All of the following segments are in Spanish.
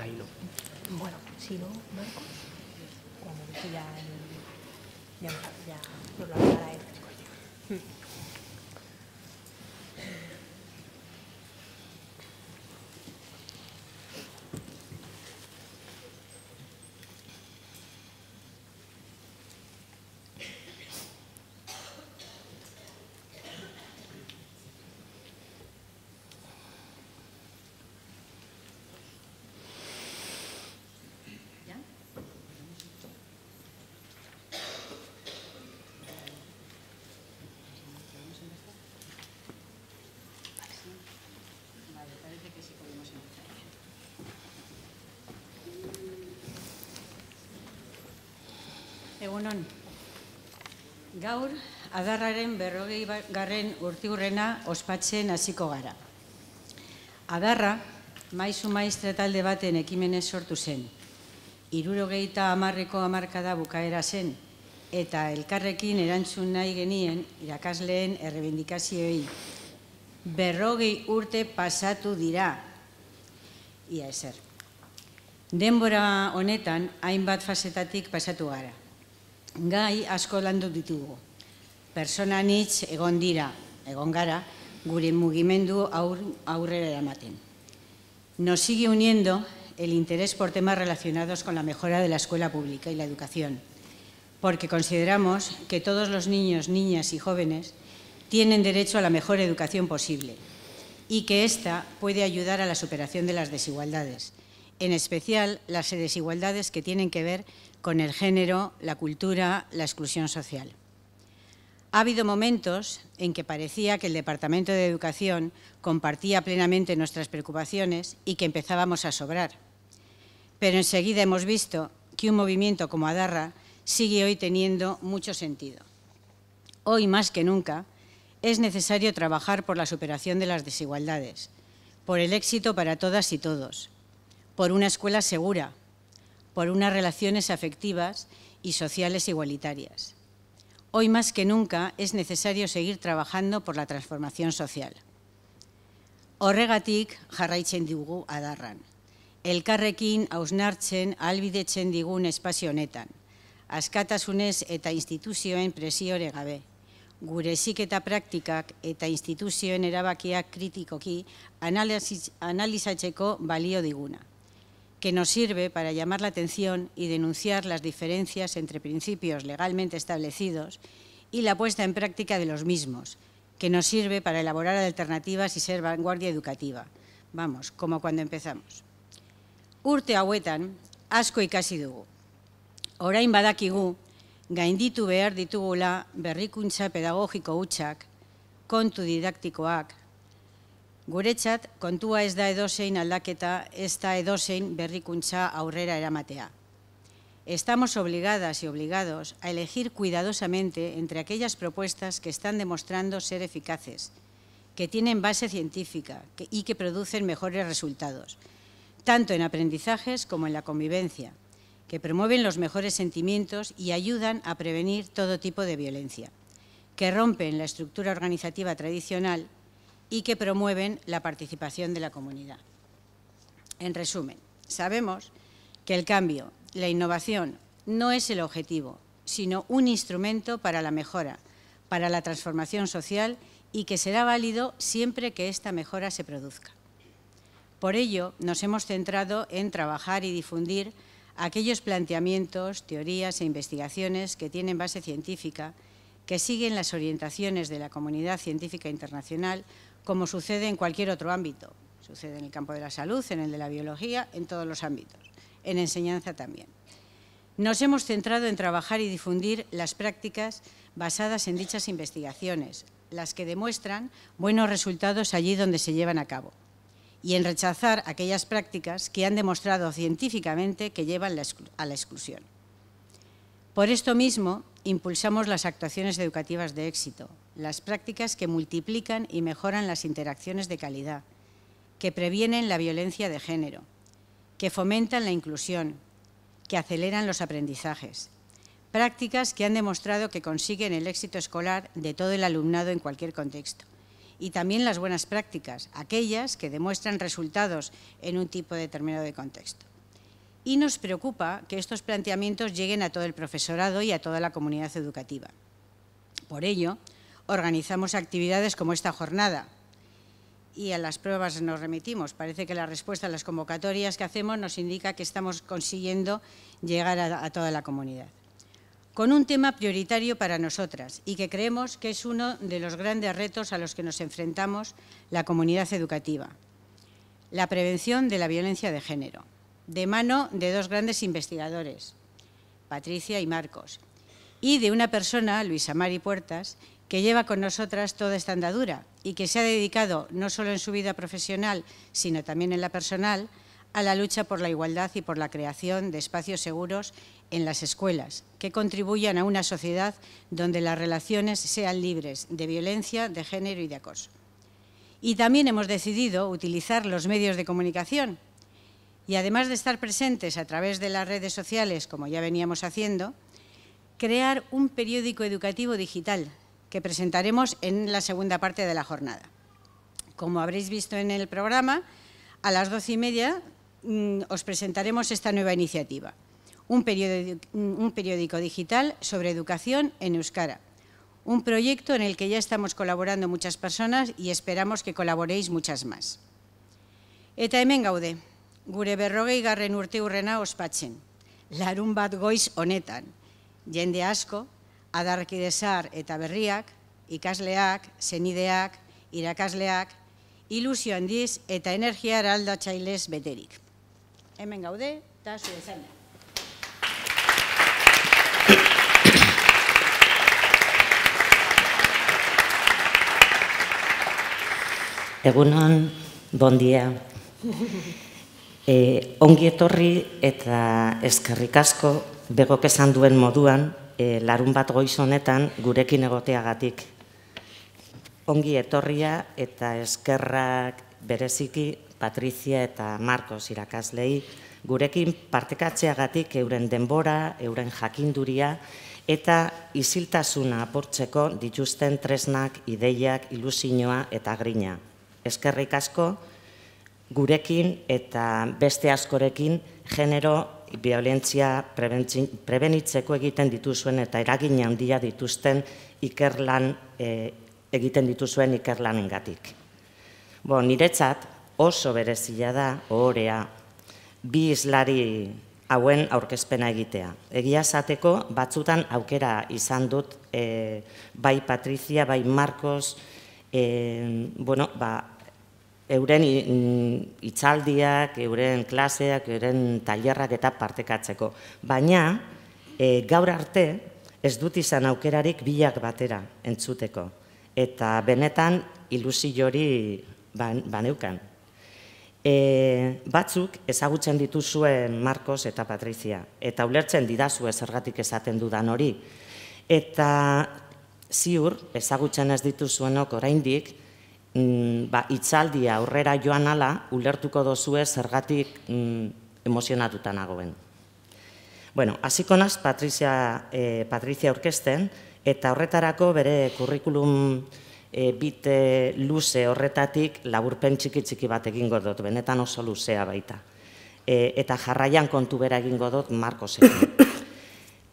ahí no. Bueno, si no, Marcos, cuando dice ya nos lo hablará él. Egunon, gaur adarraren 40. urteurrena ospatzen hasiko gara. Adarra, maizu maistre talde baten ekimenez sortu zen. 70ko hamarkada bukaera zen, eta elkarrekin erantzun nahi genien irakasleen errebindikazioei. 40 urte pasatu dira, ia ezer. Denbora honetan hainbat fasetatik pasatu gara. Gai asko landu ditugu. Persona anitz egon dira, egon gara, gure mugimendu aurrera eramaten. Nos sigue uniendo el interés por temas relacionados con la mejora de la escuela pública y la educación, porque consideramos que todos los niños, niñas y jóvenes tienen derecho a la mejor educación posible y que ésta puede ayudar a la superación de las desigualdades, en especial las desigualdades que tienen que ver con el género, la cultura, la exclusión social. Ha habido momentos en que parecía que el Departamento de Educación compartía plenamente nuestras preocupaciones y que empezábamos a sobrar. Pero enseguida hemos visto que un movimiento como Adarra sigue hoy teniendo mucho sentido. Hoy, más que nunca, es necesario trabajar por la superación de las desigualdades, por el éxito para todas y todos, por una escuela segura, por unas relaciones afectivas y sociales igualitarias. Hoy más que nunca es necesario seguir trabajando por la transformación social. Horregatik jarraitzen dugu Adarran. Elkarrekin hausnartzen ahalbidetzen digun espazio honetan. Askatasunez eta instituzioen presiore gabe. Gure heziketa praktikak eta instituzioen erabakiak kritikoki analizatzeko balio diguna, que nos sirve para llamar la atención y denunciar las diferencias entre principios legalmente establecidos y la puesta en práctica de los mismos, que nos sirve para elaborar alternativas y ser vanguardia educativa. Vamos, como cuando empezamos. Urte hauetan, asko ikasi dugu. Orain badakigu, gainditu behar ditugula berrikuntza pedagogiko hutsak, kontu didaktikoak. Guretzat, kontua ez da edozein aldaketa, ez da edozein berrikuntza aurrera eramatea. Estamos obligadas y obligados a elegir cuidadosamente entre aquellas propuestas que están demostrando ser eficaces, que tienen base científica y que producen mejores resultados, tanto en aprendizajes como en la convivencia, que promueven los mejores sentimientos y ayudan a prevenir todo tipo de violencia, que rompen la estructura organizativa tradicional y que promueven la participación de la comunidad. En resumen, sabemos que el cambio, la innovación, no es el objetivo, sino un instrumento para la mejora, para la transformación social y que será válido siempre que esta mejora se produzca. Por ello, nos hemos centrado en trabajar y difundir aquellos planteamientos, teorías e investigaciones que tienen base científica, que siguen las orientaciones de la comunidad científica internacional, como sucede en cualquier otro ámbito. Sucede en el campo de la salud, en el de la biología, en todos los ámbitos, en enseñanza también. Nos hemos centrado en trabajar y difundir las prácticas basadas en dichas investigaciones, las que demuestran buenos resultados allí donde se llevan a cabo, y en rechazar aquellas prácticas que han demostrado científicamente que llevan a la exclusión. Por esto mismo, impulsamos las actuaciones educativas de éxito, las prácticas que multiplican y mejoran las interacciones de calidad, que previenen la violencia de género, que fomentan la inclusión, que aceleran los aprendizajes. Prácticas que han demostrado que consiguen el éxito escolar de todo el alumnado en cualquier contexto. Y también las buenas prácticas, aquellas que demuestran resultados en un tipo determinado de contexto. y nos preocupa que estos planteamientos lleguen a todo el profesorado y a toda la comunidad educativa. Por ello, organizamos actividades como esta jornada y a las pruebas nos remitimos. Parece que la respuesta a las convocatorias que hacemos nos indica que estamos consiguiendo llegar a toda la comunidad. Con un tema prioritario para nosotras y que creemos que es uno de los grandes retos a los que nos enfrentamos la comunidad educativa: la prevención de la violencia de género, de mano de dos grandes investigadores, Patricia y Marcos, y de una persona, Luisa Mari Puertas, que lleva con nosotras toda esta andadura y que se ha dedicado, no solo en su vida profesional, sino también en la personal, a la lucha por la igualdad y por la creación de espacios seguros en las escuelas, que contribuyan a una sociedad donde las relaciones sean libres de violencia, de género y de acoso. Y también hemos decidido utilizar los medios de comunicación y, además de estar presentes a través de las redes sociales, como ya veníamos haciendo, crear un periódico educativo digital que presentaremos en la segunda parte de la jornada. Como habréis visto en el programa, a las 12:30 os presentaremos esta nueva iniciativa, un periódico digital sobre educación en euskara, un proyecto en el que ya estamos colaborando muchas personas y esperamos que colaboréis muchas más. Eta hemen gaude, gure 40. urteurrena ospatzen, larunbat goiz honetan, jende asko, adarkide zahar eta berriak, ikasleak, senideak, irakasleak, ilusio handiz eta energia eraldatzailez beterik. Hemen gaude, eta zure zaina. Egunon, bon dia. Ongi etorri eta eskerrik asko, begok esan duen moduan, larunbat goiz honetan gurekin egoteagatik. Ongi etorria eta eskerrak bereziki Patricia eta Marcos irakaslei gurekin partekatzeagatik euren denbora, euren jakinduria eta isiltasuna apurtzeko dituzten tresnak, ideiak, ilusioa eta grina. Eskerrik asko gurekin eta beste askorekin genero violentzia prebenitzeko egiten dituzuen eta eragin handia dituzten egiten dituzuen ikerlanengatik. Niretzat oso berezia da, ohorea, bi hizlari hauen aurkezpena egitea. Egia esateko batzutan aukera izan dut bai Patricia, bai Marcos, euren hitzaldiak, euren klaseak, euren tailerrak eta partekatzeko. Baina, gaur arte ez dut izan aukerarik biak batera entzuteko. Eta benetan ilusio hori baneukan. Batzuk ezagutzen dituzue Marcos eta Patricia, eta ulertzen didazue zergatik esaten dudan hori. Eta ziur, ezagutzen ez dituzuenok oraindik, hitzaldia aurrera joan ala, ulertuko dozue zergatik emozionatuta nagoen. Hasiko naiz Patricia aurkezten, eta horretarako bere kurrikulum bite luze horretatik laburpen txiki bat egingo dut, benetan oso luzea baita. Eta jarraian kontu bera egingo dut Marcosekin.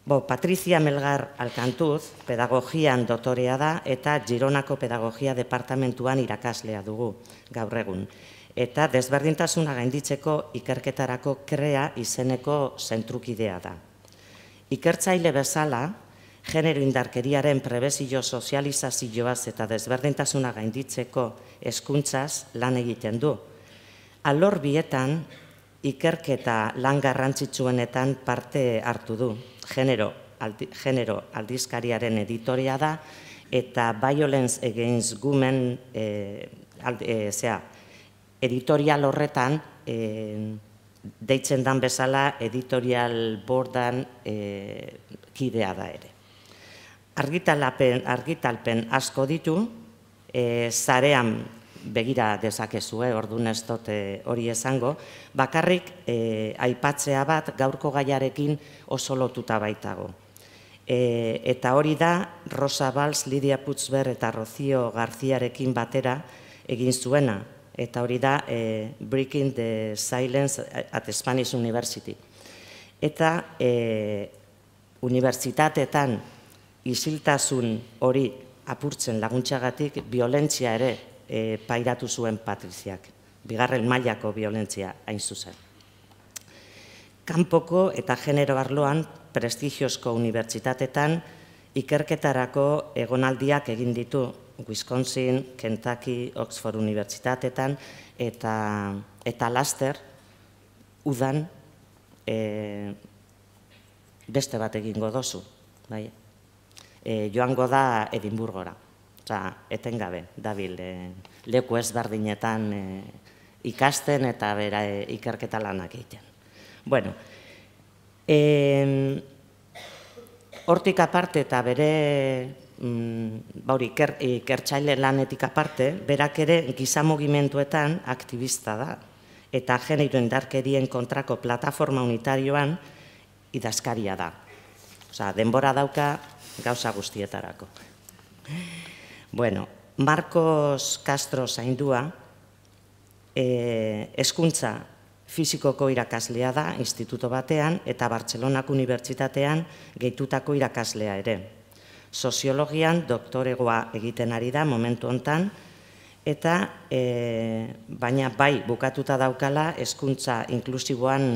Patricia Melgar Alkantuz, pedagogian doktorea da eta Gironako pedagogia departamentuan irakaslea dugu gaur egun. Eta desberdintasuna gainditzeko ikerketarako KREA izeneko zentrukidea da. Ikertzaile bezala, genero indarkeriaren prebezio sozializazioaz eta desberdintasuna gainditzeko hezkuntzaz lan egiten du. Alor bietan, ikerketa lan garrantzitsuenetan parte hartu du. Genero aldizkariaren editoria da eta Violence Against Women editorial horretan deitzen dan bezala editorial boardan kidea da ere. Argitalpen asko ditu, zarean begira dezakezue, orduan ez dut hori esango, bakarrik aipatzea bat gaurko gaiarekin oso lotuta baitago. Eta hori da Rosa Valls, Lidia Putzber eta Rocío Garziarekin batera egin zuena, eta hori da Breaking the Silence at Spanish University. Eta unibertsitateetan isiltasun hori apurtzen laguntzagatik violentzia ere pairatu zuen Patriziak, bigarren mailako violentzia hain zuzen. Kanpoko eta genero arloan prestigiozko unibertsitatetan ikerketarako egonaldiak egin ditu Wisconsin, Kentucky, Oxford unibertsitatetan eta laster udan beste bat egingo dozu. Joango da Edinburgora, etengabe, dabil leku ezberdinetan ikasten eta bera ikerketa lanak egiten. Bueno, hortik aparte eta bere ikertzaile lanetik aparte, berak ere giza mugimenduetan aktivista da eta genero indarkerien kontrako plataforma unitarioan idazkaria da. Osea, denbora dauka gauza guztietarako. Bueno, Marcos Castro zaindua hezkuntza fisikoko irakaslea da instituto batean eta Bartzelonako unibertsitatean gehitutako irakaslea ere. Soziologian doktoregoa egiten ari da momentu hontan eta baina bai bukatuta daukala hezkuntza inklusiboan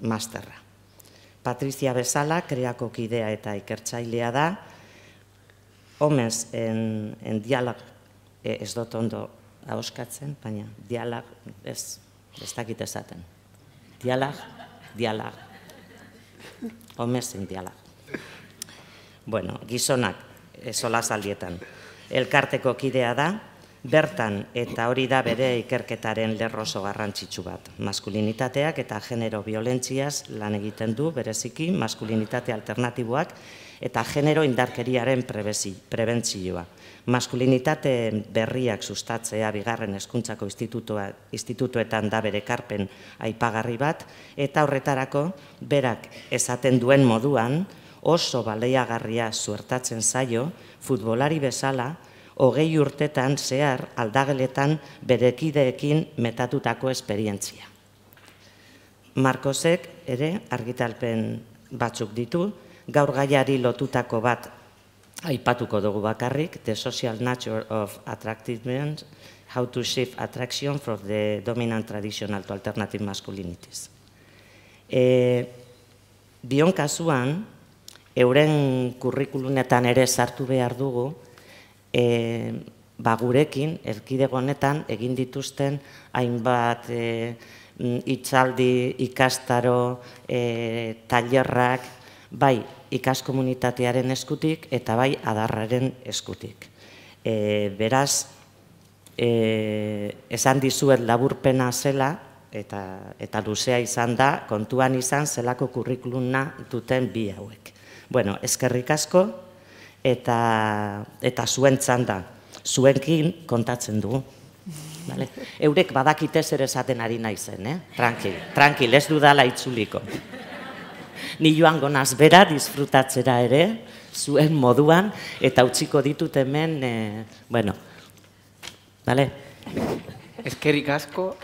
masterra. Patrizia bezala kreako kidea eta ikertzailea da, Homens en dialag, ez dut ondo ahoskatzen, baina dialag ez dakit esaten. Dialag. Homens en dialag. Bueno, gizonak, solazaldietan. Elkarteko kidea da, bertan eta hori da bere ikerketaren lerro oso garrantzitsu bat. Maskulinitateak eta genero violentziaz lan egiten du bereziki, maskulinitate alternatiboak eta genero indarkeriaren prebentzioa. Maskulinitate berriak sustatzea bigarren hezkuntzako institutuetan da bere ekarpen aipagarri bat, eta horretarako berak esaten duen moduan oso baliagarria suertatzen zaio futbolari bezala 20 urtetan zehar aldageletan berekideekin metatutako esperientzia. Marcosek ere argitalpen batzuk ditu, gaur gaiari lotutako bat aipatuko dugu bakarrik, The Social Nature of Attractiveness, How to Shift Attraction from the Dominant Traditional to Alternative Masculinities. Bion kasuan, euren kurrikulunetan ere sartu behar dugu, gurekin, erkidego honetan, egin dituzten hainbat hitzaldi, ikastaro, tailerrak, bai ikaskomunitatearen eskutik eta bai adarraren eskutik. Beraz, esan dizuet laburpena zela, eta luzea izan da, kontuan izan zelako kurrikuluna duten bi hauek. Bueno, eskerrik asko, eta zuen txanda, zuenkin kontatzen dugu. Eurek badakite zer esaten ari naizen, tranquil, ez dudala itzuliko. Ni joango naz bera disfrutatzera ere, zuen moduan, eta utziko ditut hemen, bueno, bale? Eskerrik asko.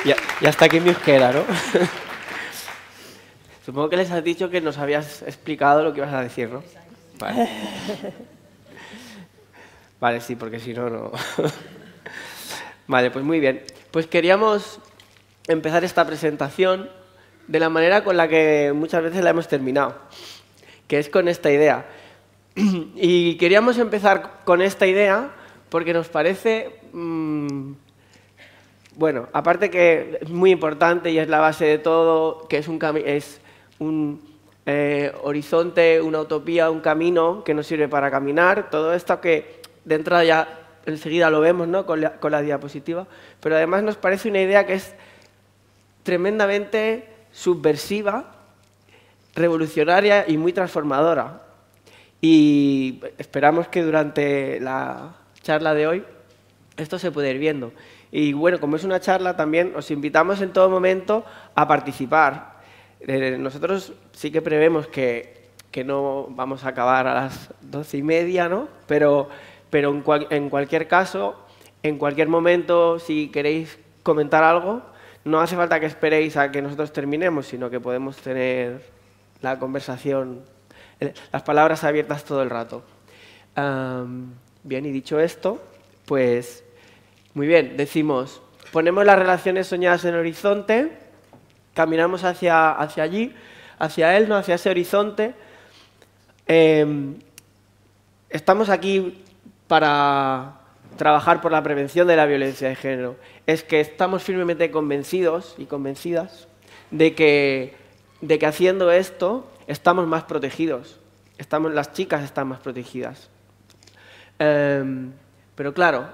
Ya está aquí mi euskera, ¿no? Supongo que les has dicho que nos habías explicado lo que ibas a decir, ¿no? Vale. Vale, sí, porque si no, no. Vale, pues muy bien. Pues queríamos empezar esta presentación de la manera con la que muchas veces la hemos terminado, que es con esta idea. Y queríamos empezar con esta idea porque nos parece, bueno, aparte que es muy importante y es la base de todo, que es un horizonte, una utopía, un camino que nos sirve para caminar, todo esto que de entrada ya enseguida lo vemos, ¿no? con la diapositiva, pero además nos parece una idea que es tremendamente subversiva, revolucionaria y muy transformadora. Y esperamos que durante la charla de hoy esto se pueda ir viendo. Y bueno, como es una charla también, os invitamos en todo momento a participar. Nosotros sí que prevemos que no vamos a acabar a las 12:30, ¿no? Pero Pero en cualquier caso, en cualquier momento, si queréis comentar algo, no hace falta que esperéis a que nosotros terminemos, sino que podemos tener la conversación, las palabras abiertas todo el rato. Bien, y dicho esto, pues muy bien, decimos, ponemos las relaciones soñadas en el horizonte, caminamos hacia allí, hacia él, ¿no? Hacia ese horizonte. Estamos aquí para trabajar por la prevención de la violencia de género. Es que estamos firmemente convencidos y convencidas de que haciendo esto estamos más protegidos. Las chicas están más protegidas. Pero claro,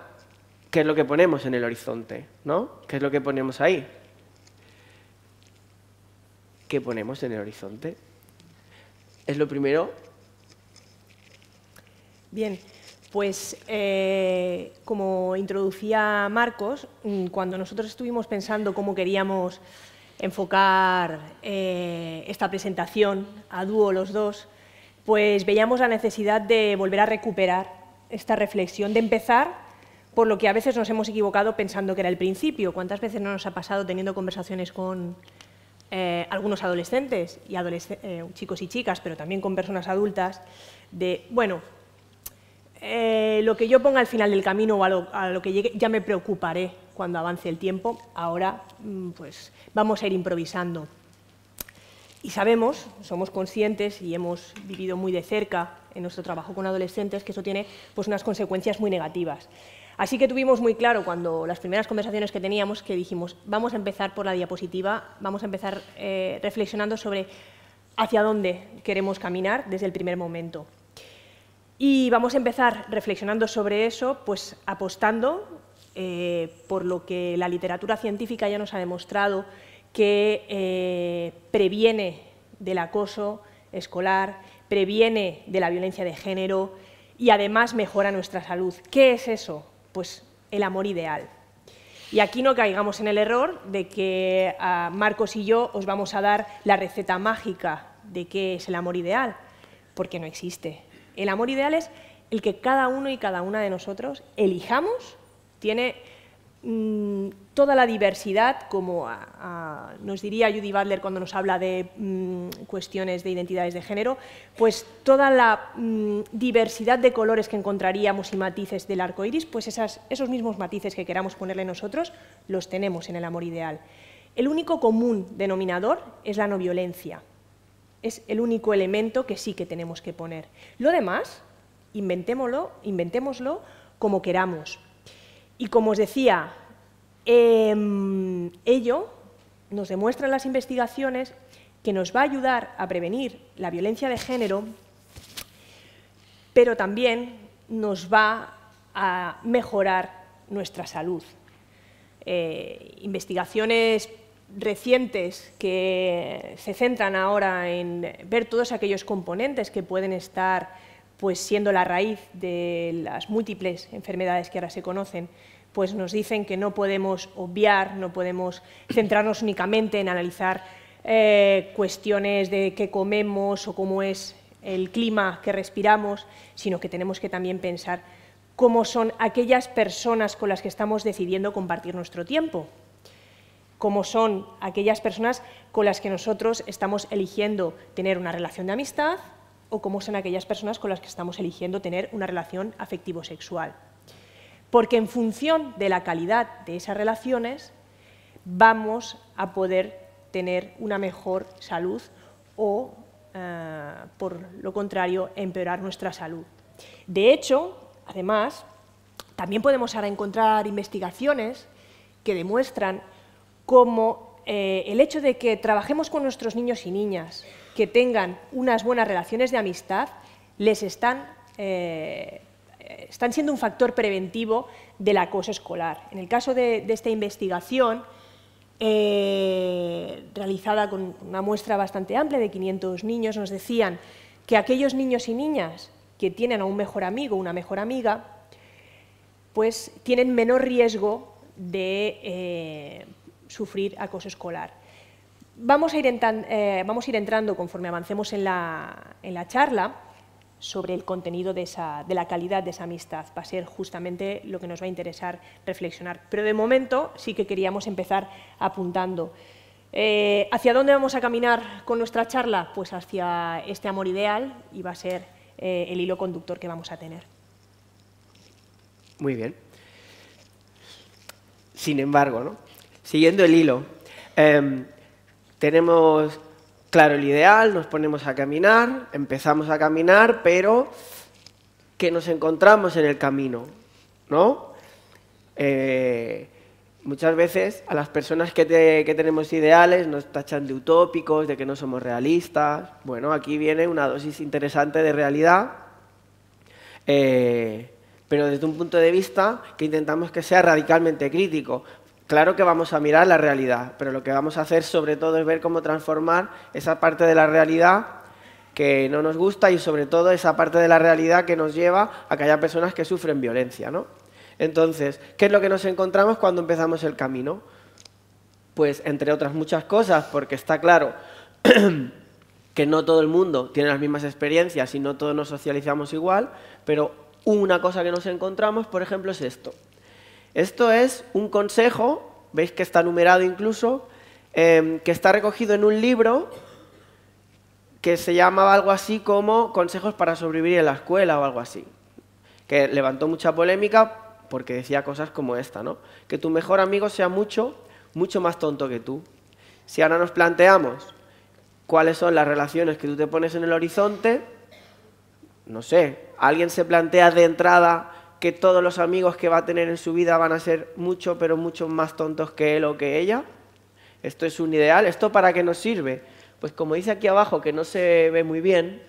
¿qué es lo que ponemos en el horizonte? ¿No? ¿Qué es lo que ponemos ahí? ¿Qué ponemos en el horizonte? Es lo primero. Bien, pues como introducía Marcos, cuando nosotros estuvimos pensando cómo queríamos enfocar esta presentación a dúo los dos, pues veíamos la necesidad de volver a recuperar esta reflexión, de empezar por lo que a veces nos hemos equivocado pensando que era el principio. ¿Cuántas veces no nos ha pasado teniendo conversaciones con algunos adolescentes, y chicos y chicas, pero también con personas adultas, de, bueno, lo que yo ponga al final del camino o a lo que llegue ya me preocuparé cuando avance el tiempo, ahora pues vamos a ir improvisando. Y sabemos, somos conscientes y hemos vivido muy de cerca en nuestro trabajo con adolescentes que eso tiene pues unas consecuencias muy negativas. Así que tuvimos muy claro cuando las primeras conversaciones que teníamos que dijimos vamos a empezar por la diapositiva, vamos a empezar reflexionando sobre hacia dónde queremos caminar desde el primer momento. Y vamos a empezar reflexionando sobre eso, pues apostando por lo que la literatura científica ya nos ha demostrado que previene del acoso escolar, previene de la violencia de género y además mejora nuestra salud. ¿Qué es eso? Pues el amor ideal. Y aquí no caigamos en el error de que a Marcos y yo os vamos a dar la receta mágica de qué es el amor ideal, porque no existe. El amor ideal es el que cada uno y cada una de nosotros elijamos, tiene toda la diversidad, como nos diría Judy Butler cuando nos habla de cuestiones de identidades de género, pues toda la diversidad de colores que encontraríamos y matices del arco iris, pues esos mismos matices que queramos ponerle nosotros, los tenemos en el amor ideal. El único común denominador es la no violencia. Es el único elemento que sí que tenemos que poner. Lo demás, inventémoslo como queramos. Y como os decía, ello nos demuestra en las investigaciones que nos va a ayudar a prevenir la violencia de género, pero también nos va a mejorar nuestra salud. Investigaciones recientes que se centran ahora en ver todos aquellos componentes que pueden estar pues siendo la raíz de las múltiples enfermedades que ahora se conocen, pues nos dicen que no podemos obviar, no podemos centrarnos únicamente en analizar cuestiones de qué comemos o cómo es el clima que respiramos, sino que tenemos que también pensar cómo son aquellas personas con las que estamos decidiendo compartir nuestro tiempo, cómo son aquellas personas con las que nosotros estamos eligiendo tener una relación de amistad, o cómo son aquellas personas con las que estamos eligiendo tener una relación afectivo-sexual. Porque en función de la calidad de esas relaciones vamos a poder tener una mejor salud o, por lo contrario, empeorar nuestra salud. De hecho, además, también podemos ahora encontrar investigaciones que demuestran cómo el hecho de que trabajemos con nuestros niños y niñas, que tengan unas buenas relaciones de amistad, les están siendo un factor preventivo del acoso escolar. En el caso de esta investigación, realizada con una muestra bastante amplia de 500 niños, nos decían que aquellos niños y niñas que tienen a un mejor amigo o una mejor amiga, pues tienen menor riesgo de sufrir acoso escolar. Vamos a ir entrando, conforme avancemos en la charla, sobre el contenido de la calidad de esa amistad. Va a ser justamente lo que nos va a interesar reflexionar. Pero de momento sí que queríamos empezar apuntando. ¿Hacia dónde vamos a caminar con nuestra charla? Pues hacia este amor ideal, y va a ser el hilo conductor que vamos a tener. Muy bien. Sin embargo, ¿no? Siguiendo el hilo, tenemos claro el ideal, nos ponemos a caminar, empezamos a caminar, pero ¿qué nos encontramos en el camino? ¿No? Muchas veces a las personas que tenemos ideales nos tachan de utópicos, de que no somos realistas. Bueno, aquí viene una dosis interesante de realidad, pero desde un punto de vista que intentamos que sea radicalmente crítico. Claro que vamos a mirar la realidad, pero lo que vamos a hacer sobre todo es ver cómo transformar esa parte de la realidad que no nos gusta y sobre todo esa parte de la realidad que nos lleva a que haya personas que sufren violencia, ¿no? Entonces, ¿qué es lo que nos encontramos cuando empezamos el camino? Pues, entre otras muchas cosas, porque está claro que no todo el mundo tiene las mismas experiencias y no todos nos socializamos igual, pero una cosa que nos encontramos, por ejemplo, es esto. Esto es un consejo, veis que está numerado incluso, que está recogido en un libro que se llamaba algo así como Consejos para sobrevivir en la escuela o algo así, que levantó mucha polémica porque decía cosas como esta, ¿no? Que tu mejor amigo sea mucho más tonto que tú. Si ahora nos planteamos cuáles son las relaciones que tú te pones en el horizonte, no sé, ¿alguien se plantea de entrada que todos los amigos que va a tener en su vida van a ser mucho, pero mucho más tontos que él o que ella? Esto es un ideal. ¿Esto para qué nos sirve? Pues como dice aquí abajo, que no se ve muy bien,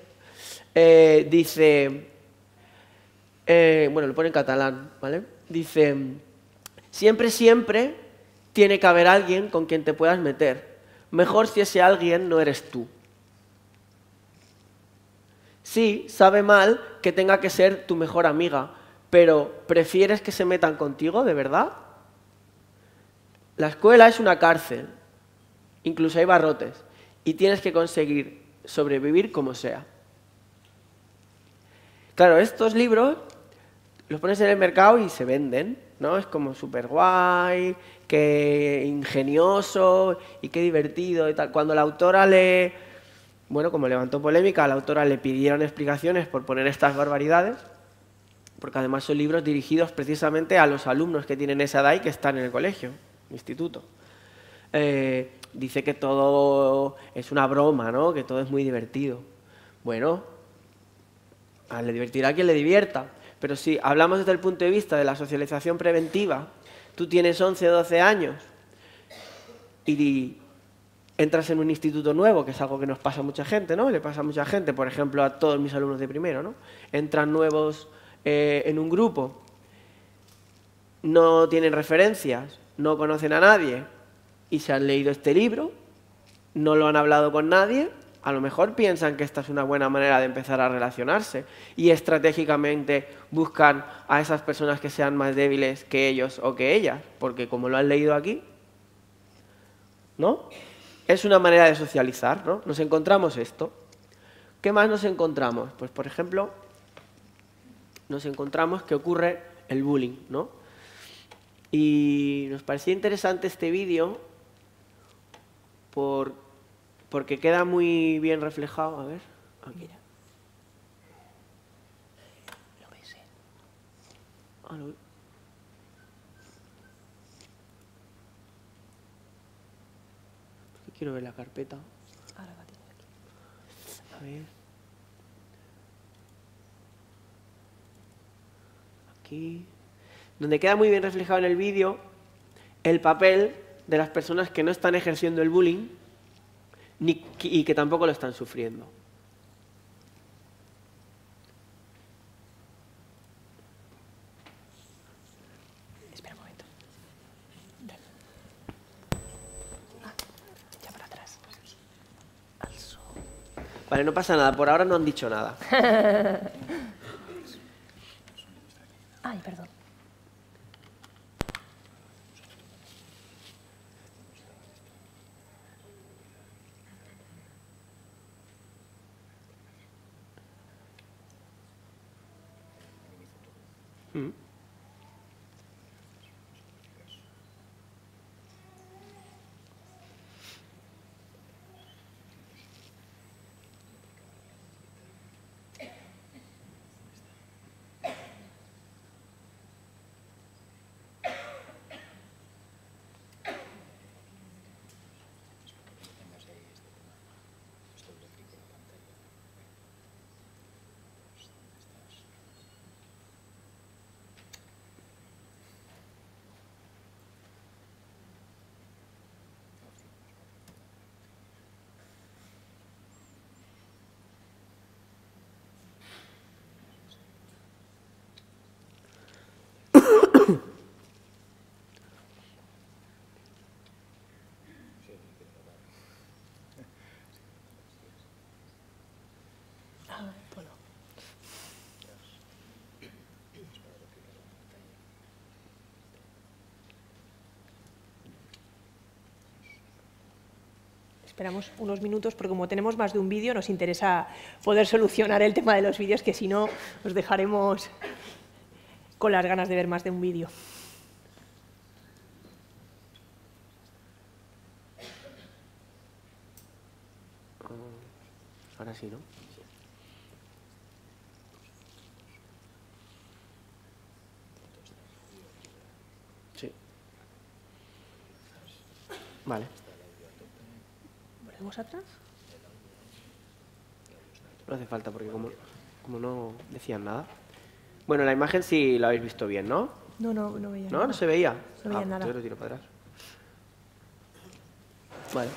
dice... bueno, lo pone en catalán, ¿vale? Dice, siempre tiene que haber alguien con quien te puedas meter. Mejor si ese alguien no eres tú. Sí, sabe mal que tenga que ser tu mejor amiga, pero ¿prefieres que se metan contigo, de verdad? La escuela es una cárcel, incluso hay barrotes, y tienes que conseguir sobrevivir como sea. Claro, estos libros los pones en el mercado y se venden, ¿no? Es como súper guay, qué ingenioso y qué divertido y tal. Cuando la autora bueno, como levantó polémica, a la autora le pidieron explicaciones por poner estas barbaridades, porque además son libros dirigidos precisamente a los alumnos que tienen esa edad y que están en el colegio, instituto. Dice que todo es una broma, ¿no? Que todo es muy divertido. Bueno, le divertirá a quien le divierta. Pero si hablamos desde el punto de vista de la socialización preventiva, tú tienes 11 o 12 años y entras en un instituto nuevo, que es algo que nos pasa a mucha gente, ¿no? Le pasa a mucha gente, por ejemplo, a todos mis alumnos de primero, ¿no? Entran nuevos en un grupo, no tienen referencias, no conocen a nadie y se han leído este libro, no lo han hablado con nadie. A lo mejor piensan que esta es una buena manera de empezar a relacionarse y estratégicamente buscan a esas personas que sean más débiles que ellos o que ellas, porque como lo han leído aquí, ¿no? Es una manera de socializar, ¿no? Nos encontramos esto. ¿Qué más nos encontramos? Pues, por ejemplo, nos encontramos que ocurre el bullying, ¿no? Y nos parecía interesante este vídeo porque queda muy bien reflejado. A ver, aquí. Lo ves, ¿eh? Quiero ver la carpeta. Ahora la tienes aquí. A ver. Aquí. Donde queda muy bien reflejado en el vídeo el papel de las personas que no están ejerciendo el bullying y que tampoco lo están sufriendo. Espera un momento. Ya para atrás. Vale, no pasa nada. Por ahora no han dicho nada. Ay, perdón. Esperamos unos minutos porque como tenemos más de un vídeo nos interesa poder solucionar el tema de los vídeos, que si no os dejaremos con las ganas de ver más de un vídeo. Ahora sí, ¿no? Sí. Vale. ¿Volvemos atrás? No hace falta porque como no decían nada. Bueno, la imagen sí la habéis visto bien, ¿no? No veía ¿No? nada. ¿No se veía? No veía nada. Entonces lo tiro para atrás. Vale.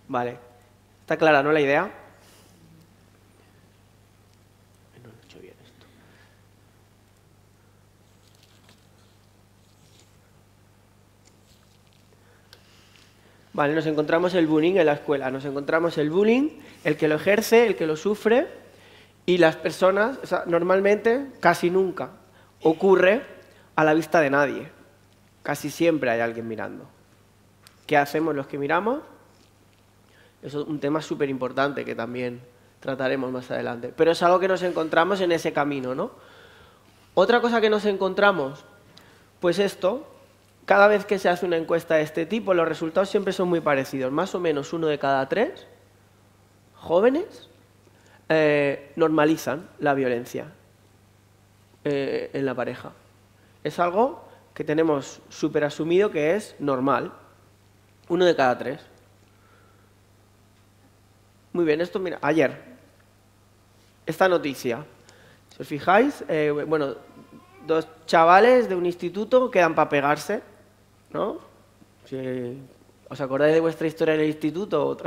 Vale. ¿Está clara, no, la idea? No lo he hecho bien esto. Vale, nos encontramos el bullying en la escuela. Nos encontramos el bullying, el que lo ejerce, el que lo sufre, y las personas, o sea, normalmente, casi nunca, ocurre a la vista de nadie. Casi siempre hay alguien mirando. ¿Qué hacemos los que miramos? Eso es un tema súper importante que también trataremos más adelante. Pero es algo que nos encontramos en ese camino, ¿no? Otra cosa que nos encontramos, pues esto, cada vez que se hace una encuesta de este tipo, los resultados siempre son muy parecidos. Más o menos 1 de cada 3 jóvenes normalizan la violencia en la pareja. Es algo que tenemos súper asumido que es normal. 1 de cada 3. Muy bien, esto, mira, ayer, esta noticia, si os fijáis, bueno, 2 chavales de un instituto quedan para pegarse, ¿no? Si os acordáis de vuestra historia en el instituto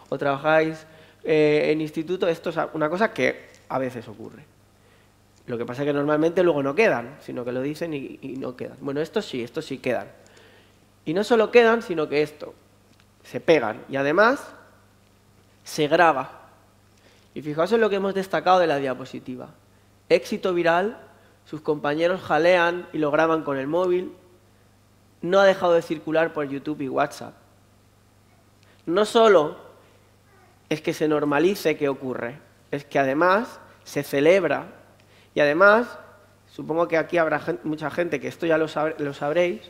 o trabajáis en instituto, esto es una cosa que a veces ocurre. Lo que pasa es que normalmente luego no quedan, sino que lo dicen y no quedan. Bueno, estos sí quedan. Y no solo quedan, sino que esto, se pegan y además se graba. Y fijaos en lo que hemos destacado de la diapositiva. Éxito viral, sus compañeros jalean y lo graban con el móvil. No ha dejado de circular por YouTube y WhatsApp. No solo es que se normalice que ocurre, es que además se celebra. Y además, supongo que aquí habrá mucha gente que esto ya lo sabréis,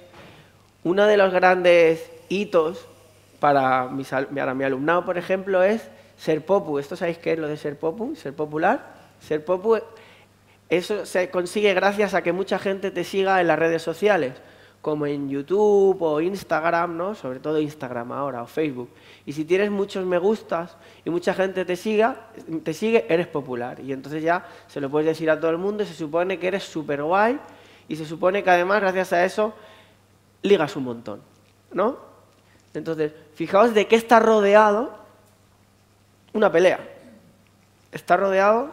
uno de los grandes hitos para mi alumnado, por ejemplo, es ser popu. ¿Esto sabéis qué es lo de ser popu? Ser popular. Ser popu, eso se consigue gracias a que mucha gente te siga en las redes sociales, como en YouTube o Instagram, ¿no? Sobre todo Instagram ahora, o Facebook. Y si tienes muchos me gustas y mucha gente te sigue, eres popular. Y entonces ya se lo puedes decir a todo el mundo y se supone que eres súper guay y se supone que además, gracias a eso, ligas un montón, ¿no? Entonces, fijaos de qué está rodeado una pelea. Está rodeado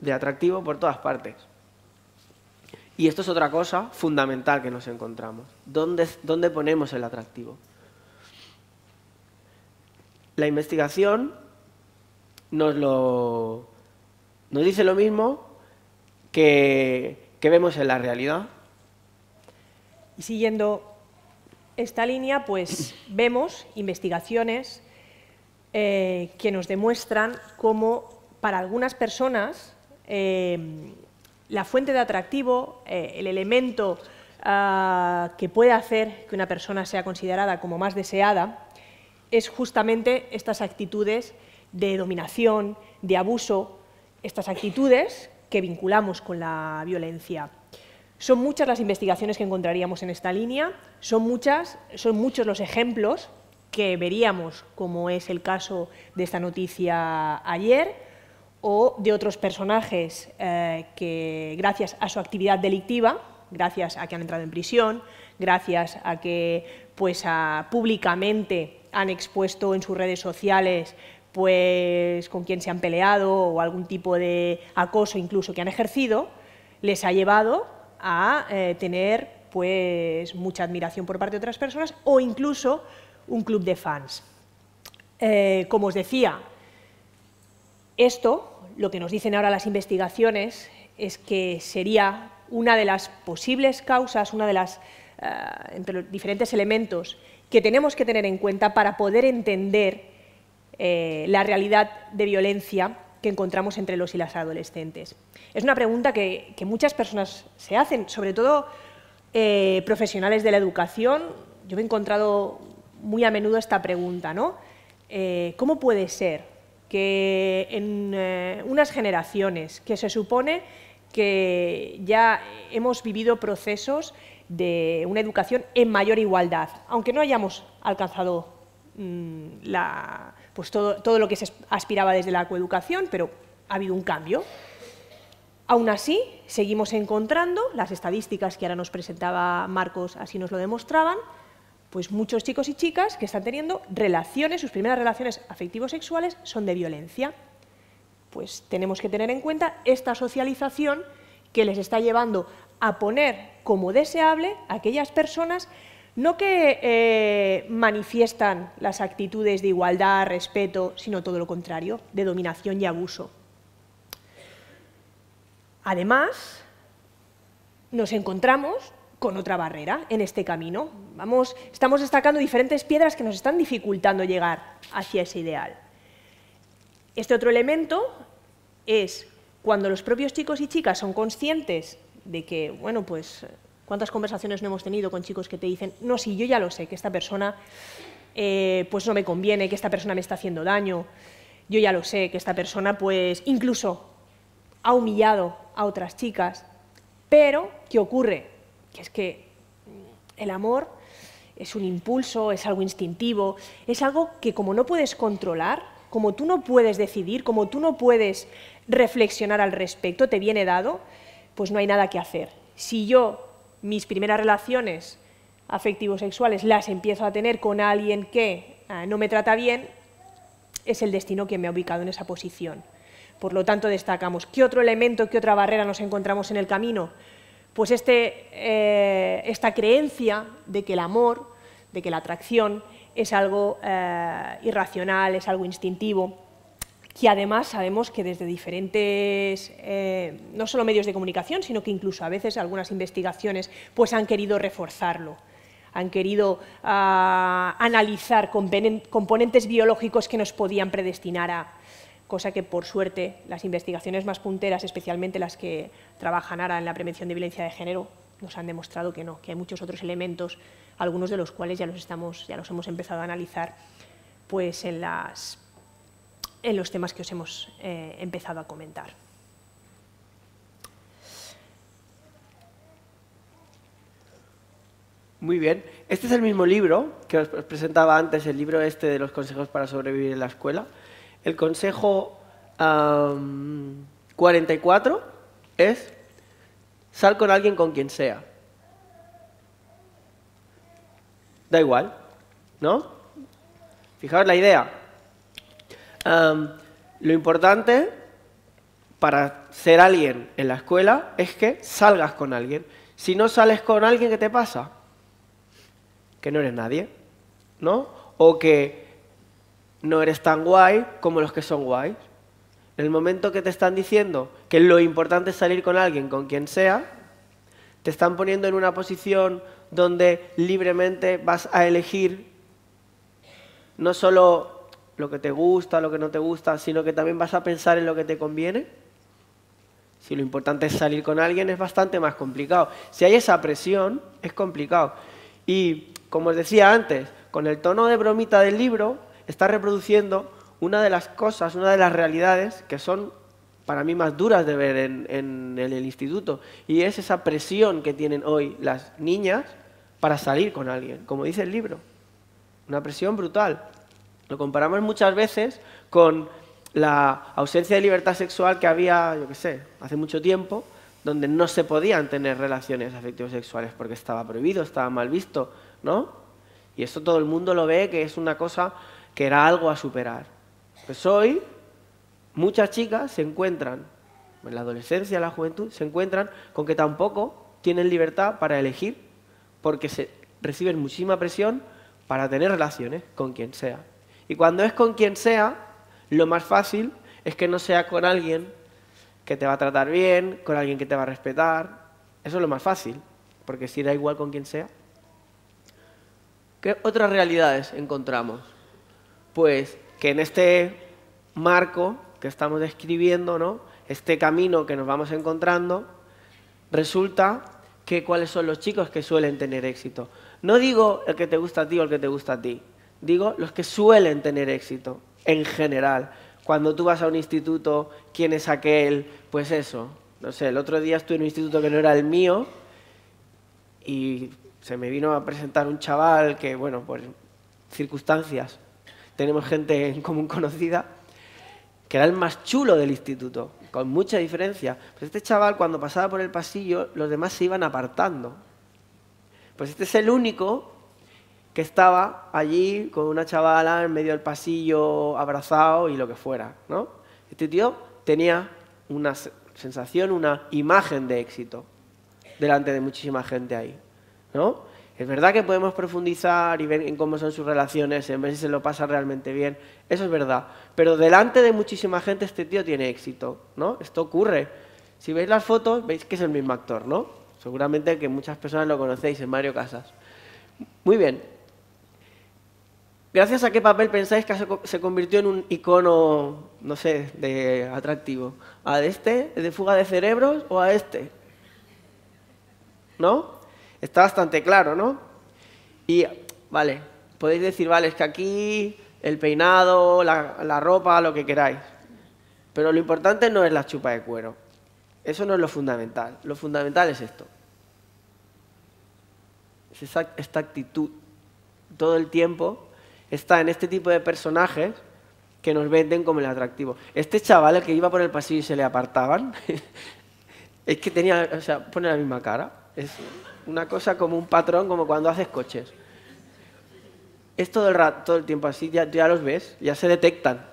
de atractivo por todas partes. Y esto es otra cosa fundamental que nos encontramos. ¿Dónde ponemos el atractivo? La investigación nos dice lo mismo que vemos en la realidad. Y siguiendo esta línea, pues vemos investigaciones que nos demuestran cómo para algunas personas la fuente de atractivo, el elemento que puede hacer que una persona sea considerada como más deseada, es justamente estas actitudes de dominación, de abuso, estas actitudes que vinculamos con la violencia. Son muchas las investigaciones que encontraríamos en esta línea, son muchos los ejemplos que veríamos, como es el caso de esta noticia ayer, o de otros personajes que, gracias a su actividad delictiva, gracias a que han entrado en prisión, gracias a que pues, públicamente han expuesto en sus redes sociales pues, con quién se han peleado o algún tipo de acoso incluso que han ejercido, les ha llevado a tener pues, mucha admiración por parte de otras personas o incluso un club de fans. Como os decía, esto, lo que nos dicen ahora las investigaciones, es que sería una de las posibles causas, una de las, entre los diferentes elementos que tenemos que tener en cuenta para poder entender la realidad de violencia que encontramos entre los y las adolescentes. Es una pregunta que muchas personas se hacen, sobre todo profesionales de la educación. Yo me he encontrado muy a menudo esta pregunta, ¿no? ¿Cómo puede ser que en unas generaciones que se supone que ya hemos vivido procesos de una educación en mayor igualdad, aunque no hayamos alcanzado pues todo lo que se aspiraba desde la coeducación, pero ha habido un cambio? Aún así, seguimos encontrando, las estadísticas que ahora nos presentaba Marcos así nos lo demostraban, pues muchos chicos y chicas que están teniendo relaciones, sus primeras relaciones afectivo-sexuales son de violencia. Pues tenemos que tener en cuenta esta socialización que les está llevando a poner como deseable a aquellas personas no que manifiestan las actitudes de igualdad, respeto, sino todo lo contrario, de dominación y abuso. Además, nos encontramos con otra barrera en este camino. Estamos destacando diferentes piedras que nos están dificultando llegar hacia ese ideal. Este otro elemento es cuando los propios chicos y chicas son conscientes de que, bueno, pues, ¿cuántas conversaciones no hemos tenido con chicos que te dicen, no, sí, yo ya lo sé, que esta persona pues no me conviene, que esta persona me está haciendo daño, yo ya lo sé, que esta persona pues incluso ha humillado a otras chicas, pero ¿qué ocurre? Que es que el amor es un impulso, es algo instintivo, es algo que como no puedes controlar, como tú no puedes decidir, como tú no puedes reflexionar al respecto, te viene dado, pues no hay nada que hacer. Si yo mis primeras relaciones afectivo-sexuales las empiezo a tener con alguien que no me trata bien, es el destino que me ha ubicado en esa posición. Por lo tanto, destacamos. ¿Qué otro elemento, qué otra barrera nos encontramos en el camino? Pues esta creencia de que el amor, de que la atracción es algo irracional, es algo instintivo, que además sabemos que desde diferentes, no solo medios de comunicación, sino que incluso a veces algunas investigaciones pues han querido reforzarlo, han querido analizar componentes biológicos que nos podían predestinar a, cosa que por suerte las investigaciones más punteras, especialmente las que trabajan ahora en la prevención de violencia de género, nos han demostrado que no, que hay muchos otros elementos, algunos de los cuales ya los hemos empezado a analizar pues en los temas que os hemos empezado a comentar. Muy bien. Este es el mismo libro que os presentaba antes, el libro este de los consejos para sobrevivir en la escuela. El consejo 44 es Sal con alguien con quien sea. Da igual, ¿no? Fijaos la idea. Lo importante para ser alguien en la escuela es que salgas con alguien. Si no sales con alguien, ¿qué te pasa? Que no eres nadie, ¿no? O que no eres tan guay como los que son guays. En el momento que te están diciendo que lo importante es salir con alguien, con quien sea, te están poniendo en una posición donde libremente vas a elegir no solo lo que te gusta, lo que no te gusta, sino que también vas a pensar en lo que te conviene. Si lo importante es salir con alguien, es bastante más complicado. Si hay esa presión, es complicado. Y, como os decía antes, con el tono de bromita del libro, está reproduciendo una de las cosas, una de las realidades que son para mí más duras de ver en el instituto, y es esa presión que tienen hoy las niñas para salir con alguien, como dice el libro. Una presión brutal. Lo comparamos muchas veces con la ausencia de libertad sexual que había, yo qué sé, hace mucho tiempo, donde no se podían tener relaciones afectivos sexuales porque estaba prohibido, estaba mal visto, ¿no? Y esto todo el mundo lo ve que es una cosa que era algo a superar. Pues hoy muchas chicas se encuentran, en la adolescencia, en la juventud, se encuentran con que tampoco tienen libertad para elegir porque reciben muchísima presión para tener relaciones con quien sea. Y cuando es con quien sea, lo más fácil es que no sea con alguien que te va a tratar bien, con alguien que te va a respetar. Eso es lo más fácil, porque si da igual con quien sea. ¿Qué otras realidades encontramos? Pues que en este marco que estamos describiendo, ¿no? Este camino que nos vamos encontrando, resulta que cuáles son los chicos que suelen tener éxito. No digo el que te gusta a ti o el que te gusta a ti, digo los que suelen tener éxito, en general. Cuando tú vas a un instituto, ¿quién es aquel? Pues eso, no sé, el otro día estuve en un instituto que no era el mío y se me vino a presentar un chaval que, bueno, por circunstancias, tenemos gente en común conocida, que era el más chulo del instituto, con mucha diferencia. Pues este chaval, cuando pasaba por el pasillo, los demás se iban apartando. Pues este es el único que estaba allí con una chavala en medio del pasillo, abrazado y lo que fuera, ¿no? Este tío tenía una sensación, una imagen de éxito delante de muchísima gente ahí, ¿no? Es verdad que podemos profundizar y ver en cómo son sus relaciones, en ver si se lo pasa realmente bien, eso es verdad. Pero delante de muchísima gente este tío tiene éxito, ¿no? Esto ocurre. Si veis las fotos, veis que es el mismo actor, ¿no? Seguramente que muchas personas lo conocéis, en Mario Casas. Muy bien. ¿Gracias a qué papel pensáis que se convirtió en un icono, no sé, de atractivo? ¿A este, de fuga de cerebros, o a este? ¿No? Está bastante claro, ¿no? Y, vale, podéis decir, vale, es que aquí el peinado, la ropa, lo que queráis. Pero lo importante no es la chupa de cuero. Eso no es lo fundamental. Lo fundamental es esto. Es esta actitud. Todo el tiempo está en este tipo de personajes que nos venden como el atractivo. Este chaval, el que iba por el pasillo y se le apartaban, es que tenía, o sea, pone la misma cara. Es una cosa como un patrón, como cuando haces coches. Es todo el rato, todo el tiempo así, ya los ves, ya se detectan.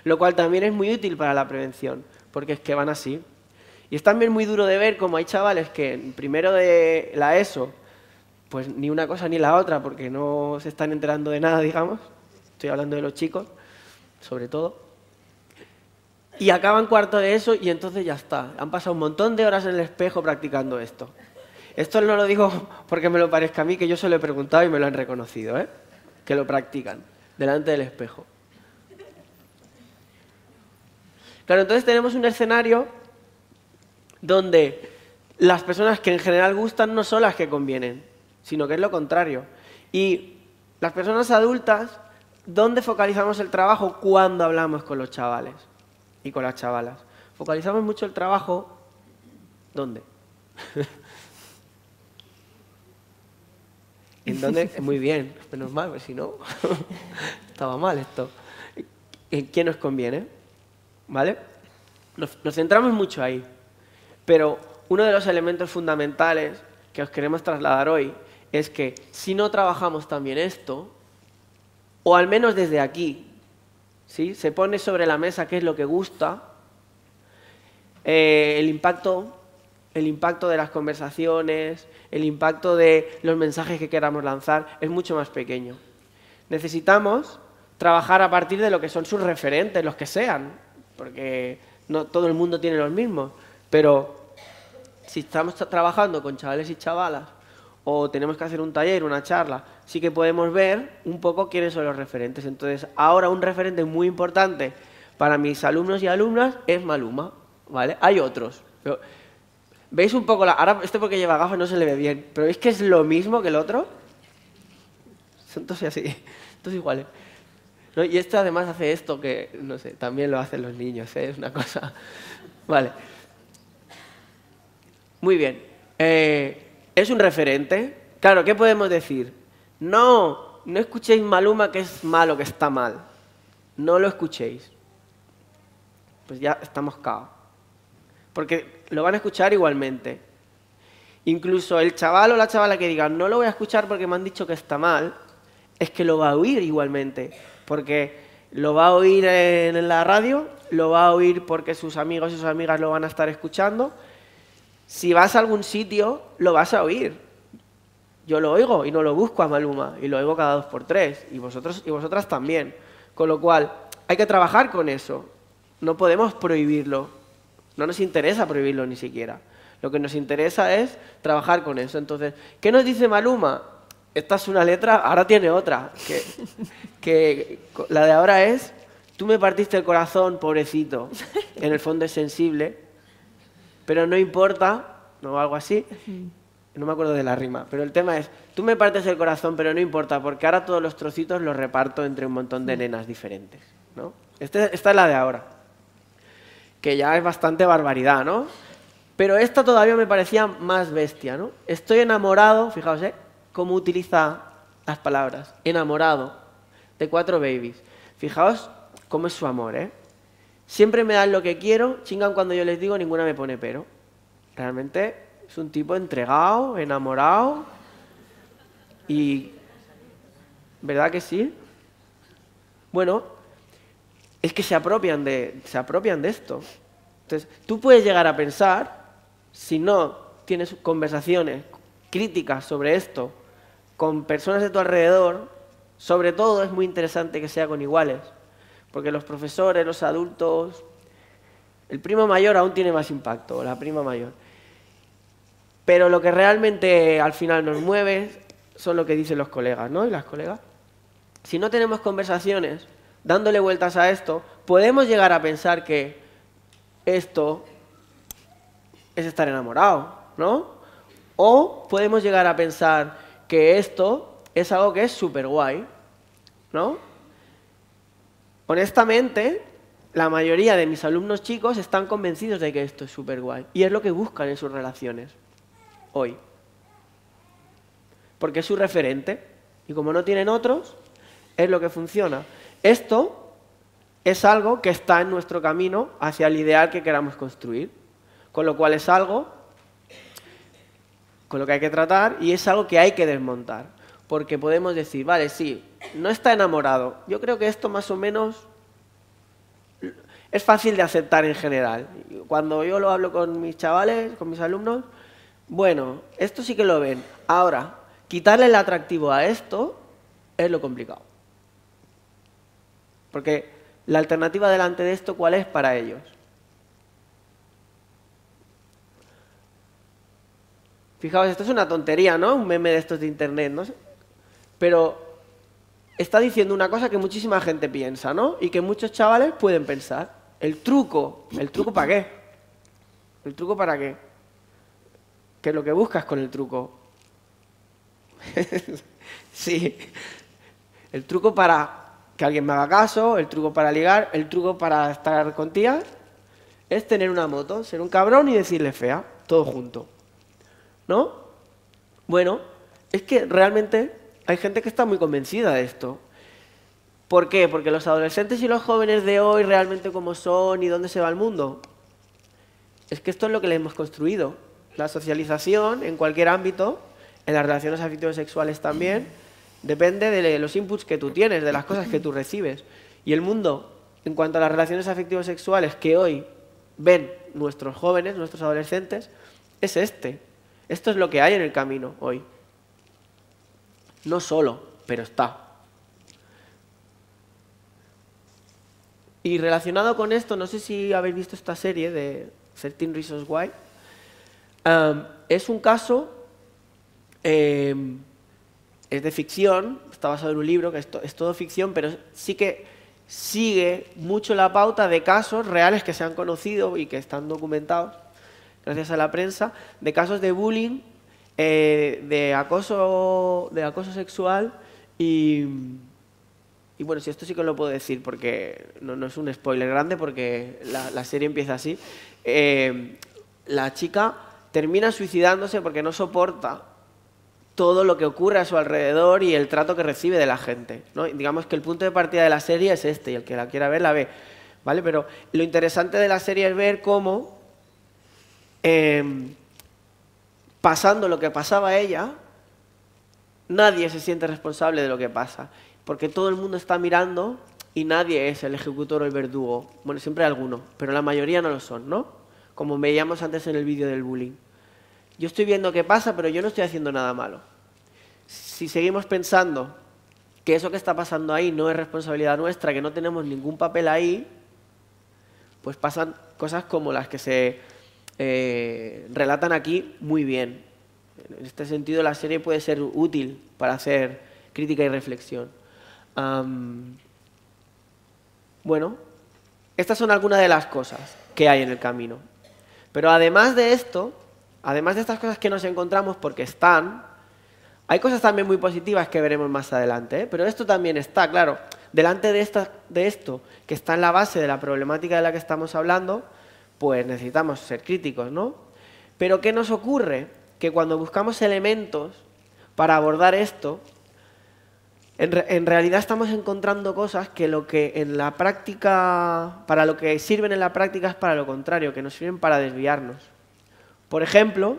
Lo cual también es muy útil para la prevención, porque es que van así. Y es también muy duro de ver como hay chavales que en primero de la ESO, pues ni una cosa ni la otra, porque no se están enterando de nada, digamos. Estoy hablando de los chicos, sobre todo. Y acaban cuarto de eso y entonces ya está. Han pasado un montón de horas en el espejo practicando esto. Esto no lo digo porque me lo parezca a mí, que yo se lo he preguntado y me lo han reconocido, ¿eh? Que lo practican delante del espejo. Claro, entonces tenemos un escenario donde las personas que en general gustan no son las que convienen, sino que es lo contrario. Y las personas adultas, ¿dónde focalizamos el trabajo cuando hablamos con los chavales y con las chavalas? Focalizamos mucho el trabajo, ¿dónde? ¿En dónde? Muy bien, menos mal, porque si no, estaba mal esto. ¿En quién nos conviene? ¿Vale? Nos centramos mucho ahí, pero uno de los elementos fundamentales que os queremos trasladar hoy es que si no trabajamos también esto, o al menos desde aquí, ¿sí? Se pone sobre la mesa qué es lo que gusta, el impacto de las conversaciones, el impacto de los mensajes que queramos lanzar es mucho más pequeño. Necesitamos trabajar a partir de lo que son sus referentes, los que sean, porque no todo el mundo tiene los mismos, pero si estamos trabajando con chavales y chavalas o tenemos que hacer un taller, una charla, sí que podemos ver un poco quiénes son los referentes. Entonces, ahora un referente muy importante para mis alumnos y alumnas es Maluma, ¿vale? Hay otros, pero ¿veis un poco ahora porque lleva gafas no se le ve bien, pero ¿veis que es lo mismo que el otro? Son todos así, todos iguales. ¿No? Y este además hace esto que, no sé, también lo hacen los niños, ¿eh? Es una cosa... Vale. Muy bien. ¿Es un referente? Claro, ¿qué podemos decir? No escuchéis Maluma que es malo, que está mal. No lo escuchéis. Pues ya estamos cao. Porque lo van a escuchar igualmente. Incluso el chaval o la chavala que diga no lo voy a escuchar porque me han dicho que está mal, es que lo va a oír igualmente. Porque lo va a oír en la radio, lo va a oír porque sus amigos y sus amigas lo van a estar escuchando. Si vas a algún sitio, lo vas a oír. Yo lo oigo y no lo busco a Maluma, y lo oigo cada 2 por 3, y vosotros y vosotras también. Con lo cual, hay que trabajar con eso. No podemos prohibirlo. No nos interesa prohibirlo ni siquiera. Lo que nos interesa es trabajar con eso. Entonces, ¿qué nos dice Maluma? Esta es una letra, ahora tiene otra. Que la de ahora es: tú me partiste el corazón, pobrecito. En el fondo es sensible, pero no importa, no, algo así. No me acuerdo de la rima, pero el tema es: tú me partes el corazón, pero no importa, porque ahora todos los trocitos los reparto entre un montón de nenas diferentes, ¿no? Esta es la de ahora, que ya es bastante barbaridad, ¿no? Pero esta todavía me parecía más bestia, ¿no? Estoy enamorado, fijaos, cómo utiliza las palabras, enamorado de 4 babies. Fijaos cómo es su amor, ¿eh? Siempre me dan lo que quiero, chingan cuando yo les digo, ninguna me pone pero. Realmente es un tipo entregado, enamorado y... ¿verdad que sí? Bueno, es que se apropian de esto. Entonces, tú puedes llegar a pensar, si no tienes conversaciones críticas sobre esto con personas de tu alrededor, sobre todo es muy interesante que sea con iguales, porque los profesores, los adultos, el primo mayor aún tiene más impacto, o la prima mayor. Pero lo que realmente al final nos mueve son lo que dicen los colegas, ¿no? Y las colegas. Si no tenemos conversaciones dándole vueltas a esto, podemos llegar a pensar que esto es estar enamorado, ¿no? O podemos llegar a pensar que esto es algo que es súper guay, ¿no? Honestamente, la mayoría de mis alumnos chicos están convencidos de que esto es súper guay. Y es lo que buscan en sus relaciones hoy. Porque es su referente. Y como no tienen otros, es lo que funciona. Esto es algo que está en nuestro camino hacia el ideal que queramos construir. Con lo cual es algo con lo que hay que tratar y es algo que hay que desmontar. Porque podemos decir, vale, sí, no está enamorado. Yo creo que esto más o menos es fácil de aceptar en general. Cuando yo lo hablo con mis chavales, con mis alumnos, bueno, esto sí que lo ven. Ahora, quitarle el atractivo a esto es lo complicado. Porque la alternativa delante de esto, ¿cuál es para ellos? Fijaos, esto es una tontería, ¿no? Un meme de estos de internet, ¿no? Pero está diciendo una cosa que muchísima gente piensa, ¿no? Y que muchos chavales pueden pensar. ¿El truco para qué? ¿El truco para qué? ¿Qué es lo que buscas con el truco? Sí. El truco para que alguien me haga caso, el truco para ligar, el truco para estar con tías, es tener una moto, ser un cabrón y decirle fea, todo junto. ¿No? Bueno, es que realmente hay gente que está muy convencida de esto. ¿Por qué? Porque los adolescentes y los jóvenes de hoy realmente cómo son y dónde se va el mundo. Es que esto es lo que les hemos construido. La socialización, en cualquier ámbito, en las relaciones afectivos sexuales también, depende de los inputs que tú tienes, de las cosas que tú recibes. Y el mundo, en cuanto a las relaciones afectivos sexuales que hoy ven nuestros jóvenes, nuestros adolescentes, es este. Esto es lo que hay en el camino hoy. No solo, pero está. Y relacionado con esto, no sé si habéis visto esta serie de 13 Reasons Why. Es un caso, es de ficción, está basado en un libro, que es todo ficción, pero sí que sigue mucho la pauta de casos reales que se han conocido y que están documentados, gracias a la prensa, de casos de bullying, de acoso sexual y bueno, si esto sí que lo puedo decir porque no es un spoiler grande porque la serie empieza así. La chica termina suicidándose porque no soporta todo lo que ocurre a su alrededor y el trato que recibe de la gente, ¿no? Digamos que el punto de partida de la serie es este, y el que la quiera ver, la ve, ¿vale? Pero lo interesante de la serie es ver cómo, pasando lo que pasaba a ella, nadie se siente responsable de lo que pasa, porque todo el mundo está mirando y nadie es el ejecutor o el verdugo. Bueno, siempre hay alguno, pero la mayoría no lo son, ¿no? Como veíamos antes en el vídeo del bullying. Yo estoy viendo qué pasa, pero yo no estoy haciendo nada malo. Si seguimos pensando que eso que está pasando ahí no es responsabilidad nuestra, que no tenemos ningún papel ahí, pues pasan cosas como las que se relatan aquí muy bien. En este sentido, la serie puede ser útil para hacer crítica y reflexión. Bueno, estas son algunas de las cosas que hay en el camino. Pero además de esto, además de estas cosas que nos encontramos porque están, hay cosas también muy positivas que veremos más adelante, ¿eh? Pero esto también está, claro, delante de esto que está en la base de la problemática de la que estamos hablando, pues necesitamos ser críticos, ¿no? Pero ¿qué nos ocurre? Que cuando buscamos elementos para abordar esto, en realidad estamos encontrando cosas que lo que en la práctica, para lo que sirven en la práctica es para lo contrario, que nos sirven para desviarnos. Por ejemplo,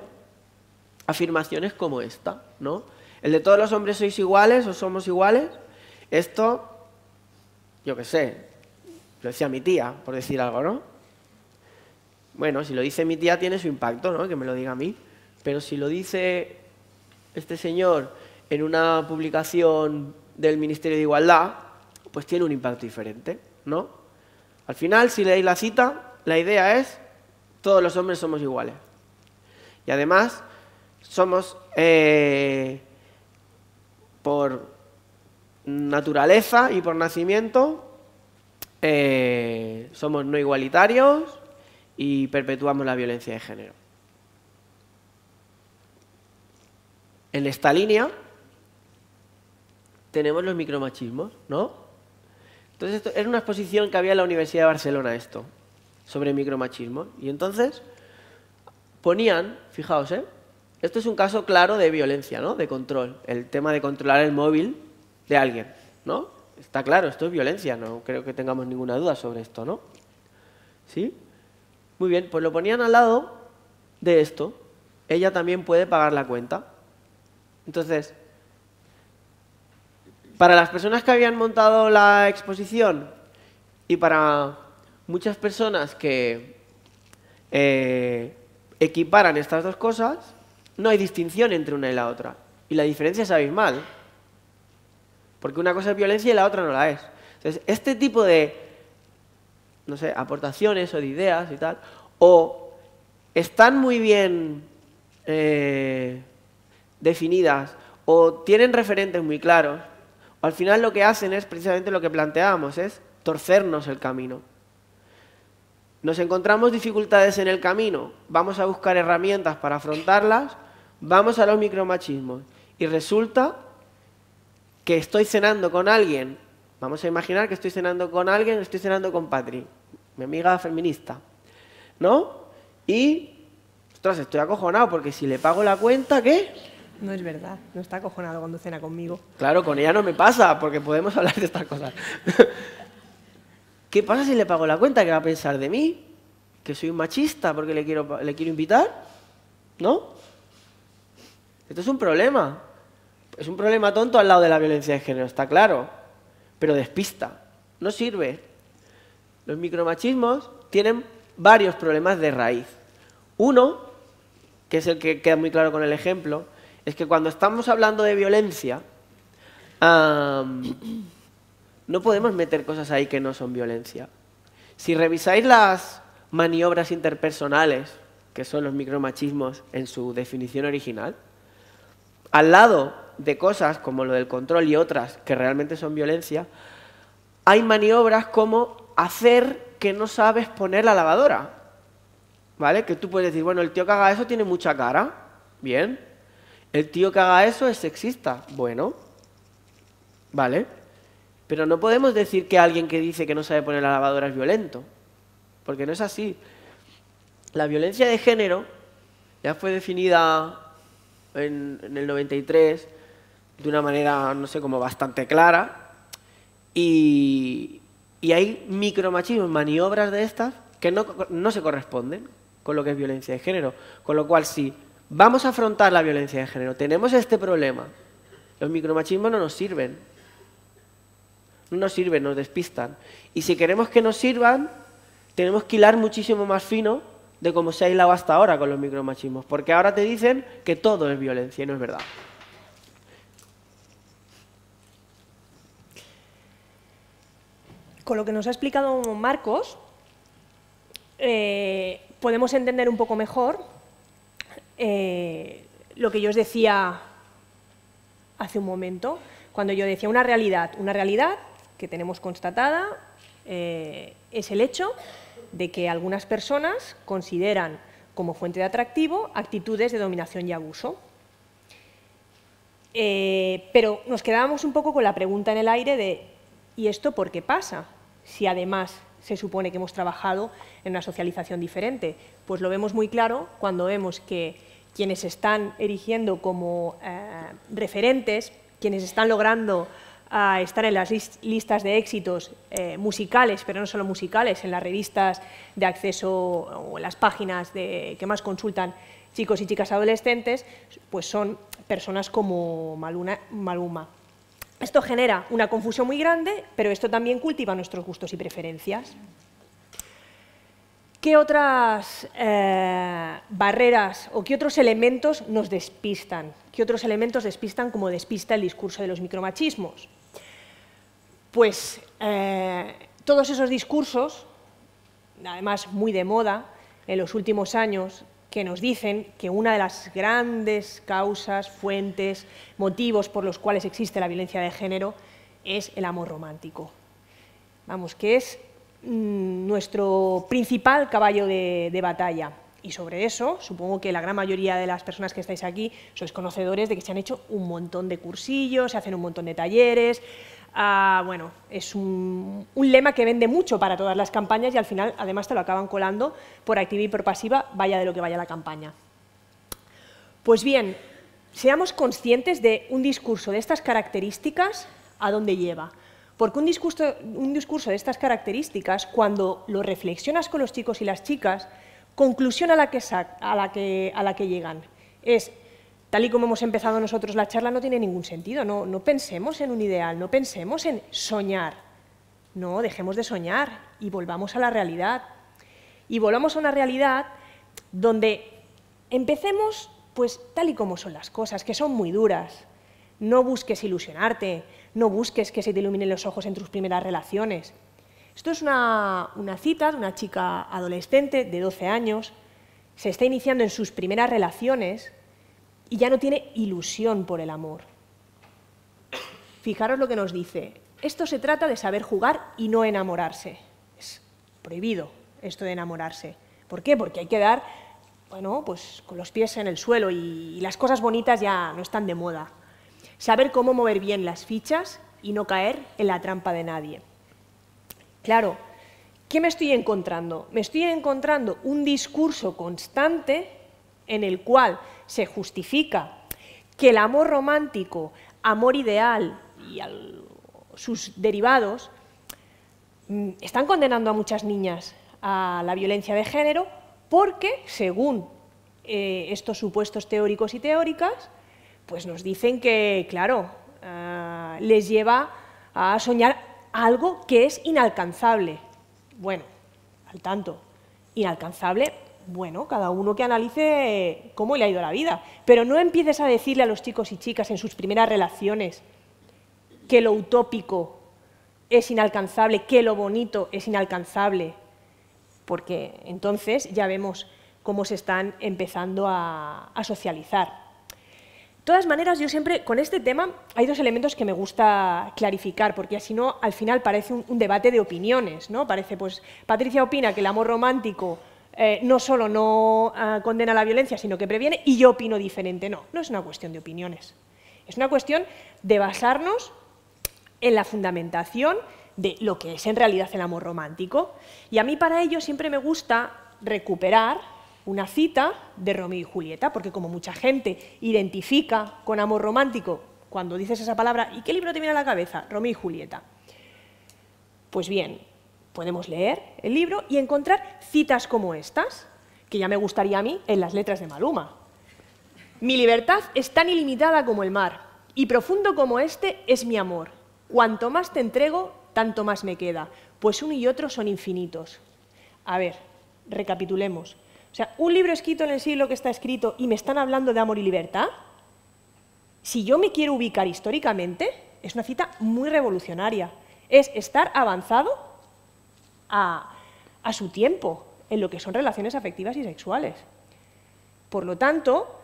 afirmaciones como esta, ¿no? El de todos los hombres sois iguales o somos iguales, esto, yo qué sé, lo decía mi tía, por decir algo, ¿no? Bueno, si lo dice mi tía tiene su impacto, ¿no? Que me lo diga a mí. Pero si lo dice este señor en una publicación del Ministerio de Igualdad, pues tiene un impacto diferente, ¿no? Al final, si leéis la cita, la idea es todos los hombres somos iguales. Y además, somos, por naturaleza y por nacimiento, somos no igualitarios y perpetuamos la violencia de género. En esta línea tenemos los micromachismos, ¿no? Entonces, esto era una exposición que había en la Universidad de Barcelona, esto, sobre micromachismo. Y entonces ponían, fijaos, esto es un caso claro de violencia, ¿no? De control, el tema de controlar el móvil de alguien, ¿no? Está claro, esto es violencia, no creo que tengamos ninguna duda sobre esto, ¿no? ¿Sí? Muy bien, pues lo ponían al lado de esto. Ella también puede pagar la cuenta. Entonces, para las personas que habían montado la exposición y para muchas personas que equiparan estas dos cosas, no hay distinción entre una y la otra. Y la diferencia es abismal. Porque una cosa es violencia y la otra no la es. Entonces, este tipo de, no sé, aportaciones o de ideas y tal, o están muy bien definidas o tienen referentes muy claros, o al final lo que hacen es precisamente lo que planteábamos, es torcernos el camino. Nos encontramos dificultades en el camino, vamos a buscar herramientas para afrontarlas, vamos a los micromachismos y resulta que estoy cenando con alguien, vamos a imaginar que estoy cenando con alguien, estoy cenando con Patri, mi amiga feminista, ¿no? Y, ostras, estoy acojonado porque si le pago la cuenta, ¿qué? No es verdad, no está acojonado cuando cena conmigo. Claro, con ella no me pasa, porque podemos hablar de estas cosas. ¿Qué pasa si le pago la cuenta? ¿Qué va a pensar de mí? ¿Que soy un machista porque le quiero invitar? ¿No? Esto es un problema. Es un problema tonto al lado de la violencia de género, está claro. Pero despista. No sirve. Los micromachismos tienen varios problemas de raíz. Uno, que es el que queda muy claro con el ejemplo, es que cuando estamos hablando de violencia, no podemos meter cosas ahí que no son violencia. Si revisáis las maniobras interpersonales, que son los micromachismos en su definición original, al lado de cosas como lo del control y otras que realmente son violencia, hay maniobras como hacer que no sabes poner la lavadora. ¿Vale? Que tú puedes decir, bueno, el tío que haga eso tiene mucha cara. Bien. El tío que haga eso es sexista. Bueno. ¿Vale? Pero no podemos decir que alguien que dice que no sabe poner la lavadora es violento. Porque no es así. La violencia de género ya fue definida en el 93 de una manera, no sé, como bastante clara. Y hay micromachismos, maniobras de estas que no se corresponden con lo que es violencia de género. Con lo cual, si vamos a afrontar la violencia de género, tenemos este problema, los micromachismos no nos sirven. No nos sirven, nos despistan. Y si queremos que nos sirvan, tenemos que hilar muchísimo más fino de cómo se ha hilado hasta ahora con los micromachismos. Porque ahora te dicen que todo es violencia y no es verdad. Con lo que nos ha explicado Marcos, podemos entender un poco mejor lo que yo os decía hace un momento, cuando yo decía una realidad que tenemos constatada es el hecho de que algunas personas consideran como fuente de atractivo actitudes de dominación y abuso. Pero nos quedábamos un poco con la pregunta en el aire de ¿y esto por qué pasa? Si además se supone que hemos trabajado en una socialización diferente. Pues lo vemos muy claro cuando vemos que quienes se están erigiendo como referentes, quienes están logrando estar en las listas de éxitos musicales, pero no solo musicales, en las revistas de acceso o en las páginas que más consultan chicos y chicas adolescentes, pues son personas como Maluma. Esto genera una confusión muy grande, pero esto también cultiva nuestros gustos y preferencias. ¿Qué otras barreras o qué otros elementos nos despistan? ¿Qué otros elementos despistan como despista el discurso de los micromachismos? Pues todos esos discursos, además muy de moda en los últimos años, que nos dicen que una de las grandes causas, fuentes, motivos por los cuales existe la violencia de género es el amor romántico. Vamos, que es nuestro principal caballo de batalla. Y sobre eso, supongo que la gran mayoría de las personas que estáis aquí sois conocedores de que se han hecho un montón de cursillos, se hacen un montón de talleres. Bueno, es un lema que vende mucho para todas las campañas y al final, además, te lo acaban colando por activa y por pasiva, vaya de lo que vaya la campaña. Pues bien, seamos conscientes de un discurso de estas características, ¿a dónde lleva? Porque un discurso de estas características, cuando lo reflexionas con los chicos y las chicas, conclusión a la que llegan es, tal y como hemos empezado nosotros la charla, no tiene ningún sentido. No pensemos en un ideal, no pensemos en soñar. No, dejemos de soñar y volvamos a la realidad. Y volvamos a una realidad donde empecemos pues tal y como son las cosas, que son muy duras. No busques ilusionarte, no busques que se te iluminen los ojos en tus primeras relaciones. Esto es una cita de una chica adolescente de 12 años, se está iniciando en sus primeras relaciones y ya no tiene ilusión por el amor. Fijaros lo que nos dice. Esto se trata de saber jugar y no enamorarse. Es prohibido esto de enamorarse. ¿Por qué? Porque hay que dar, bueno, pues con los pies en el suelo y las cosas bonitas ya no están de moda. Saber cómo mover bien las fichas y no caer en la trampa de nadie. Claro, ¿qué me estoy encontrando? Me estoy encontrando un discurso constante en el cual se justifica que el amor romántico, amor ideal y sus derivados están condenando a muchas niñas a la violencia de género porque, según estos supuestos teóricos y teóricas, pues nos dicen que, claro, les lleva a soñar algo que es inalcanzable. Bueno, al tanto, inalcanzable, bueno, cada uno que analice cómo le ha ido la vida, pero no empieces a decirle a los chicos y chicas en sus primeras relaciones que lo utópico es inalcanzable, que lo bonito es inalcanzable, porque entonces ya vemos cómo se están empezando a socializar. De todas maneras, yo siempre, con este tema, hay dos elementos que me gusta clarificar, porque así no, al final parece un debate de opiniones, ¿no? Parece, pues, Patricia opina que el amor romántico no solo no condena la violencia, sino que previene, y yo opino diferente. No, no es una cuestión de opiniones. Es una cuestión de basarnos en la fundamentación de lo que es en realidad el amor romántico. Y a mí para ello siempre me gusta recuperar una cita de Romeo y Julieta, porque como mucha gente identifica con amor romántico cuando dices esa palabra, ¿y qué libro te viene a la cabeza? Romeo y Julieta. Pues bien, podemos leer el libro y encontrar citas como estas, que ya me gustaría a mí en las letras de Maluma. Mi libertad es tan ilimitada como el mar, y profundo como este es mi amor. Cuanto más te entrego, tanto más me queda, pues uno y otro son infinitos. A ver, recapitulemos. O sea, un libro escrito en el siglo que está escrito y me están hablando de amor y libertad, si yo me quiero ubicar históricamente, es una cita muy revolucionaria. Es estar avanzado a su tiempo en lo que son relaciones afectivas y sexuales. Por lo tanto,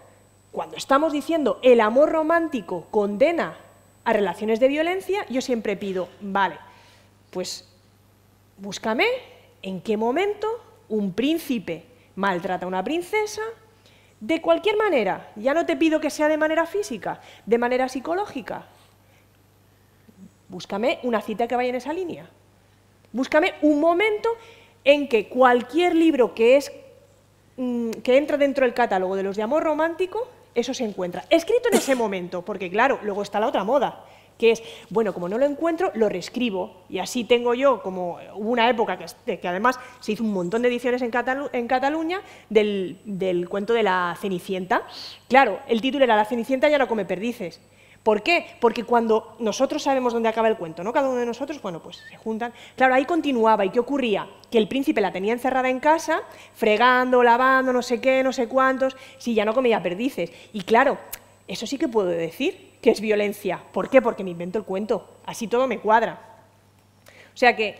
cuando estamos diciendo el amor romántico condena a relaciones de violencia, yo siempre pido, vale, pues búscame en qué momento un príncipe maltrata a una princesa, de cualquier manera. Ya no te pido que sea de manera física, de manera psicológica. Búscame una cita que vaya en esa línea. Búscame un momento en que cualquier libro que entra dentro del catálogo de los de amor romántico, eso se encuentra. Escrito en ese momento, porque claro, luego está la otra moda, que es, bueno, como no lo encuentro, lo reescribo, y así tengo yo, como hubo una época que además se hizo un montón de ediciones en Cataluña del cuento de la Cenicienta. Claro, el título era La Cenicienta ya no come perdices. ¿Por qué? Porque cuando nosotros sabemos dónde acaba el cuento, ¿no? Cada uno de nosotros, bueno, pues se juntan. Claro, ahí continuaba, ¿y qué ocurría? Que el príncipe la tenía encerrada en casa, fregando, lavando, no sé qué, no sé cuántos, si ya no comía perdices. Y claro, eso sí que puedo decir que es violencia. ¿Por qué? Porque me invento el cuento, así todo me cuadra. O sea que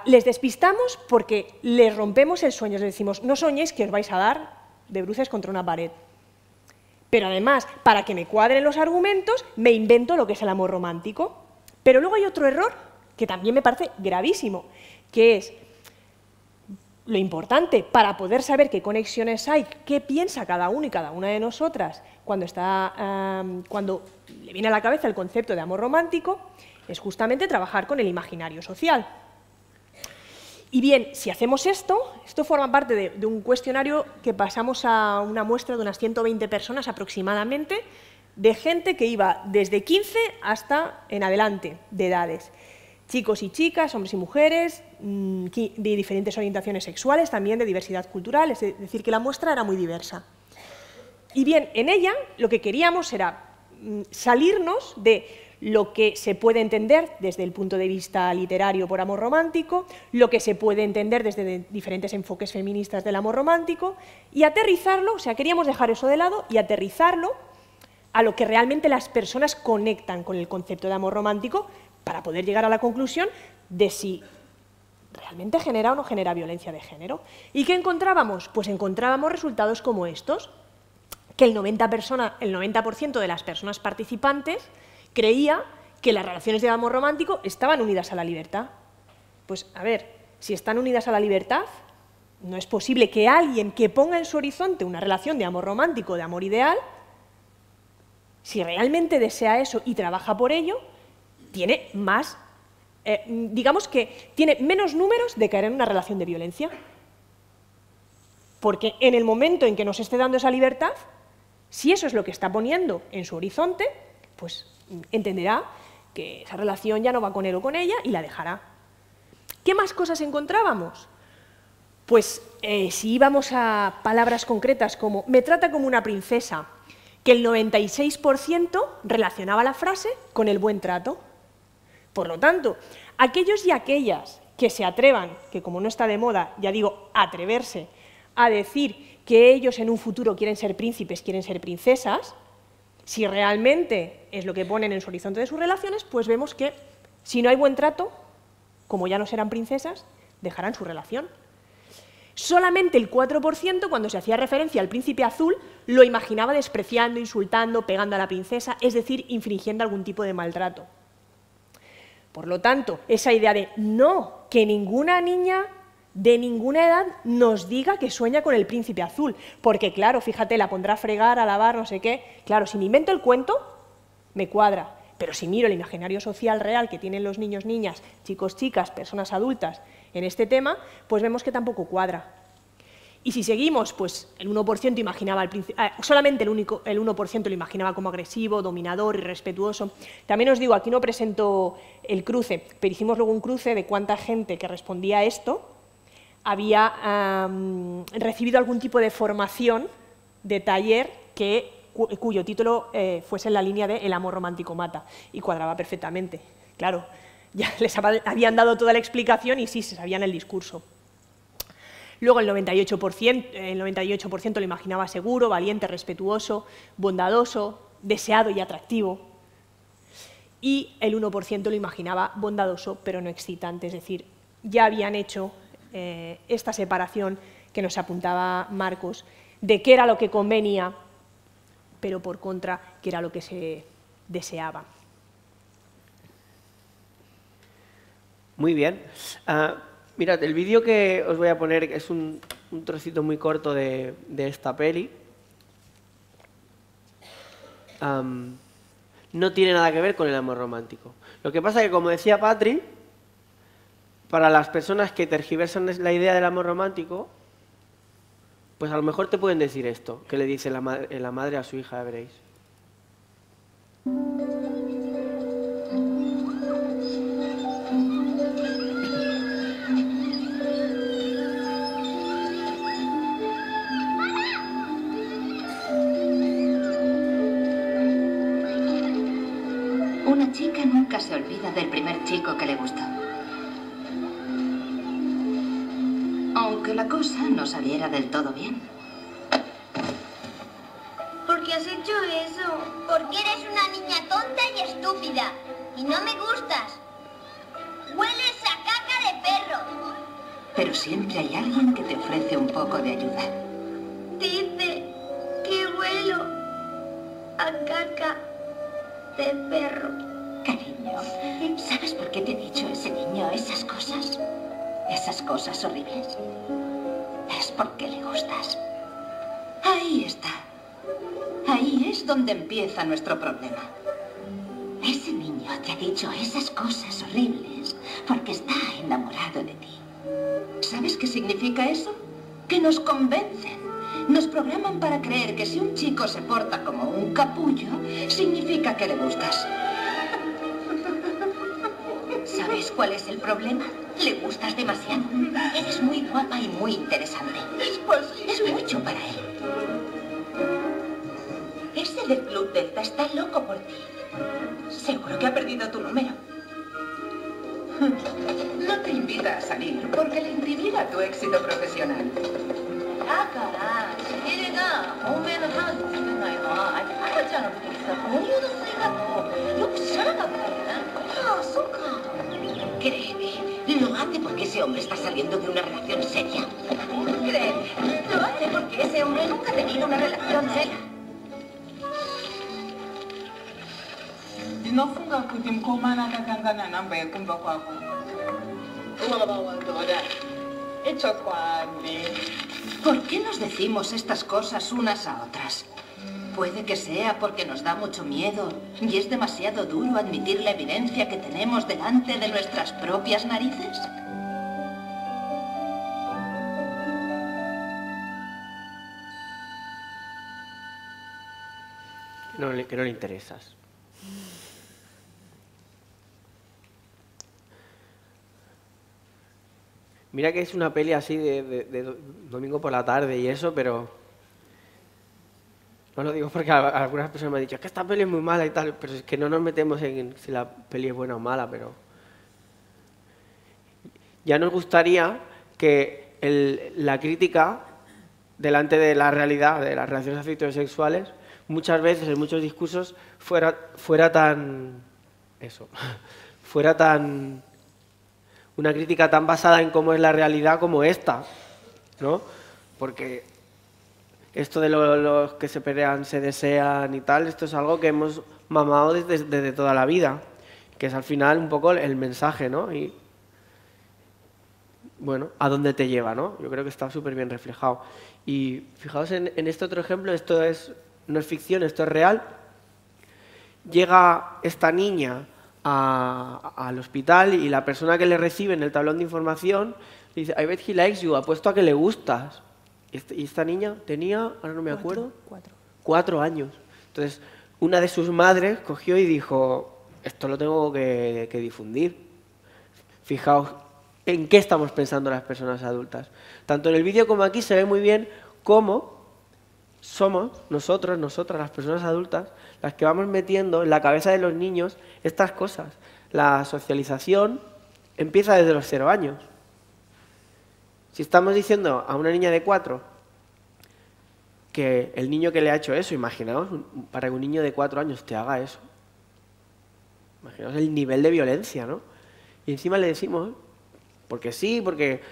les despistamos porque les rompemos el sueño, les decimos, no soñéis que os vais a dar de bruces contra una pared. Pero además, para que me cuadren los argumentos, me invento lo que es el amor romántico. Pero luego hay otro error que también me parece gravísimo, que es lo importante para poder saber qué conexiones hay, qué piensa cada uno y cada una de nosotras cuando le viene a la cabeza el concepto de amor romántico, es justamente trabajar con el imaginario social. Y bien, si hacemos esto forma parte de un cuestionario que pasamos a una muestra de unas 120 personas aproximadamente, de gente que iba desde 15 hasta en adelante de edades. Chicos y chicas, hombres y mujeres, de diferentes orientaciones sexuales, también de diversidad cultural, es decir, que la muestra era muy diversa. Y bien, en ella lo que queríamos era salirnos de lo que se puede entender desde el punto de vista literario por amor romántico, lo que se puede entender desde diferentes enfoques feministas del amor romántico, y aterrizarlo, o sea, queríamos dejar eso de lado y aterrizarlo a lo que realmente las personas conectan con el concepto de amor romántico para poder llegar a la conclusión de si realmente genera o no genera violencia de género. ¿Y qué encontrábamos? Pues encontrábamos resultados como estos, que el 90% de las personas participantes creía que las relaciones de amor romántico estaban unidas a la libertad. Pues, a ver, si están unidas a la libertad, no es posible que alguien que ponga en su horizonte una relación de amor romántico, de amor ideal, si realmente desea eso y trabaja por ello, tiene más, digamos que tiene menos números de caer en una relación de violencia. Porque en el momento en que nos esté dando esa libertad, si eso es lo que está poniendo en su horizonte, pues entenderá que esa relación ya no va con él o con ella y la dejará. ¿Qué más cosas encontrábamos? Pues si íbamos a palabras concretas como me trata como una princesa, que el 96% relacionaba la frase con el buen trato. Por lo tanto, aquellos y aquellas que se atrevan, que como no está de moda, ya digo, atreverse a decir que ellos en un futuro quieren ser príncipes, quieren ser princesas, si realmente es lo que ponen en su horizonte de sus relaciones, pues vemos que si no hay buen trato, como ya no serán princesas, dejarán su relación. Solamente el 4%, cuando se hacía referencia al príncipe azul, lo imaginaba despreciando, insultando, pegando a la princesa, es decir, infringiendo algún tipo de maltrato. Por lo tanto, esa idea de no, que ninguna niña de ninguna edad nos diga que sueña con el príncipe azul, porque claro, fíjate, la pondrá a fregar, a lavar, no sé qué, claro, si me invento el cuento, me cuadra, pero si miro el imaginario social real que tienen los niños, niñas, chicos, chicas, personas adultas en este tema, pues vemos que tampoco cuadra. Y si seguimos, pues el 1% imaginaba solamente el 1% lo imaginaba como agresivo, dominador, irrespetuoso. También os digo, aquí no presento el cruce, pero hicimos luego un cruce de cuánta gente que respondía a esto había recibido algún tipo de formación de taller cuyo título fuese en la línea de El amor romántico mata, y cuadraba perfectamente. Claro, ya les habían dado toda la explicación y sí, se sabían el discurso. Luego el 98% lo imaginaba seguro, valiente, respetuoso, bondadoso, deseado y atractivo. Y el 1% lo imaginaba bondadoso, pero no excitante, es decir, ya habían hecho esta separación que nos apuntaba Marcos, de qué era lo que convenía, pero por contra, qué era lo que se deseaba. Muy bien. Mirad, el vídeo que os voy a poner es un trocito muy corto de esta peli. No tiene nada que ver con el amor romántico. Lo que pasa es que, como decía Patri, para las personas que tergiversan la idea del amor romántico, pues a lo mejor te pueden decir esto, que le dice la madre a su hija, ya veréis. Una chica nunca se olvida del primer chico que le gustó. Aunque la cosa no saliera del todo bien. ¿Por qué has hecho eso? Porque eres una niña tonta y estúpida. Y no me gustas. Hueles a caca de perro. Pero siempre hay alguien que te ofrece un poco de ayuda. Dice que huelo a caca de perro. Cariño, ¿sabes por qué te ha dicho ese niño esas cosas? Esas cosas horribles. Es porque le gustas. Ahí está. Ahí es donde empieza nuestro problema. Ese niño te ha dicho esas cosas horribles porque está enamorado de ti. ¿Sabes qué significa eso? Que nos convencen. Nos programan para creer que si un chico se porta como un capullo, significa que le gustas. ¿Sabes cuál es el problema? Le gustas demasiado. Eres muy guapa y muy interesante. Es mucho para él. Ese del Club Delta está loco por ti. Seguro que ha perdido tu número. No te invita a salir porque le impidirá tu éxito profesional. Créeme, lo hace porque ese hombre está saliendo de una relación seria. Créeme, lo hace porque ese hombre nunca ha tenido una relación seria. Ndinofunga kuti mukomana akakangana namba yekumba kwako. Ubaba wandoda. ¿Por qué nos decimos estas cosas unas a otras? Puede que sea porque nos da mucho miedo y es demasiado duro admitir la evidencia que tenemos delante de nuestras propias narices. Que no le interesas. Mira que es una peli así de domingo por la tarde y eso, pero... No lo digo porque algunas personas me han dicho, es que esta peli es muy mala y tal, pero es que no nos metemos en si la peli es buena o mala, pero... Ya nos gustaría que la crítica delante de la realidad de las relaciones afectivas sexuales, muchas veces en muchos discursos, fuera tan... Eso, fuera tan... Una crítica tan basada en cómo es la realidad como esta, ¿no? Porque esto de los que se pelean, se desean y tal, esto es algo que hemos mamado desde toda la vida, que es al final un poco el mensaje, ¿no? Y, bueno, a dónde te lleva, ¿no? Yo creo que está súper bien reflejado. Y fijaos en este otro ejemplo, esto no es ficción, esto es real. Llega esta niña al hospital y la persona que le recibe en el tablón de información dice, I bet he likes you, apuesto a que le gustas. Y esta niña tenía, ahora no me acuerdo, 4 años. Entonces, una de sus madres cogió y dijo, esto lo tengo que difundir. Fijaos en qué estamos pensando las personas adultas. Tanto en el vídeo como aquí se ve muy bien cómo somos nosotros, nosotras, las personas adultas, las que vamos metiendo en la cabeza de los niños estas cosas. La socialización empieza desde los 0 años. Si estamos diciendo a una niña de 4 que el niño que le ha hecho eso, imaginaos, para que un niño de 4 años te haga eso. Imaginaos el nivel de violencia, ¿no? Y encima le decimos, porque sí, porque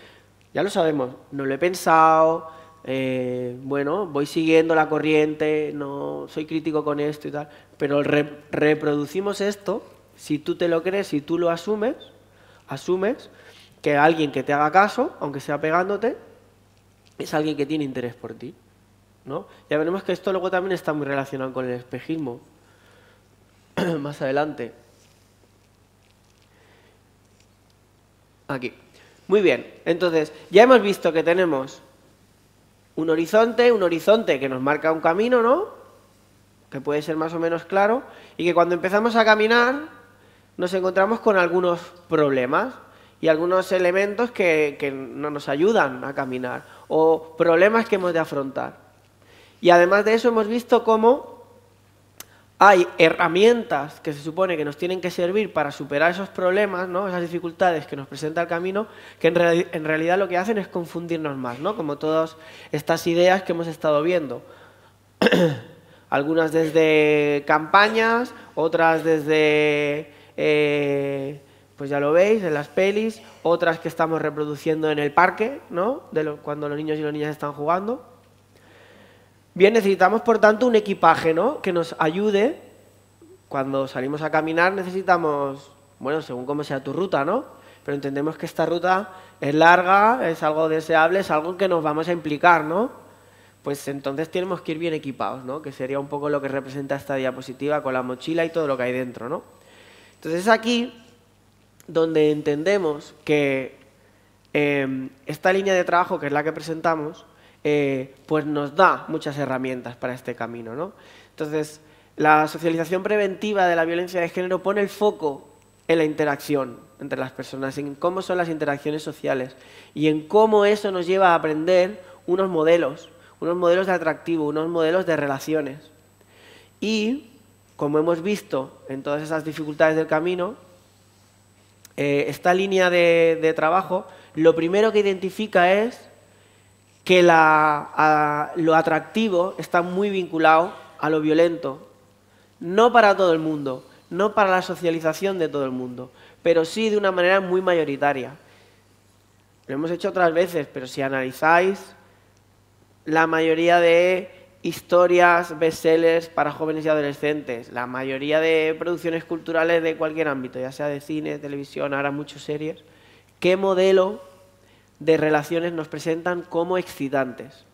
ya lo sabemos, no lo he pensado, bueno, voy siguiendo la corriente, no soy crítico con esto y tal, pero reproducimos esto, si tú te lo crees, si tú lo asumes que alguien que te haga caso, aunque sea pegándote, es alguien que tiene interés por ti, ¿no? Ya veremos que esto luego también está muy relacionado con el espejismo, más adelante. Aquí. Muy bien, entonces, ya hemos visto que tenemos un horizonte que nos marca un camino, ¿no? Que puede ser más o menos claro, y que cuando empezamos a caminar nos encontramos con algunos problemas y algunos elementos que no nos ayudan a caminar, o problemas que hemos de afrontar. Y además de eso hemos visto cómo hay herramientas que se supone que nos tienen que servir para superar esos problemas, ¿no? Esas dificultades que nos presenta el camino, que en realidad lo que hacen es confundirnos más, ¿no? Como todas estas ideas que hemos estado viendo. Algunas desde campañas, otras desde, pues ya lo veis, en las pelis, otras que estamos reproduciendo en el parque, ¿no? Cuando los niños y las niñas están jugando. Bien, necesitamos, por tanto, un equipaje, ¿no? Que nos ayude. Cuando salimos a caminar necesitamos, bueno, según cómo sea tu ruta, ¿no? Pero entendemos que esta ruta es larga, es algo deseable, es algo que nos vamos a implicar, ¿no? Pues entonces tenemos que ir bien equipados, ¿no? Que sería un poco lo que representa esta diapositiva con la mochila y todo lo que hay dentro, ¿no? Entonces es aquí donde entendemos que esta línea de trabajo, que es la que presentamos, pues nos da muchas herramientas para este camino, ¿no? Entonces, la socialización preventiva de la violencia de género pone el foco en la interacción entre las personas, en cómo son las interacciones sociales y en cómo eso nos lleva a aprender unos modelos de atractivo, unos modelos de relaciones. Y, como hemos visto en todas esas dificultades del camino, esta línea de trabajo, lo primero que identifica es que lo atractivo está muy vinculado a lo violento. No para todo el mundo, no para la socialización de todo el mundo, pero sí de una manera muy mayoritaria. Lo hemos hecho otras veces, pero si analizáis la mayoría de historias, bestsellers para jóvenes y adolescentes, la mayoría de producciones culturales de cualquier ámbito, ya sea de cine, televisión, ahora muchas series, ¿qué modelo de relaciones nos presentan como excitantes?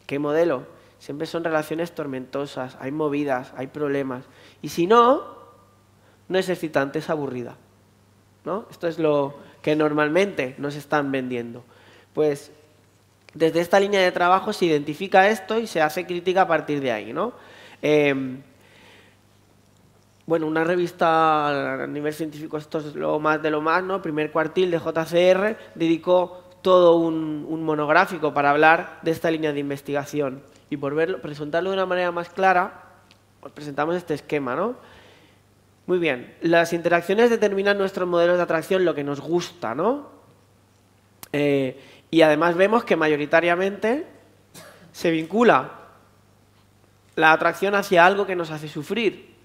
¿Qué modelo? Siempre son relaciones tormentosas, hay movidas, hay problemas. Y si no, no es excitante, es aburrida, ¿no? Esto es lo que normalmente nos están vendiendo. Pues desde esta línea de trabajo se identifica esto y se hace crítica a partir de ahí, ¿no? Bueno, una revista a nivel científico, esto es lo más de lo más, ¿no? Primer Cuartil de JCR dedicó todo un monográfico para hablar de esta línea de investigación. Y por presentarlo de una manera más clara, os presentamos este esquema, ¿no? Muy bien, las interacciones determinan nuestros modelos de atracción, lo que nos gusta, ¿no? Y además vemos que mayoritariamente se vincula la atracción hacia algo que nos hace sufrir,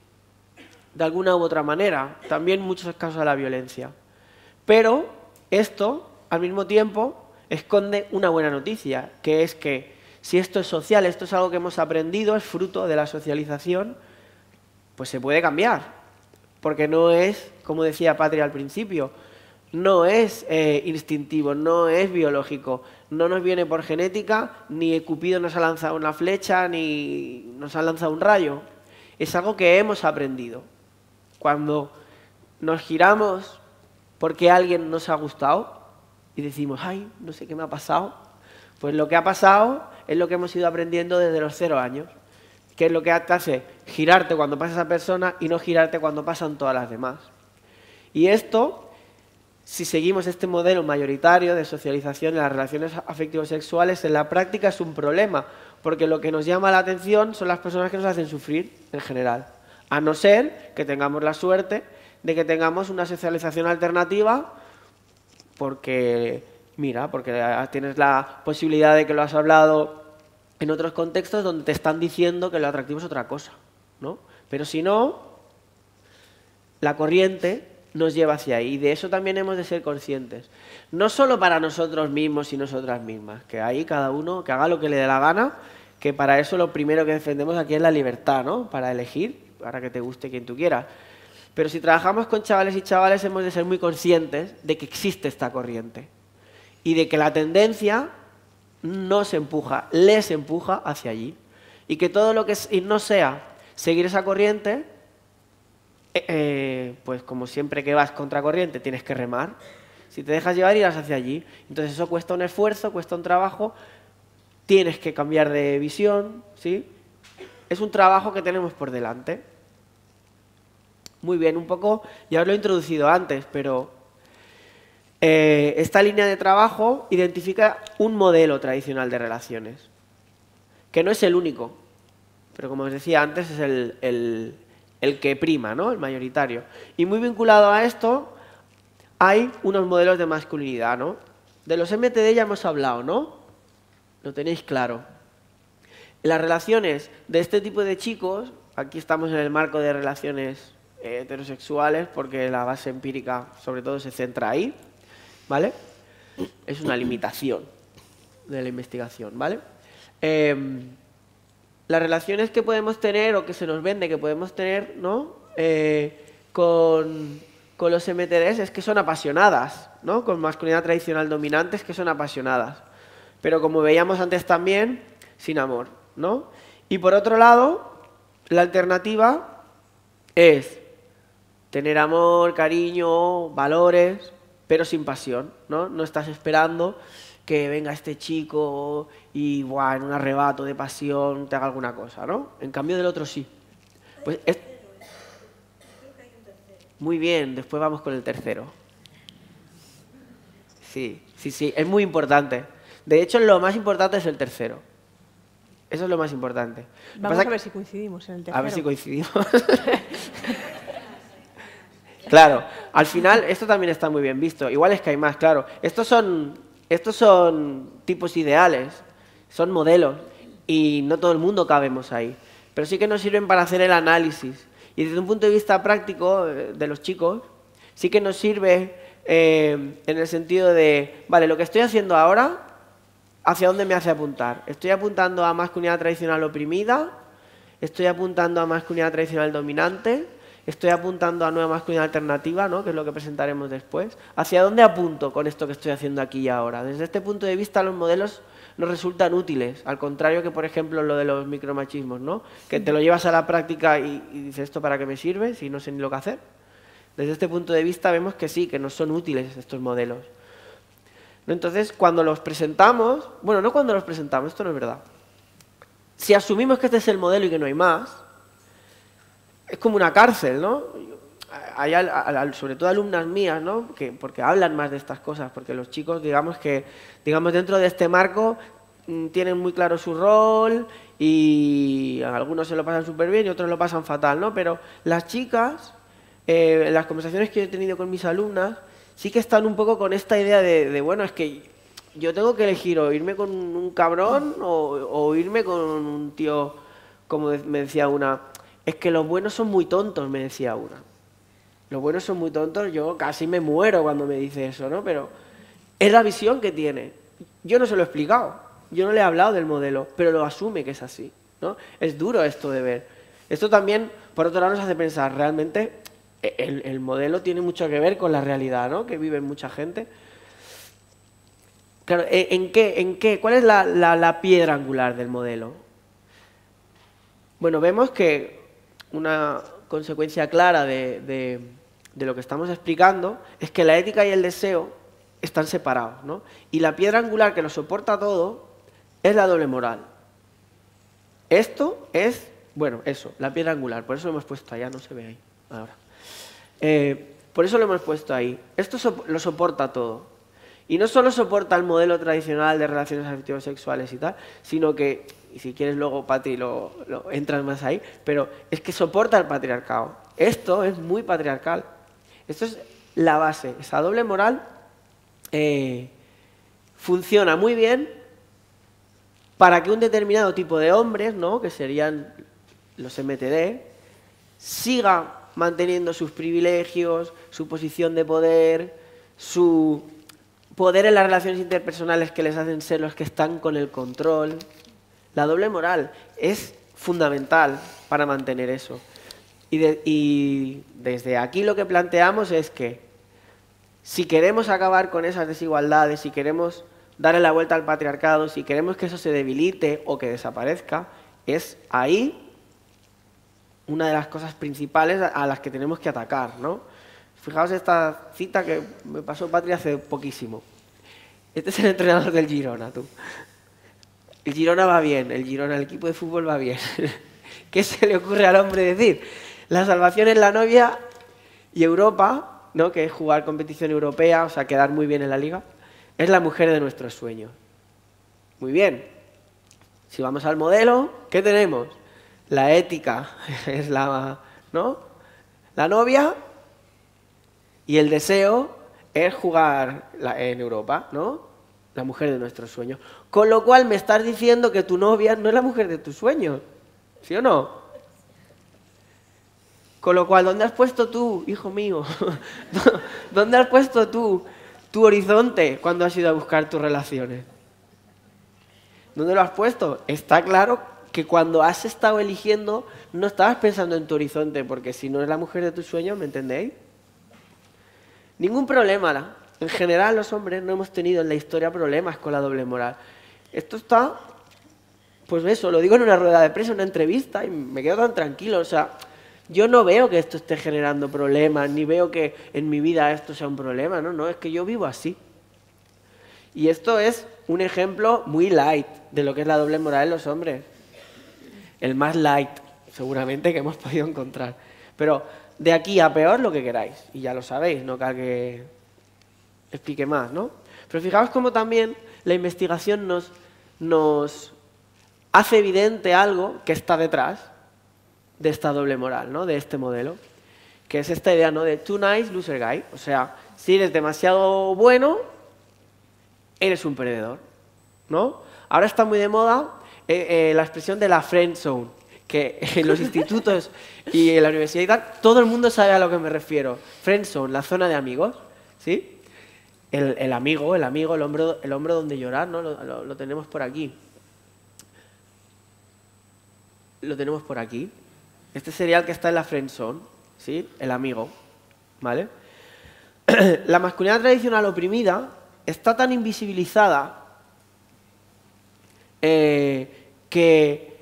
de alguna u otra manera, también en muchos casos a la violencia. Pero esto, al mismo tiempo, esconde una buena noticia, que es que si esto es social, esto es algo que hemos aprendido, es fruto de la socialización, pues se puede cambiar. Porque no es, como decía Patria al principio, no es instintivo, no es biológico, no nos viene por genética, ni Cupido nos ha lanzado una flecha, ni nos ha lanzado un rayo. Es algo que hemos aprendido. Cuando nos giramos porque a alguien nos ha gustado y decimos, ay, no sé qué me ha pasado, pues lo que ha pasado es lo que hemos ido aprendiendo desde los 0 años. Que es lo que te hace girarte cuando pasa esa persona y no girarte cuando pasan todas las demás. Y esto, si seguimos este modelo mayoritario de socialización en las relaciones afectivo-sexuales, en la práctica es un problema, porque lo que nos llama la atención son las personas que nos hacen sufrir en general, a no ser que tengamos la suerte de que tengamos una socialización alternativa, porque, mira, porque tienes la posibilidad de que lo has hablado en otros contextos donde te están diciendo que lo atractivo es otra cosa, ¿no? Pero si no, la corriente nos lleva hacia ahí, y de eso también hemos de ser conscientes. No solo para nosotros mismos y nosotras mismas, que ahí cada uno que haga lo que le dé la gana, que para eso lo primero que defendemos aquí es la libertad, ¿no? Para elegir, para que te guste quien tú quieras. Pero si trabajamos con chavales y chavales hemos de ser muy conscientes de que existe esta corriente y de que la tendencia nos empuja, les empuja hacia allí. Y que todo lo que no sea seguir esa corriente, pues como siempre que vas contra corriente tienes que remar. Si te dejas llevar irás hacia allí. Entonces eso cuesta un esfuerzo, cuesta un trabajo, tienes que cambiar de visión, ¿sí? Es un trabajo que tenemos por delante. Muy bien, un poco, ya os lo he introducido antes, pero esta línea de trabajo identifica un modelo tradicional de relaciones, que no es el único, pero como os decía antes es el que prima, ¿no? El mayoritario. Y muy vinculado a esto hay unos modelos de masculinidad, ¿no? De los MTD ya hemos hablado, ¿no? Lo tenéis claro. En las relaciones de este tipo de chicos, aquí estamos en el marco de relaciones heterosexuales, porque la base empírica sobre todo se centra ahí, ¿vale? Es una limitación de la investigación, ¿vale? Las relaciones que podemos tener o que se nos vende que podemos tener, ¿no? Con los MTDs es que son apasionadas, ¿no? Con masculinidad tradicional dominante es que son apasionadas. Pero como veíamos antes también, sin amor, ¿no? Y por otro lado, la alternativa es tener amor, cariño, valores, pero sin pasión, ¿no? No estás esperando que venga este chico y en un arrebato de pasión te haga alguna cosa, ¿no? En cambio del otro sí. Pues muy bien, después vamos con el tercero. Sí, es muy importante. De hecho, lo más importante es el tercero. Eso es lo más importante. Vamos a ver si coincidimos en el tercero. A ver si coincidimos. Claro, al final esto también está muy bien visto. Igual es que hay más, claro. Estos son tipos ideales, son modelos y no todo el mundo cabemos ahí. Pero sí que nos sirven para hacer el análisis. Y desde un punto de vista práctico de los chicos, sí que nos sirve en el sentido de, vale, lo que estoy haciendo ahora, ¿hacia dónde me hace apuntar? ¿Estoy apuntando a masculinidad tradicional oprimida? ¿Estoy apuntando a masculinidad tradicional dominante? ¿Estoy apuntando a nueva masculinidad alternativa, ¿no? Que es lo que presentaremos después? ¿Hacia dónde apunto con esto que estoy haciendo aquí y ahora? Desde este punto de vista los modelos nos resultan útiles, al contrario que, por ejemplo, lo de los micromachismos, ¿no? Que te lo llevas a la práctica y dices, ¿esto para qué me sirve si no sé ni lo que hacer? Desde este punto de vista vemos que sí, que nos son útiles estos modelos. Entonces, cuando los presentamos, bueno, no cuando los presentamos, esto no es verdad. Si asumimos que este es el modelo y que no hay más, es como una cárcel, ¿no? hay sobre todo alumnas mías, ¿no? Porque hablan más de estas cosas, porque los chicos, digamos dentro de este marco tienen muy claro su rol y algunos se lo pasan súper bien y otros lo pasan fatal, ¿no? Pero las chicas, en las conversaciones que yo he tenido con mis alumnas, sí que están un poco con esta idea de bueno, es que yo tengo que elegir o irme con un cabrón o irme con un tío, como me decía una, es que los buenos son muy tontos, me decía una. Los buenos son muy tontos, yo casi me muero cuando me dice eso, ¿no? Pero es la visión que tiene. Yo no se lo he explicado, yo no le he hablado del modelo, pero lo asume que es así, ¿no? Es duro esto de ver. Esto también, por otro lado, nos hace pensar, realmente el modelo tiene mucho que ver con la realidad, ¿no? Que vive mucha gente. Claro, ¿cuál es la piedra angular del modelo? Bueno, vemos que una consecuencia clara de lo que estamos explicando es que la ética y el deseo están separados, ¿no? Y la piedra angular que lo soporta todo es la doble moral. Esto es, bueno, eso, la piedra angular, por eso lo hemos puesto allá, no se ve ahí ahora. Por eso lo hemos puesto ahí. Esto lo soporta todo. Y no solo soporta el modelo tradicional de relaciones afectivos sexuales y tal, sino que, y si quieres luego, Pati, lo entras más ahí, pero es que soporta el patriarcado. Esto es muy patriarcal. Esto es la base. Esa doble moral funciona muy bien para que un determinado tipo de hombres, ¿no?, que serían los MTD, siga manteniendo sus privilegios, su posición de poder, su poder en las relaciones interpersonales que les hacen ser los que están con el control. La doble moral es fundamental para mantener eso. Y desde aquí lo que planteamos es que si queremos acabar con esas desigualdades, si queremos darle la vuelta al patriarcado, si queremos que eso se debilite o que desaparezca, es ahí una de las cosas principales a las que tenemos que atacar, ¿no? Fijaos esta cita que me pasó Patria hace poquísimo. Este es el entrenador del Girona, tú. El Girona va bien, el equipo de fútbol va bien. ¿Qué se le ocurre al hombre decir? La salvación es la novia y Europa, ¿no?, que es jugar competición europea, o sea, quedar muy bien en la liga, es la mujer de nuestros sueños. Muy bien. Si vamos al modelo, ¿qué tenemos? La ética es la novia y el deseo es jugar en Europa, ¿no? La mujer de nuestros sueños. Con lo cual me estás diciendo que tu novia no es la mujer de tus sueños, ¿sí o no? Con lo cual, ¿dónde has puesto tú, hijo mío? ¿Dónde has puesto tú tu horizonte cuando has ido a buscar tus relaciones? ¿Dónde lo has puesto? Está claro que cuando has estado eligiendo no estabas pensando en tu horizonte, porque si no es la mujer de tus sueños, ¿me entendéis? Ningún problema. En general, los hombres no hemos tenido en la historia problemas con la doble moral. Esto está, pues eso, lo digo en una rueda de prensa, en una entrevista, y me quedo tan tranquilo. O sea, yo no veo que esto esté generando problemas, ni veo que en mi vida esto sea un problema, no, es que yo vivo así. Y esto es un ejemplo muy light de lo que es la doble moral en los hombres. El más light, seguramente, que hemos podido encontrar. Pero de aquí a peor lo que queráis, y ya lo sabéis, no cabe que explique más, ¿no? Pero fijaos cómo también la investigación nos hace evidente algo que está detrás de esta doble moral, ¿no?, de este modelo, que es esta idea, ¿no?, de too nice, loser guy. O sea, si eres demasiado bueno, eres un perdedor, ¿no? Ahora está muy de moda la expresión de la friend zone, que en los institutos y en la universidad y tal, todo el mundo sabe a lo que me refiero. Friend zone, la zona de amigos, ¿sí? El hombro donde llorar, ¿no? Lo tenemos por aquí. Lo tenemos por aquí. Este sería el que está en la friend zone, ¿sí? El amigo, ¿vale? La masculinidad tradicional oprimida está tan invisibilizada que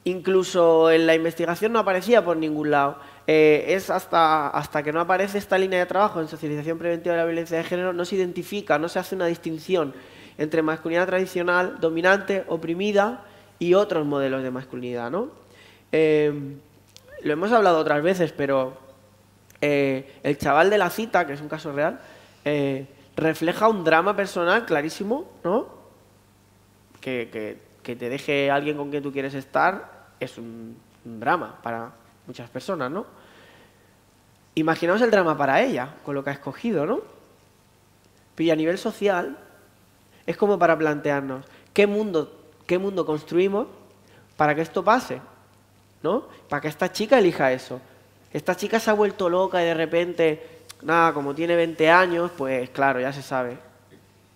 incluso en la investigación no aparecía por ningún lado. Es hasta que no aparece esta línea de trabajo en socialización preventiva de la violencia de género, no se identifica, no se hace una distinción entre masculinidad tradicional, dominante, oprimida y otros modelos de masculinidad, ¿no? Lo hemos hablado otras veces, pero el chaval de la cita, que es un caso real, refleja un drama personal clarísimo, ¿no? Que te deje alguien con quien tú quieres estar es un drama para muchas personas, ¿no? Imaginaos el drama para ella, con lo que ha escogido, ¿no? Pero y a nivel social, es como para plantearnos qué mundo construimos para que esto pase, ¿no? Para que esta chica elija eso. Esta chica se ha vuelto loca y de repente, nada, como tiene 20 años, pues claro, ya se sabe.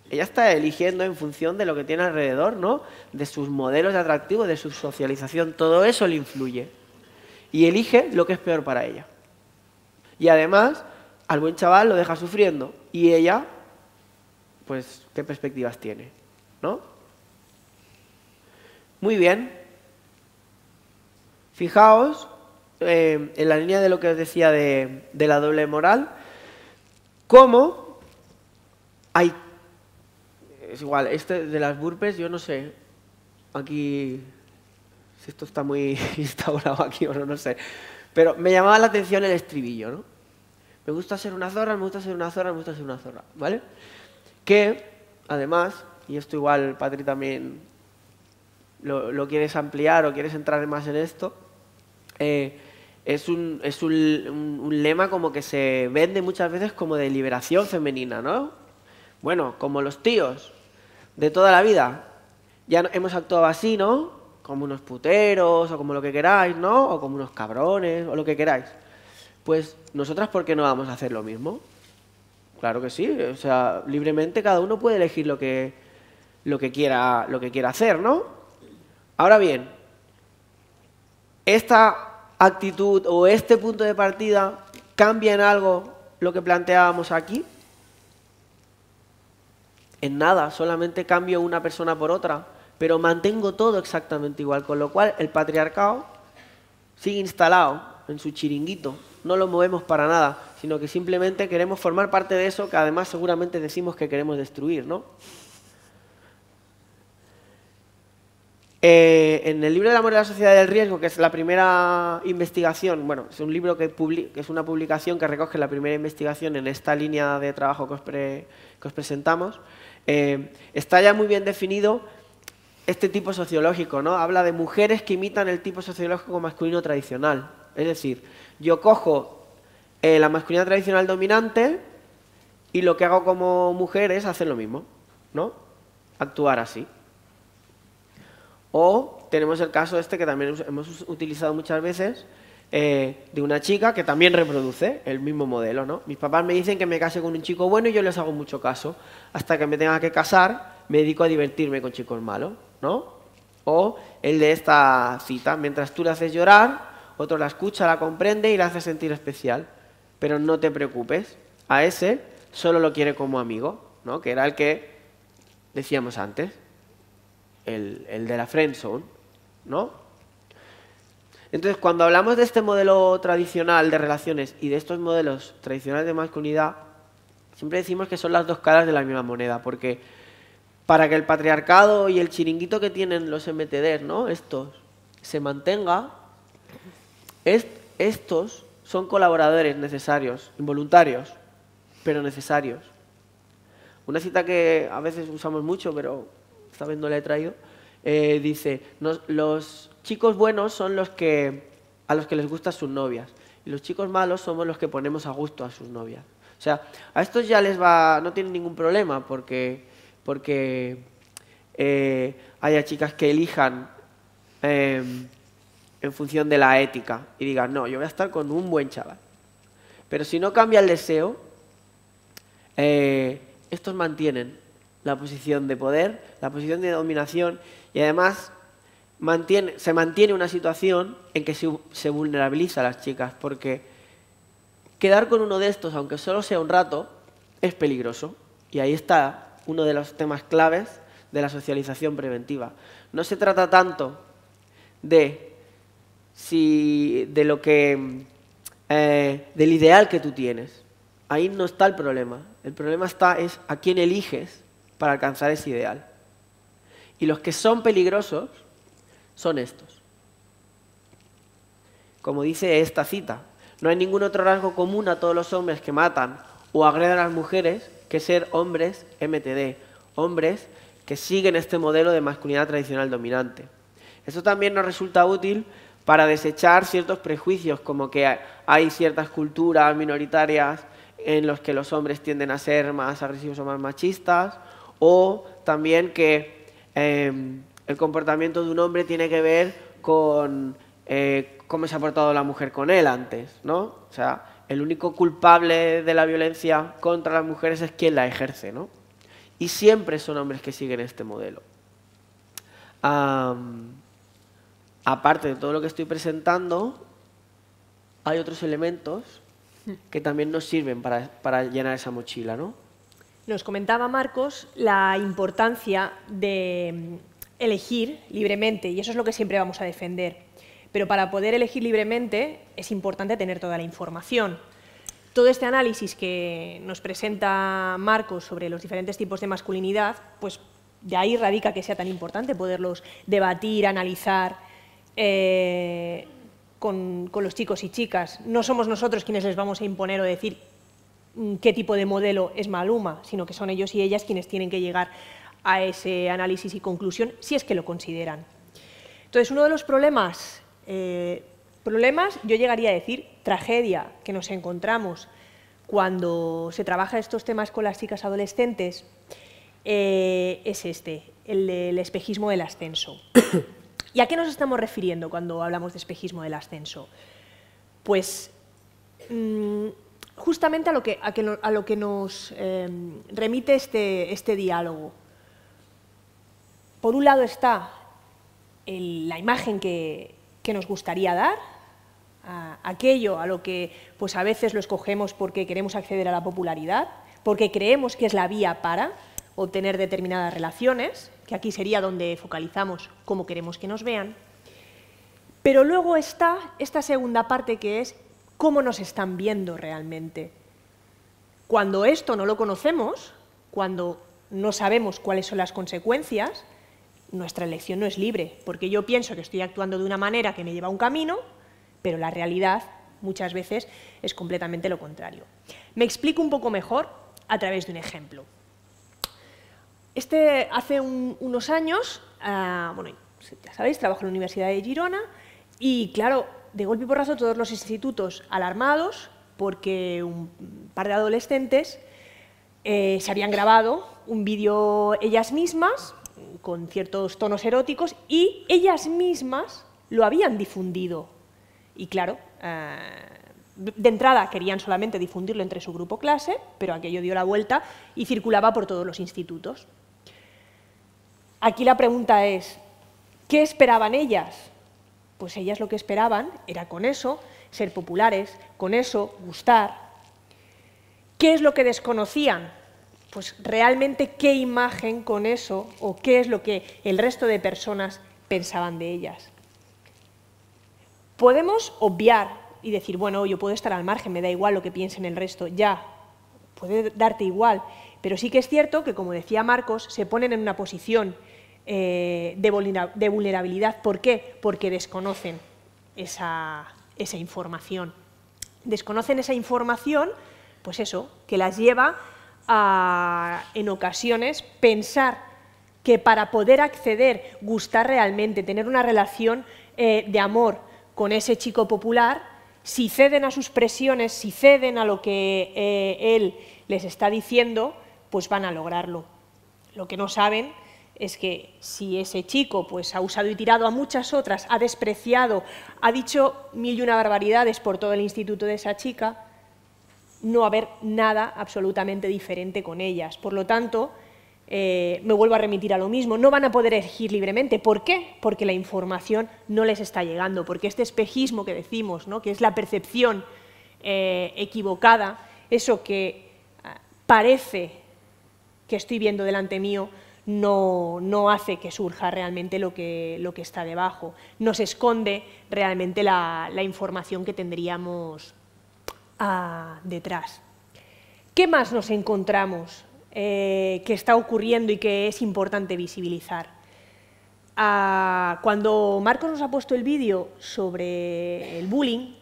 Ella está eligiendo en función de lo que tiene alrededor, ¿no? De sus modelos de atractivo, de su socialización, todo eso le influye. Y elige lo que es peor para ella. Y además, al buen chaval lo deja sufriendo. Y ella, pues, ¿qué perspectivas tiene? ¿No? Muy bien. Fijaos, en la línea de lo que os decía de la doble moral, cómo hay... Es igual, este de las burpes, yo no sé, aquí, si esto está muy instaurado aquí o no, no sé. Pero me llamaba la atención el estribillo, ¿no? Me gusta ser una zorra, me gusta ser una zorra, me gusta ser una zorra, ¿vale? Que, además, y esto igual, Patri, también lo quieres ampliar o quieres entrar más en esto, es un lema como que se vende muchas veces como de liberación femenina, ¿no? Bueno, como los tíos de toda la vida, ya hemos actuado así, ¿no? Como unos puteros o como lo que queráis, ¿no? O como unos cabrones o lo que queráis. Pues nosotras, ¿por qué no vamos a hacer lo mismo? Claro que sí, o sea, libremente cada uno puede elegir lo que quiera hacer, ¿no? Ahora bien, esta actitud o este punto de partida cambia en algo lo que planteábamos aquí. En nada, solamente cambio una persona por otra, pero mantengo todo exactamente igual, con lo cual el patriarcado sigue instalado en su chiringuito, no lo movemos para nada, sino que simplemente queremos formar parte de eso que además seguramente decimos que queremos destruir, ¿no? En el libro del amor y la sociedad del riesgo, que es la primera investigación, bueno, es un libro que es una publicación que recoge la primera investigación en esta línea de trabajo que os presentamos, está ya muy bien definido este tipo sociológico, ¿no? Habla de mujeres que imitan el tipo sociológico masculino tradicional. Es decir, yo cojo la masculinidad tradicional dominante y lo que hago como mujer es hacer lo mismo, ¿no? Actuar así. O tenemos el caso este que también hemos utilizado muchas veces, de una chica que también reproduce el mismo modelo, ¿no? Mis papás me dicen que me case con un chico bueno y yo les hago mucho caso. Hasta que me tenga que casar, me dedico a divertirme con chicos malos, ¿no? O el de esta cita, mientras tú le haces llorar, otro la escucha, la comprende y la hace sentir especial. Pero no te preocupes, a ese solo lo quiere como amigo, ¿no? Que era el que decíamos antes, el de la friendzone, ¿no? Entonces, cuando hablamos de este modelo tradicional de relaciones y de estos modelos tradicionales de masculinidad, siempre decimos que son las dos caras de la misma moneda, porque para que el patriarcado y el chiringuito que tienen los MTDs, ¿no? Estos, se mantenga, estos son colaboradores necesarios, involuntarios, pero necesarios. Una cita que a veces usamos mucho, pero esta vez no la he traído, dice, los chicos buenos son a los que les gustan sus novias y los chicos malos somos los que ponemos a gusto a sus novias. O sea, a estos ya les va, no tienen ningún problema porque haya chicas que elijan en función de la ética y digan, no, yo voy a estar con un buen chaval. Pero si no cambia el deseo, estos mantienen la posición de poder, la posición de dominación y además se mantiene una situación en que se vulnerabiliza a las chicas porque quedar con uno de estos, aunque solo sea un rato, es peligroso. Y ahí está uno de los temas claves de la socialización preventiva. No se trata tanto del ideal que tú tienes. Ahí no está el problema. El problema es a quién eliges para alcanzar ese ideal. Y los que son peligrosos son estos. Como dice esta cita, No hay ningún otro rasgo común a todos los hombres que matan o agreden a las mujeres que ser hombres MTD, hombres que siguen este modelo de masculinidad tradicional dominante. Esto también nos resulta útil para desechar ciertos prejuicios, como que hay ciertas culturas minoritarias en los que los hombres tienden a ser más agresivos o más machistas, o también que el comportamiento de un hombre tiene que ver con cómo se ha portado la mujer con él antes, ¿no? O sea, el único culpable de la violencia contra las mujeres es quien la ejerce, ¿no? Y siempre son hombres que siguen este modelo. Aparte de todo lo que estoy presentando, hay otros elementos que también nos sirven para llenar esa mochila, ¿no? Nos comentaba Marcos la importancia de elegir libremente, y eso es lo que siempre vamos a defender. Pero para poder elegir libremente es importante tener toda la información. Todo este análisis que nos presenta Marcos sobre los diferentes tipos de masculinidad, pues de ahí radica que sea tan importante poderlos debatir, analizar con los chicos y chicas. No somos nosotros quienes les vamos a imponer o decir qué tipo de modelo es Maluma, sino que son ellos y ellas quienes tienen que llegar a ese análisis y conclusión, si es que lo consideran. Entonces, uno de los problemas, yo llegaría a decir tragedia, que nos encontramos cuando se trabaja estos temas con las chicas adolescentes, es el del espejismo del ascenso. ¿Y a qué nos estamos refiriendo cuando hablamos de espejismo del ascenso? Pues justamente a lo que nos remite este diálogo. Por un lado está la imagen que nos gustaría dar, aquello a lo que pues a veces lo escogemos porque queremos acceder a la popularidad, porque creemos que es la vía para obtener determinadas relaciones, que aquí sería donde focalizamos cómo queremos que nos vean. Pero luego está esta segunda parte, que es cómo nos están viendo realmente. Cuando esto no lo conocemos, cuando no sabemos cuáles son las consecuencias, nuestra elección no es libre, porque yo pienso que estoy actuando de una manera que me lleva a un camino, pero la realidad muchas veces es completamente lo contrario. Me explico un poco mejor a través de un ejemplo. Hace unos años, bueno, ya sabéis, trabajo en la Universidad de Girona y, claro, de golpe y porrazo todos los institutos alarmados porque un par de adolescentes se habían grabado un vídeo ellas mismas con ciertos tonos eróticos y ellas mismas lo habían difundido. Y, claro, de entrada querían solamente difundirlo entre su grupo clase, pero aquello dio la vuelta y circulaba por todos los institutos. Aquí la pregunta es, ¿qué esperaban ellas? Pues ellas lo que esperaban era con eso ser populares, con eso gustar. ¿Qué es lo que desconocían? Pues realmente qué imagen con eso o qué es lo que el resto de personas pensaban de ellas. Podemos obviar y decir, bueno, yo puedo estar al margen, me da igual lo que piensen el resto, ya, puede darte igual, pero sí que es cierto que, como decía Marcos, se ponen en una posición de vulnerabilidad. ¿Por qué? Porque desconocen esa información. Desconocen esa información, pues eso, que las lleva a, en ocasiones, pensar que para poder acceder, gustar realmente, tener una relación de amor con ese chico popular, si ceden a sus presiones, si ceden a lo que él les está diciendo, pues van a lograrlo. Lo que no saben es que si ese chico pues, ha usado y tirado a muchas otras, ha despreciado, ha dicho mil y una barbaridades por todo el instituto de esa chica, no va a haber nada absolutamente diferente con ellas. Por lo tanto, me vuelvo a remitir a lo mismo, no van a poder elegir libremente. ¿Por qué? Porque la información no les está llegando, porque este espejismo que decimos, ¿no? Que es la percepción equivocada, eso que parece que estoy viendo delante mío, no hace que surja realmente lo que está debajo, nos esconde realmente la información que tendríamos detrás. ¿Qué más nos encontramos que está ocurriendo y que es importante visibilizar? Cuando Marcos nos ha puesto el vídeo sobre el bullying,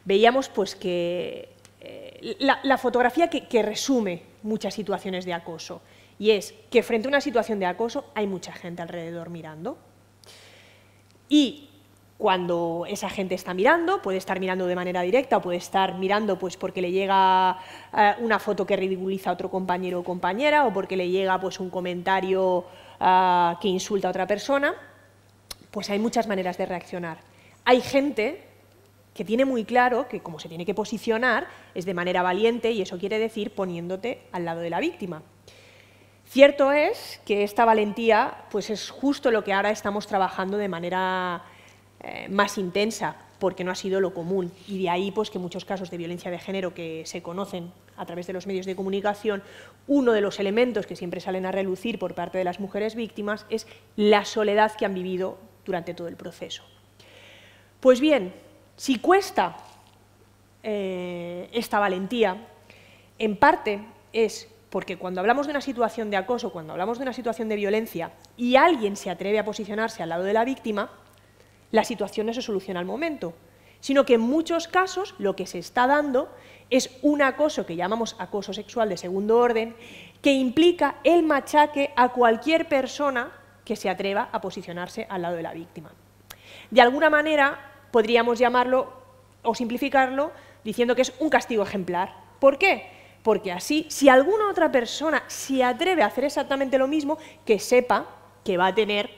veíamos pues, que la fotografía que resume muchas situaciones de acoso, y es que frente a una situación de acoso hay mucha gente alrededor mirando. Y cuando esa gente está mirando, puede estar mirando de manera directa o puede estar mirando pues, porque le llega una foto que ridiculiza a otro compañero o compañera, o porque le llega pues, un comentario que insulta a otra persona, pues hay muchas maneras de reaccionar. Hay gente que tiene muy claro que como se tiene que posicionar es de manera valiente, y eso quiere decir poniéndote al lado de la víctima. Cierto es que esta valentía pues, es justo lo que ahora estamos trabajando de manera más intensa, porque no ha sido lo común, y de ahí pues, que muchos casos de violencia de género que se conocen a través de los medios de comunicación, uno de los elementos que siempre salen a relucir por parte de las mujeres víctimas es la soledad que han vivido durante todo el proceso. Pues bien, si cuesta esta valentía, en parte es porque cuando hablamos de una situación de acoso, cuando hablamos de una situación de violencia y alguien se atreve a posicionarse al lado de la víctima, la situación no se soluciona al momento, sino que en muchos casos lo que se está dando es un acoso que llamamos acoso sexual de segundo orden, que implica el machaque a cualquier persona que se atreva a posicionarse al lado de la víctima. De alguna manera podríamos llamarlo o simplificarlo diciendo que es un castigo ejemplar. ¿Por qué? Porque así, si alguna otra persona se atreve a hacer exactamente lo mismo, que sepa que va a tener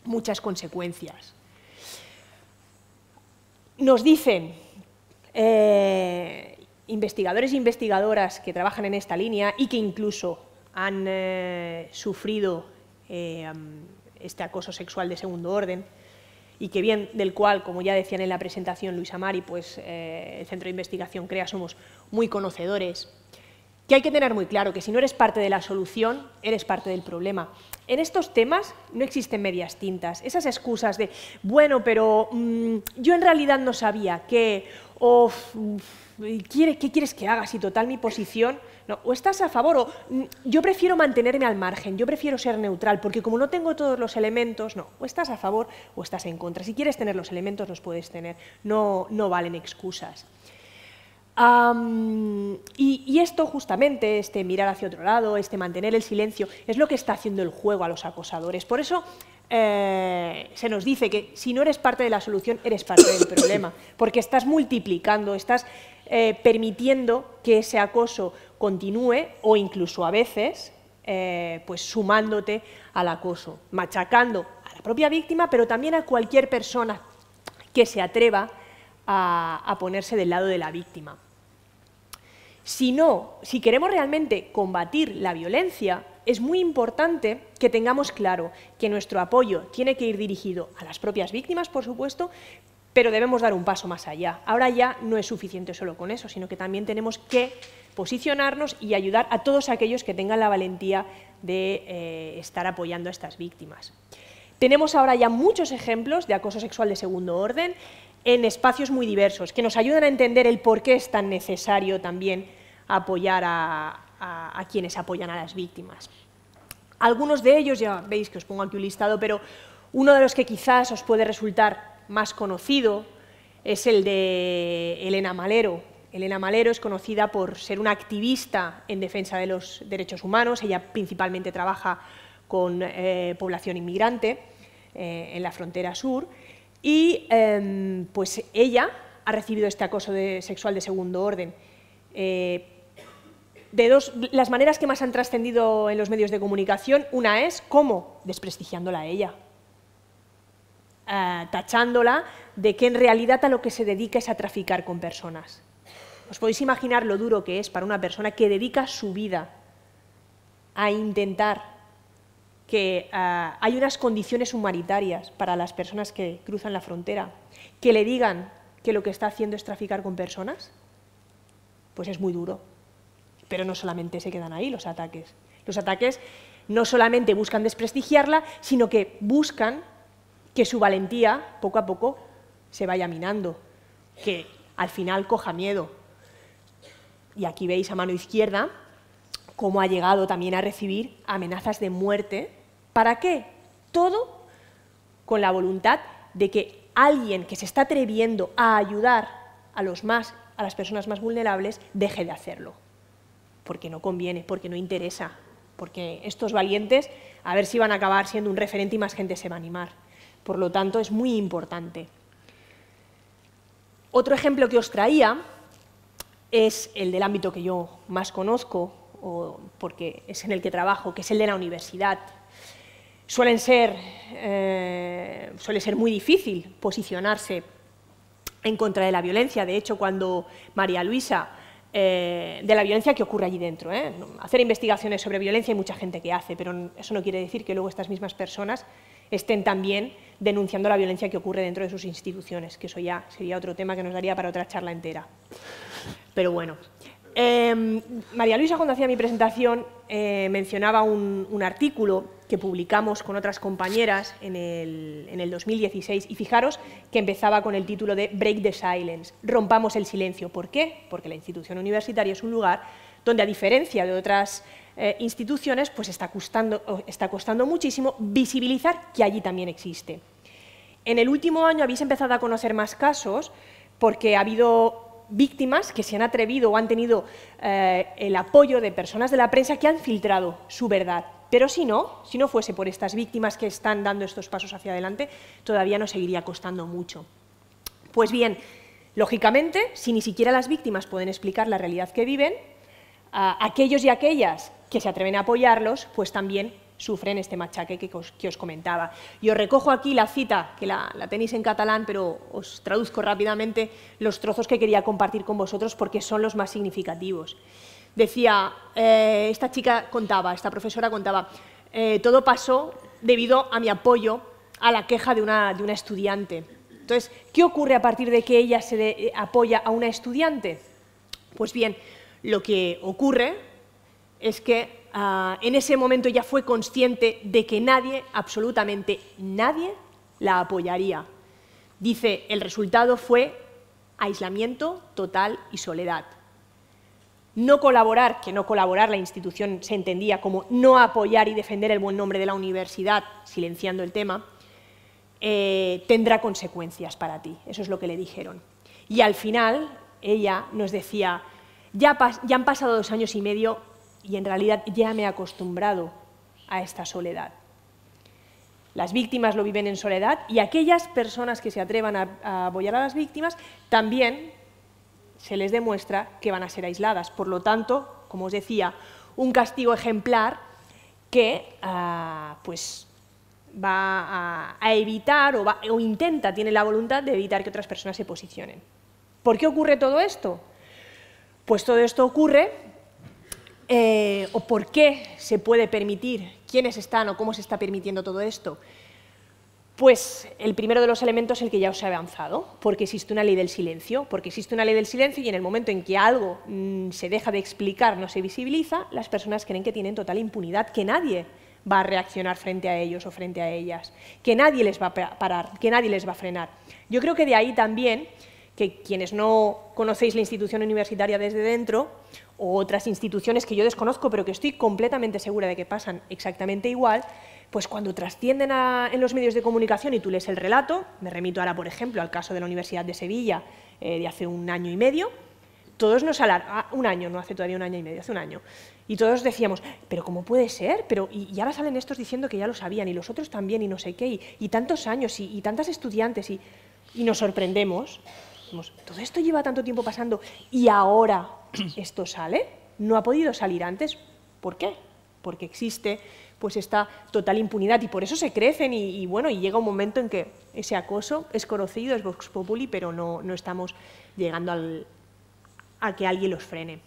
muchas consecuencias. Nos dicen investigadores e investigadoras que trabajan en esta línea y que incluso han sufrido este acoso sexual de segundo orden, y que bien del cual, como ya decían en la presentación Luisa Mari, pues el Centro de Investigación CREA somos muy conocedores, que hay que tener muy claro que si no eres parte de la solución, eres parte del problema. En estos temas no existen medias tintas. Esas excusas de, bueno, pero yo en realidad no sabía que, o ¿qué quieres que haga si total mi posición? No, o estás a favor, o yo prefiero mantenerme al margen, yo prefiero ser neutral, porque como no tengo todos los elementos, no, o estás a favor o estás en contra. Si quieres tener los elementos, los puedes tener, no valen excusas. Y esto justamente, este mirar hacia otro lado, este mantener el silencio, es lo que está haciendo el juego a los acosadores. Por eso se nos dice que si no eres parte de la solución, eres parte del problema, porque estás multiplicando, estás permitiendo que ese acoso continúe o incluso a veces pues sumándote al acoso, machacando a la propia víctima, pero también a cualquier persona que se atreva a ponerse del lado de la víctima. Si queremos realmente combatir la violencia, es muy importante que tengamos claro que nuestro apoyo tiene que ir dirigido a las propias víctimas, por supuesto, pero debemos dar un paso más allá. Ahora ya no es suficiente solo con eso, sino que también tenemos que posicionarnos y ayudar a todos aquellos que tengan la valentía de estar apoyando a estas víctimas. Tenemos ahora ya muchos ejemplos de acoso sexual de segundo orden en espacios muy diversos, que nos ayudan a entender el por qué es tan necesario también apoyar a quienes apoyan a las víctimas. Algunos de ellos, ya veis que os pongo aquí un listado, pero uno de los que quizás os puede resultar más conocido es el de Elena Malero. Elena Malero es conocida por ser una activista en defensa de los derechos humanos. Ella principalmente trabaja con población inmigrante en la frontera sur, y pues ella ha recibido este acoso sexual de segundo orden. Las maneras que más han trascendido en los medios de comunicación, una es cómo desprestigiándola a ella, tachándola de que en realidad a lo que se dedica es a traficar con personas. Os podéis imaginar lo duro que es para una persona que dedica su vida a intentar que hay unas condiciones humanitarias para las personas que cruzan la frontera, que le digan que lo que está haciendo es traficar con personas, pues es muy duro. Pero no solamente se quedan ahí los ataques. Los ataques no solamente buscan desprestigiarla, sino que buscan que su valentía poco a poco se vaya minando, que al final coja miedo. Y aquí veis a mano izquierda cómo ha llegado también a recibir amenazas de muerte. ¿Para qué? Todo con la voluntad de que alguien que se está atreviendo a ayudar a las personas más vulnerables, deje de hacerlo. Porque no conviene, porque no interesa, porque estos valientes a ver si van a acabar siendo un referente y más gente se va a animar. Por lo tanto, es muy importante. Otro ejemplo que os traía es el del ámbito que yo más conozco, porque es en el que trabajo, que es el de la universidad. Suele ser muy difícil posicionarse en contra de la violencia. De hecho, cuando María Luisa, de la violencia que ocurre allí dentro, hacer investigaciones sobre violencia hay mucha gente que hace, pero eso no quiere decir que luego estas mismas personas estén también denunciando la violencia que ocurre dentro de sus instituciones, que eso ya sería otro tema que nos daría para otra charla entera. Pero bueno, María Luisa, cuando hacía mi presentación, mencionaba un artículo que publicamos con otras compañeras en el 2016, y fijaros que empezaba con el título de Break the Silence, rompamos el silencio. ¿Por qué? Porque la institución universitaria es un lugar donde, a diferencia de otras instituciones, pues está costando muchísimo visibilizar que allí también existe. En el último año habéis empezado a conocer más casos porque ha habido víctimas que se han atrevido o han tenido el apoyo de personas de la prensa que han filtrado su verdad. Pero si no fuese por estas víctimas que están dando estos pasos hacia adelante, todavía nos seguiría costando mucho. Pues bien, lógicamente, si ni siquiera las víctimas pueden explicar la realidad que viven, aquellos y aquellas que se atreven a apoyarlos, pues también sufren este machaque que os comentaba. Y os recojo aquí la cita, que la tenéis en catalán, pero os traduzco rápidamente los trozos que quería compartir con vosotros porque son los más significativos. Decía, esta profesora contaba, todo pasó debido a mi apoyo a la queja de una estudiante. Entonces, ¿qué ocurre a partir de que ella se apoya a una estudiante? Pues bien, lo que ocurre es que en ese momento ella fue consciente de que nadie, absolutamente nadie, la apoyaría. Dice, el resultado fue aislamiento total y soledad. No colaborar, que no colaborar, la institución se entendía como no apoyar y defender el buen nombre de la universidad, silenciando el tema, tendrá consecuencias para ti. Eso es lo que le dijeron. Y al final, ella nos decía, ya han pasado 2 años y medio y en realidad ya me he acostumbrado a esta soledad. Las víctimas lo viven en soledad y aquellas personas que se atrevan a apoyar a las víctimas también se les demuestra que van a ser aisladas. Por lo tanto, como os decía, un castigo ejemplar que pues va a evitar o intenta, tiene la voluntad de evitar que otras personas se posicionen. ¿Por qué ocurre todo esto? Pues todo esto ocurre, o por qué se puede permitir, quiénes están o cómo se está permitiendo todo esto. Pues el primero de los elementos es el que ya os he avanzado, porque existe una ley del silencio, y en el momento en que algo se deja de explicar, no se visibiliza, las personas creen que tienen total impunidad, que nadie va a reaccionar frente a ellos o frente a ellas, que nadie les va a parar, que nadie les va a frenar. Yo creo que de ahí también que quienes no conocéis la institución universitaria desde dentro, o otras instituciones que yo desconozco, pero que estoy completamente segura de que pasan exactamente igual, pues cuando trascienden en los medios de comunicación y tú lees el relato, me remito ahora, por ejemplo, al caso de la Universidad de Sevilla de hace 1 año y medio, todos nos un año, no hace todavía 1 año y medio, hace 1 año, y todos decíamos, ¿pero cómo puede ser? Y ahora salen estos diciendo que ya lo sabían, y los otros también, y no sé qué, y tantos años, y tantas estudiantes, y nos sorprendemos. Todo esto lleva tanto tiempo pasando y ahora esto sale, no ha podido salir antes. ¿Por qué? Porque existe pues esta total impunidad y por eso se crecen y llega un momento en que ese acoso es conocido, es vox populi, pero no estamos llegando a que alguien los frene.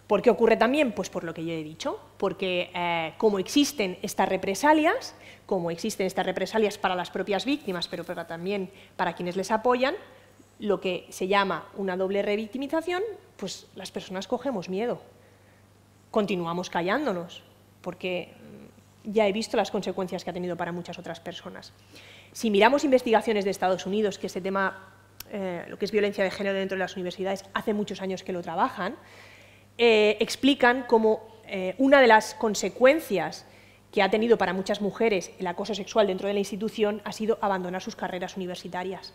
¿Por qué ocurre también? Pues por lo que yo he dicho, porque como existen estas represalias para las propias víctimas, pero también para quienes les apoyan, lo que se llama una doble revictimización, pues las personas cogemos miedo, continuamos callándonos, porque ya he visto las consecuencias que ha tenido para muchas otras personas. Si miramos investigaciones de Estados Unidos, que este tema, lo que es violencia de género dentro de las universidades, hace muchos años que lo trabajan, explican cómo una de las consecuencias que ha tenido para muchas mujeres el acoso sexual dentro de la institución ha sido abandonar sus carreras universitarias.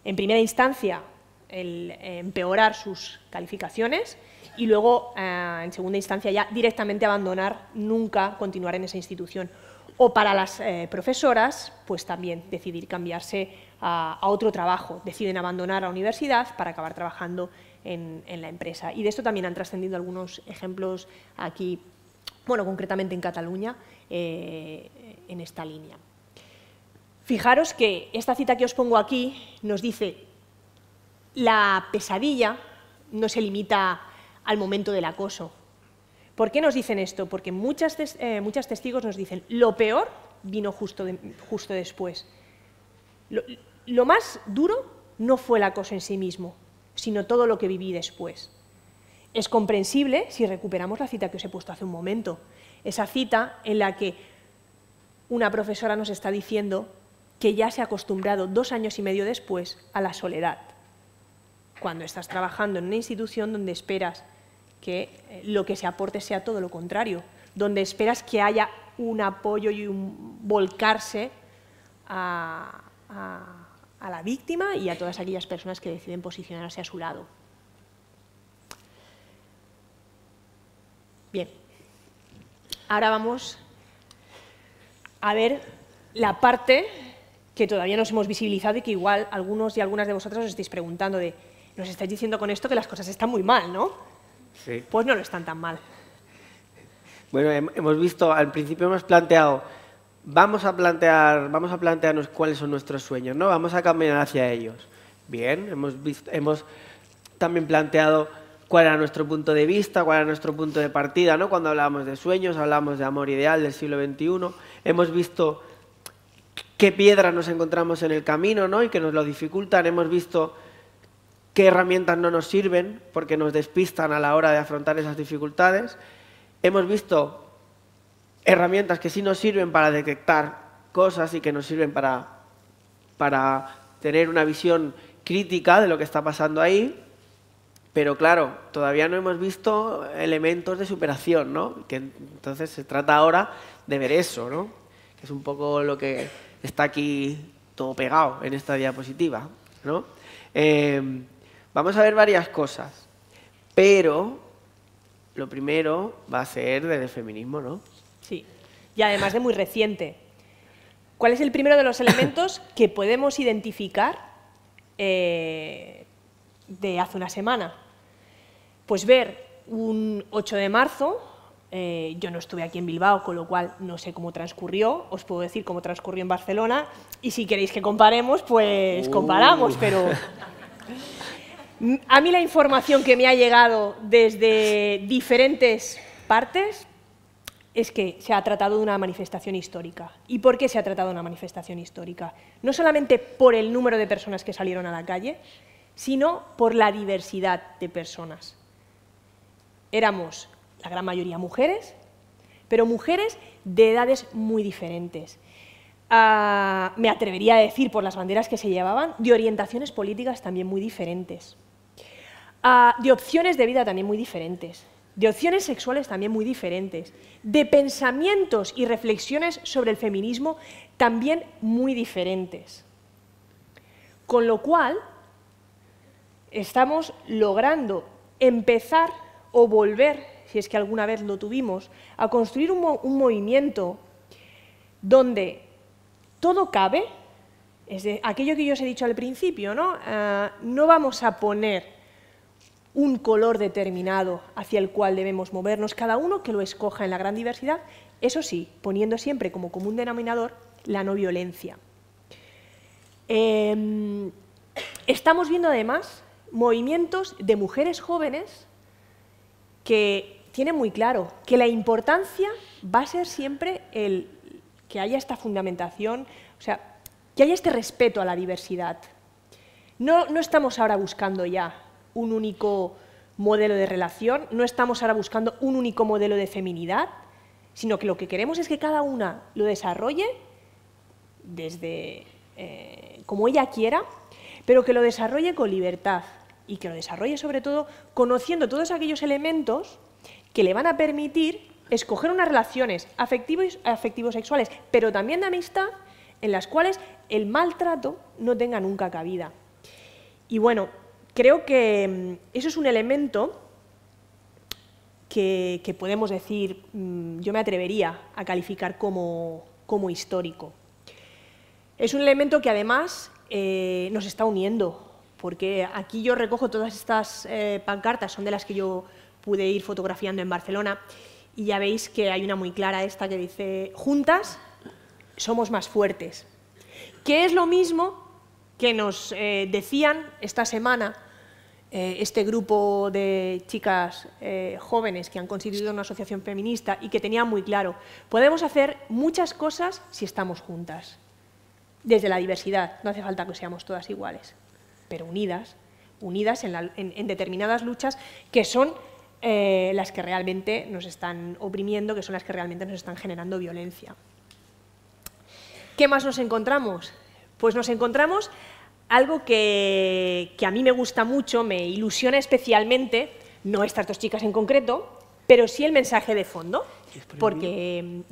en primera instancia, el empeorar sus calificaciones y luego, en segunda instancia, ya directamente abandonar, nunca continuar en esa institución. O para las profesoras, pues también decidir cambiarse a otro trabajo, deciden abandonar la universidad para acabar trabajando en la empresa. Y de esto también han trascendido algunos ejemplos aquí, bueno, concretamente en Cataluña, en esta línea. Fijaros que esta cita que os pongo aquí nos dice: la pesadilla no se limita al momento del acoso. ¿Por qué nos dicen esto? Porque muchas testigos nos dicen: lo peor vino justo después. Lo más duro no fue el acoso en sí mismo, sino todo lo que viví después. Es comprensible si recuperamos la cita que os he puesto hace un momento, esa cita en la que una profesora nos está diciendo que ya se ha acostumbrado 2 años y medio después a la soledad, cuando estás trabajando en una institución donde esperas que lo que se aporte sea todo lo contrario, donde esperas que haya un apoyo y un volcarse a la víctima y a todas aquellas personas que deciden posicionarse a su lado. Bien, ahora vamos a ver la parte que todavía no hemos visibilizado y que igual algunos y algunas de vosotros os estáis preguntando de: nos estáis diciendo con esto que las cosas están muy mal, ¿no? Sí. Pues no lo están tan mal. Bueno, hemos visto, al principio hemos planteado, vamos a plantearnos cuáles son nuestros sueños, ¿no? Vamos a caminar hacia ellos. Bien, hemos también planteado cuál era nuestro punto de vista, cuál era nuestro punto de partida, ¿no? Cuando hablábamos de sueños, hablábamos de amor ideal del siglo XXI. Hemos visto qué piedras nos encontramos en el camino, ¿no? Y que nos lo dificultan. Hemos visto qué herramientas no nos sirven porque nos despistan a la hora de afrontar esas dificultades. Hemos visto herramientas que sí nos sirven para detectar cosas y que nos sirven para tener una visión crítica de lo que está pasando ahí, pero claro, todavía no hemos visto elementos de superación, ¿no? Que entonces se trata ahora de ver eso, ¿no? Que es un poco lo que está aquí todo pegado en esta diapositiva, ¿no? Vamos a ver varias cosas, pero lo primero va a ser del feminismo, ¿no? Sí, y además de muy reciente. ¿Cuál es el primero de los elementos que podemos identificar de hace una semana? Pues ver un 8 de marzo, yo no estuve aquí en Bilbao, con lo cual no sé cómo transcurrió, os puedo decir cómo transcurrió en Barcelona, y si queréis que comparemos, pues comparamos, pero a mí la información que me ha llegado desde diferentes partes es que se ha tratado de una manifestación histórica. ¿Y por qué se ha tratado de una manifestación histórica? No solamente por el número de personas que salieron a la calle, sino por la diversidad de personas. Éramos la gran mayoría mujeres, pero mujeres de edades muy diferentes. Me atrevería a decir, por las banderas que se llevaban, de orientaciones políticas también muy diferentes, de opciones de vida también muy diferentes, de opciones sexuales también muy diferentes, de pensamientos y reflexiones sobre el feminismo también muy diferentes. Con lo cual, estamos logrando empezar o volver, si es que alguna vez lo tuvimos, a construir un movimiento donde todo cabe, es de aquello que yo os he dicho al principio, ¿no? No vamos a poner un color determinado hacia el cual debemos movernos, cada uno que lo escoja en la gran diversidad, eso sí, poniendo siempre como común denominador la no violencia. Estamos viendo además movimientos de mujeres jóvenes que tienen muy claro que la importancia va a ser siempre el que haya esta fundamentación, o sea, que haya este respeto a la diversidad. No estamos ahora buscando ya un único modelo de relación, no estamos ahora buscando un único modelo de feminidad, sino que lo que queremos es que cada una lo desarrolle desde como ella quiera, pero que lo desarrolle con libertad y que lo desarrolle sobre todo conociendo todos aquellos elementos que le van a permitir escoger unas relaciones afectivo-sexuales, pero también de amistad, en las cuales el maltrato no tenga nunca cabida. Y bueno, creo que eso es un elemento que podemos decir, yo me atrevería a calificar como histórico. Es un elemento que además nos está uniendo, porque aquí yo recojo todas estas pancartas, son de las que yo pude ir fotografiando en Barcelona, y ya veis que hay una muy clara esta que dice: juntas somos más fuertes, que es lo mismo que nos decían esta semana este grupo de chicas jóvenes que han constituido una asociación feminista y que tenían muy claro: podemos hacer muchas cosas si estamos juntas, desde la diversidad, no hace falta que seamos todas iguales, pero unidas en determinadas luchas que son las que realmente nos están oprimiendo, que son las que realmente nos están generando violencia. ¿Qué más nos encontramos? Pues nos encontramos algo que a mí me gusta mucho, me ilusiona especialmente, no estas dos chicas en concreto, pero sí el mensaje de fondo, porque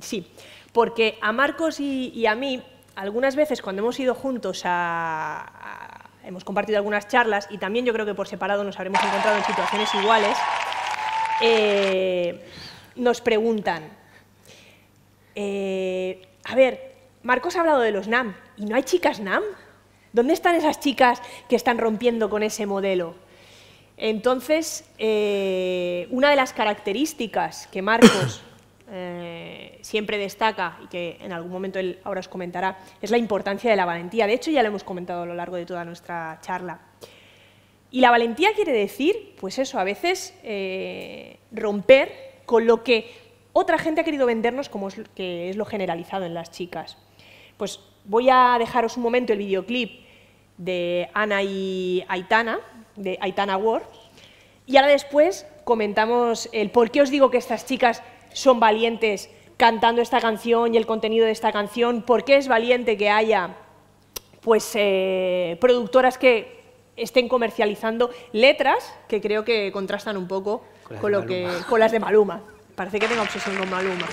a Marcos y a mí, algunas veces cuando hemos ido juntos hemos compartido algunas charlas, y también yo creo que por separado nos habremos encontrado en situaciones iguales, nos preguntan, a ver, Marcos ha hablado de los NAM, ¿y no hay chicas NAM? ¿Dónde están esas chicas que están rompiendo con ese modelo? Entonces, una de las características que Marcos siempre destaca, y que en algún momento él ahora os comentará, es la importancia de la valentía. De hecho, ya lo hemos comentado a lo largo de toda nuestra charla. Y la valentía quiere decir, pues eso, a veces romper con lo que otra gente ha querido vendernos como que es lo generalizado en las chicas. Pues voy a dejaros un momento el videoclip de Ana y Aitana, de Aitana Ward, y ahora después comentamos el por qué os digo que estas chicas son valientes cantando esta canción y el contenido de esta canción, por qué es valiente que haya pues, productoras que estén comercializando letras que creo que contrastan un poco con las de Maluma. Parece que tengo obsesión con Maluma.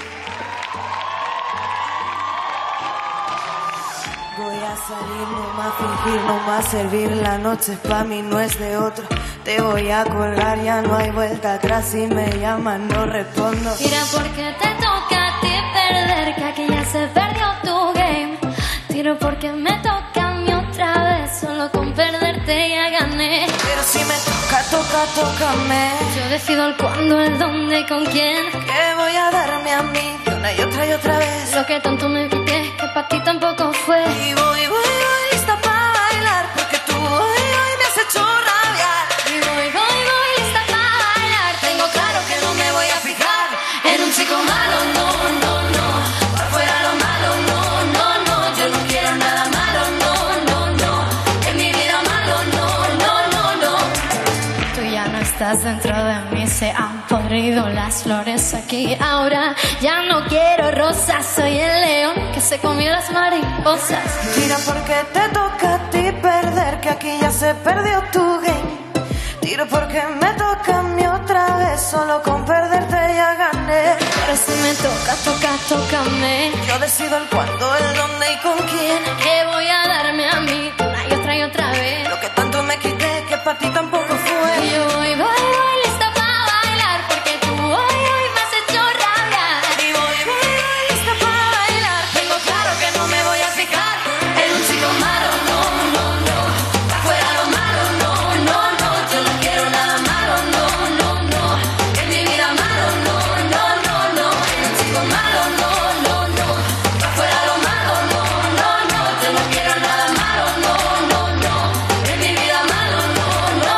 Voy a salir, no más fingir, no más servir. La noche pa' mí no es de otro. Te voy a colgar, ya no hay vuelta atrás. Si me llaman no respondo. Mira porque te toca a ti perder, que aquí ya se perdió tu game. Tiro porque me toca a mí otra vez, solo con perderte ya gané. Pero si me tócame. Yo decido el cuándo, el dónde y con quién. Que voy a darme a mí una y otra vez. Lo que tanto me quité, que para ti tampoco fue. Y voy lista para bailar, porque tú hoy me has hecho rabiar. Y voy lista para bailar. Tengo claro que no me voy a fijar en un chico malo, no. Para fuera lo malo, no. Yo no quiero nada malo, no. En mi vida malo, no. Tú ya no estás dentro de mí, se han podrido las flores aquí. Ahora ya no quiero rosas, soy el león que se comió las mariposas. Mira porque te toca a ti perder, que aquí ya se perdió tu game. Tiro porque me toca a mí otra vez, solo con perderte ya gané. Pero si me tócame. Yo decido el cuándo, el dónde y con quién. Que voy a darme a mí una y otra vez. Lo que tanto me quité, que para ti tampoco fue. Y yo voy lista para bailar, porque tú hoy me has hecho rabiar. Y voy lista para bailar. Tengo claro que no me voy a fijar en un chico malo, no. Fuera lo malo, no. Yo no quiero nada malo, no. En mi vida malo, no. En un chico malo, no. Fuera lo malo, no. Yo no quiero nada malo, no. En mi vida malo, no. Yo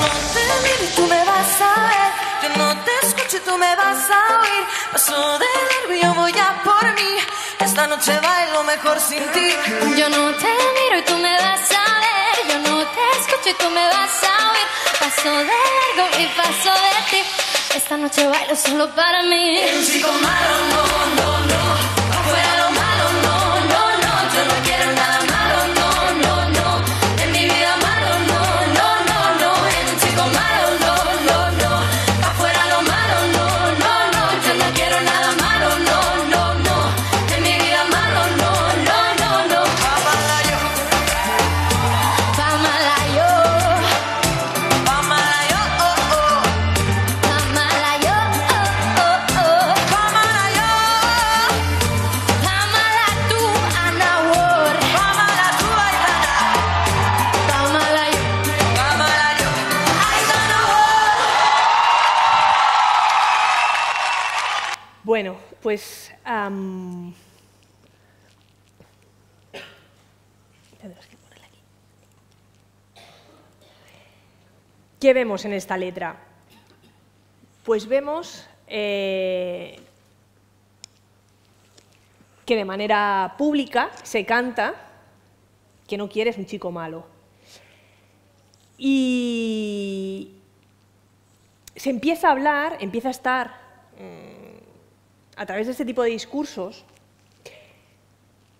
no te miro y tú me vas a ver. Yo no te escucho y tú me vas a oír. Paso de nervio, voy a por mí. Esta noche bailo mejor sin ti. Yo no te miro y tú me vas a ver. Yo no te escucho y tú me vas a oír. Paso de largo y paso de ti. Esta noche bailo solo para mí. Un chico malo, no. Afuera lo malo, no. Yo no quiero nada malo, no. En mi vida malo, no. En un chico malo, no. Afuera lo malo, no. Yo no quiero nada malo, no. En mi vida malo, no. Pa' mala pues... ¿Qué vemos en esta letra? Pues vemos que de manera pública se canta que no quieres un chico malo. Y se empieza a hablar, empieza a estar a través de este tipo de discursos,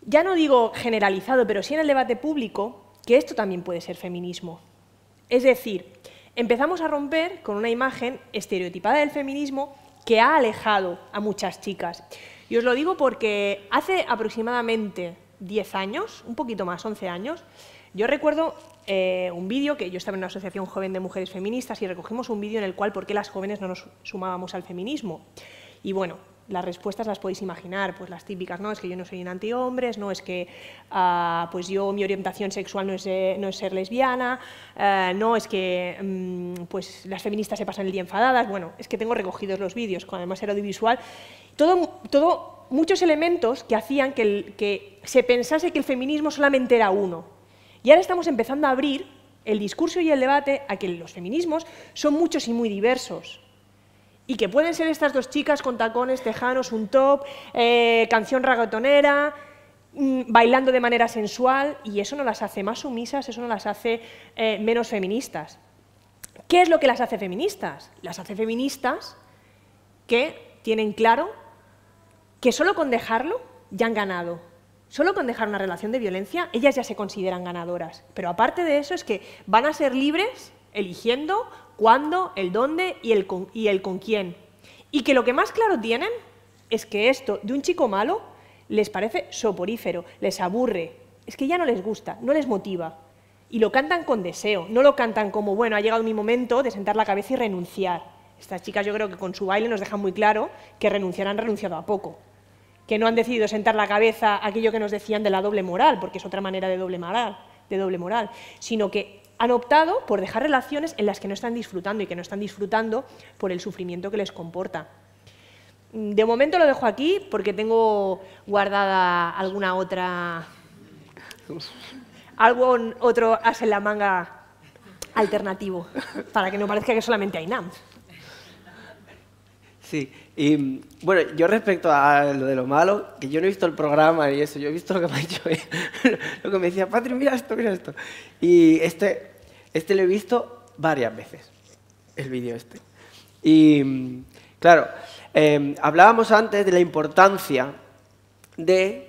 ya no digo generalizado, pero sí en el debate público, que esto también puede ser feminismo. Es decir, empezamos a romper con una imagen estereotipada del feminismo que ha alejado a muchas chicas. Y os lo digo porque hace aproximadamente 10 años, un poquito más, 11 años, yo recuerdo un vídeo que yo estaba en una asociación joven de mujeres feministas y recogimos un vídeo en el cual por qué las jóvenes no nos sumábamos al feminismo. Y bueno, las respuestas las podéis imaginar, pues las típicas, no es que yo no soy un antihombres, no es que pues yo mi orientación sexual no es ser lesbiana, no es que pues las feministas se pasan el día enfadadas, bueno, es que tengo recogidos los vídeos, con además era audiovisual, muchos elementos que hacían que se pensase que el feminismo solamente era uno. Y ahora estamos empezando a abrir el discurso y el debate a que los feminismos son muchos y muy diversos. Y que pueden ser estas dos chicas con tacones, tejanos, un top, canción reggaetonera, bailando de manera sensual, y eso no las hace más sumisas, eso no las hace menos feministas. ¿Qué es lo que las hace feministas? Las hace feministas que tienen claro que solo con dejarlo ya han ganado. Solo con dejar una relación de violencia, ellas ya se consideran ganadoras. Pero aparte de eso es que van a ser libres eligiendo cuándo, el dónde y el con quién. Y que lo que más claro tienen es que esto de un chico malo les parece soporífero, les aburre, es que ya no les gusta, no les motiva. Y lo cantan con deseo, no lo cantan como, bueno, ha llegado mi momento de sentar la cabeza y renunciar. Estas chicas yo creo que con su baile nos dejan muy claro que renunciar han renunciado a poco. Que no han decidido sentar la cabeza aquello que nos decían de la doble moral, porque es otra manera de doble moral, sino que han optado por dejar relaciones en las que no están disfrutando y que no están disfrutando por el sufrimiento que les comporta. De momento lo dejo aquí porque tengo guardada alguna otra, algún otro as en la manga alternativo, para que no parezca que solamente hay NAMS. Sí, y bueno, yo respecto a lo de lo malo, que yo no he visto el programa y eso, yo he visto lo que me ha dicho lo que me decía, Patri, mira esto, mira esto. Y este lo he visto varias veces, el vídeo este. Y claro, hablábamos antes de la importancia del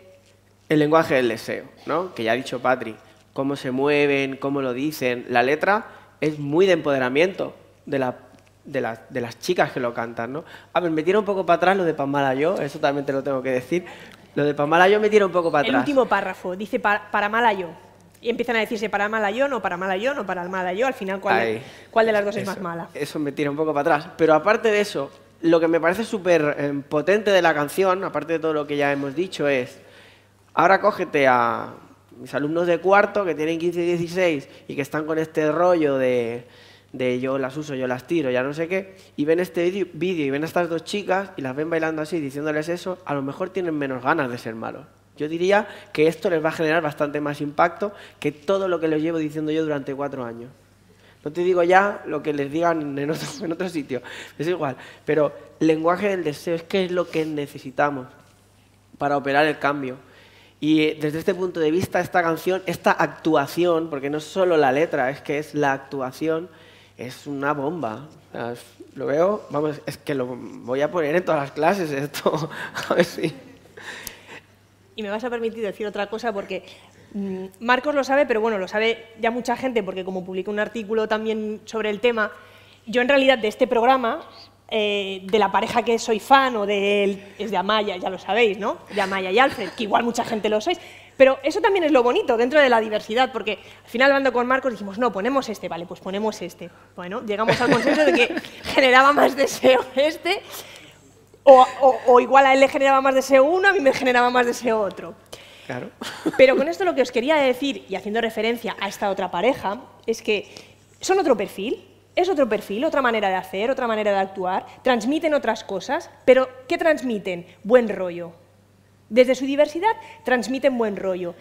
lenguaje del deseo, ¿no? Que ya ha dicho Patri, cómo se mueven, cómo lo dicen. La letra es muy de empoderamiento de las chicas que lo cantan, ¿no? A ver, me tira un poco para atrás lo de Pamala yo, eso también te lo tengo que decir. Lo de Pamala yo me tira un poco para atrás. El último párrafo dice para mala yo. Y empiezan a decirse para mala yo, no para mala yo, no para mala yo. Al final, ¿cuál de las dos es más mala? Eso me tira un poco para atrás. Pero aparte de eso, lo que me parece súper potente de la canción, aparte de todo lo que ya hemos dicho, es ahora cógete a mis alumnos de cuarto que tienen 15 y 16 y que están con este rollo de yo las uso, yo las tiro, ya no sé qué, y ven este vídeo y ven a estas dos chicas y las ven bailando así, diciéndoles eso, a lo mejor tienen menos ganas de ser malos. Yo diría que esto les va a generar bastante más impacto que todo lo que les llevo diciendo yo durante 4 años. No te digo ya lo que les digan en otro sitio, es igual, pero el lenguaje del deseo es que es lo que necesitamos para operar el cambio. Y desde este punto de vista, esta canción, esta actuación, porque no es solo la letra, es que es la actuación, es una bomba. Lo veo, vamos, es que lo voy a poner en todas las clases esto, a ver si... Y me vas a permitir decir otra cosa porque Marcos lo sabe, pero bueno, lo sabe ya mucha gente porque como publiqué un artículo también sobre el tema, yo en realidad de este programa, de la pareja que soy fan o de él, es de Amaya, ya lo sabéis, ¿no? De Amaya y Alfred, que igual mucha gente lo sois. Pero eso también es lo bonito dentro de la diversidad, porque al final hablando con Marcos dijimos, no, ponemos este, vale, pues ponemos este. Bueno, llegamos al consenso de que generaba más deseo este, o igual a él le generaba más deseo uno, a mí me generaba más deseo otro. Claro. Pero con esto lo que os quería decir, y haciendo referencia a esta otra pareja, es que son otro perfil. Es otro perfil, otra manera de hacer, otra manera de actuar, transmiten otras cosas, pero ¿qué transmiten? Buen rollo. Desde su diversidad transmiten buen rollo.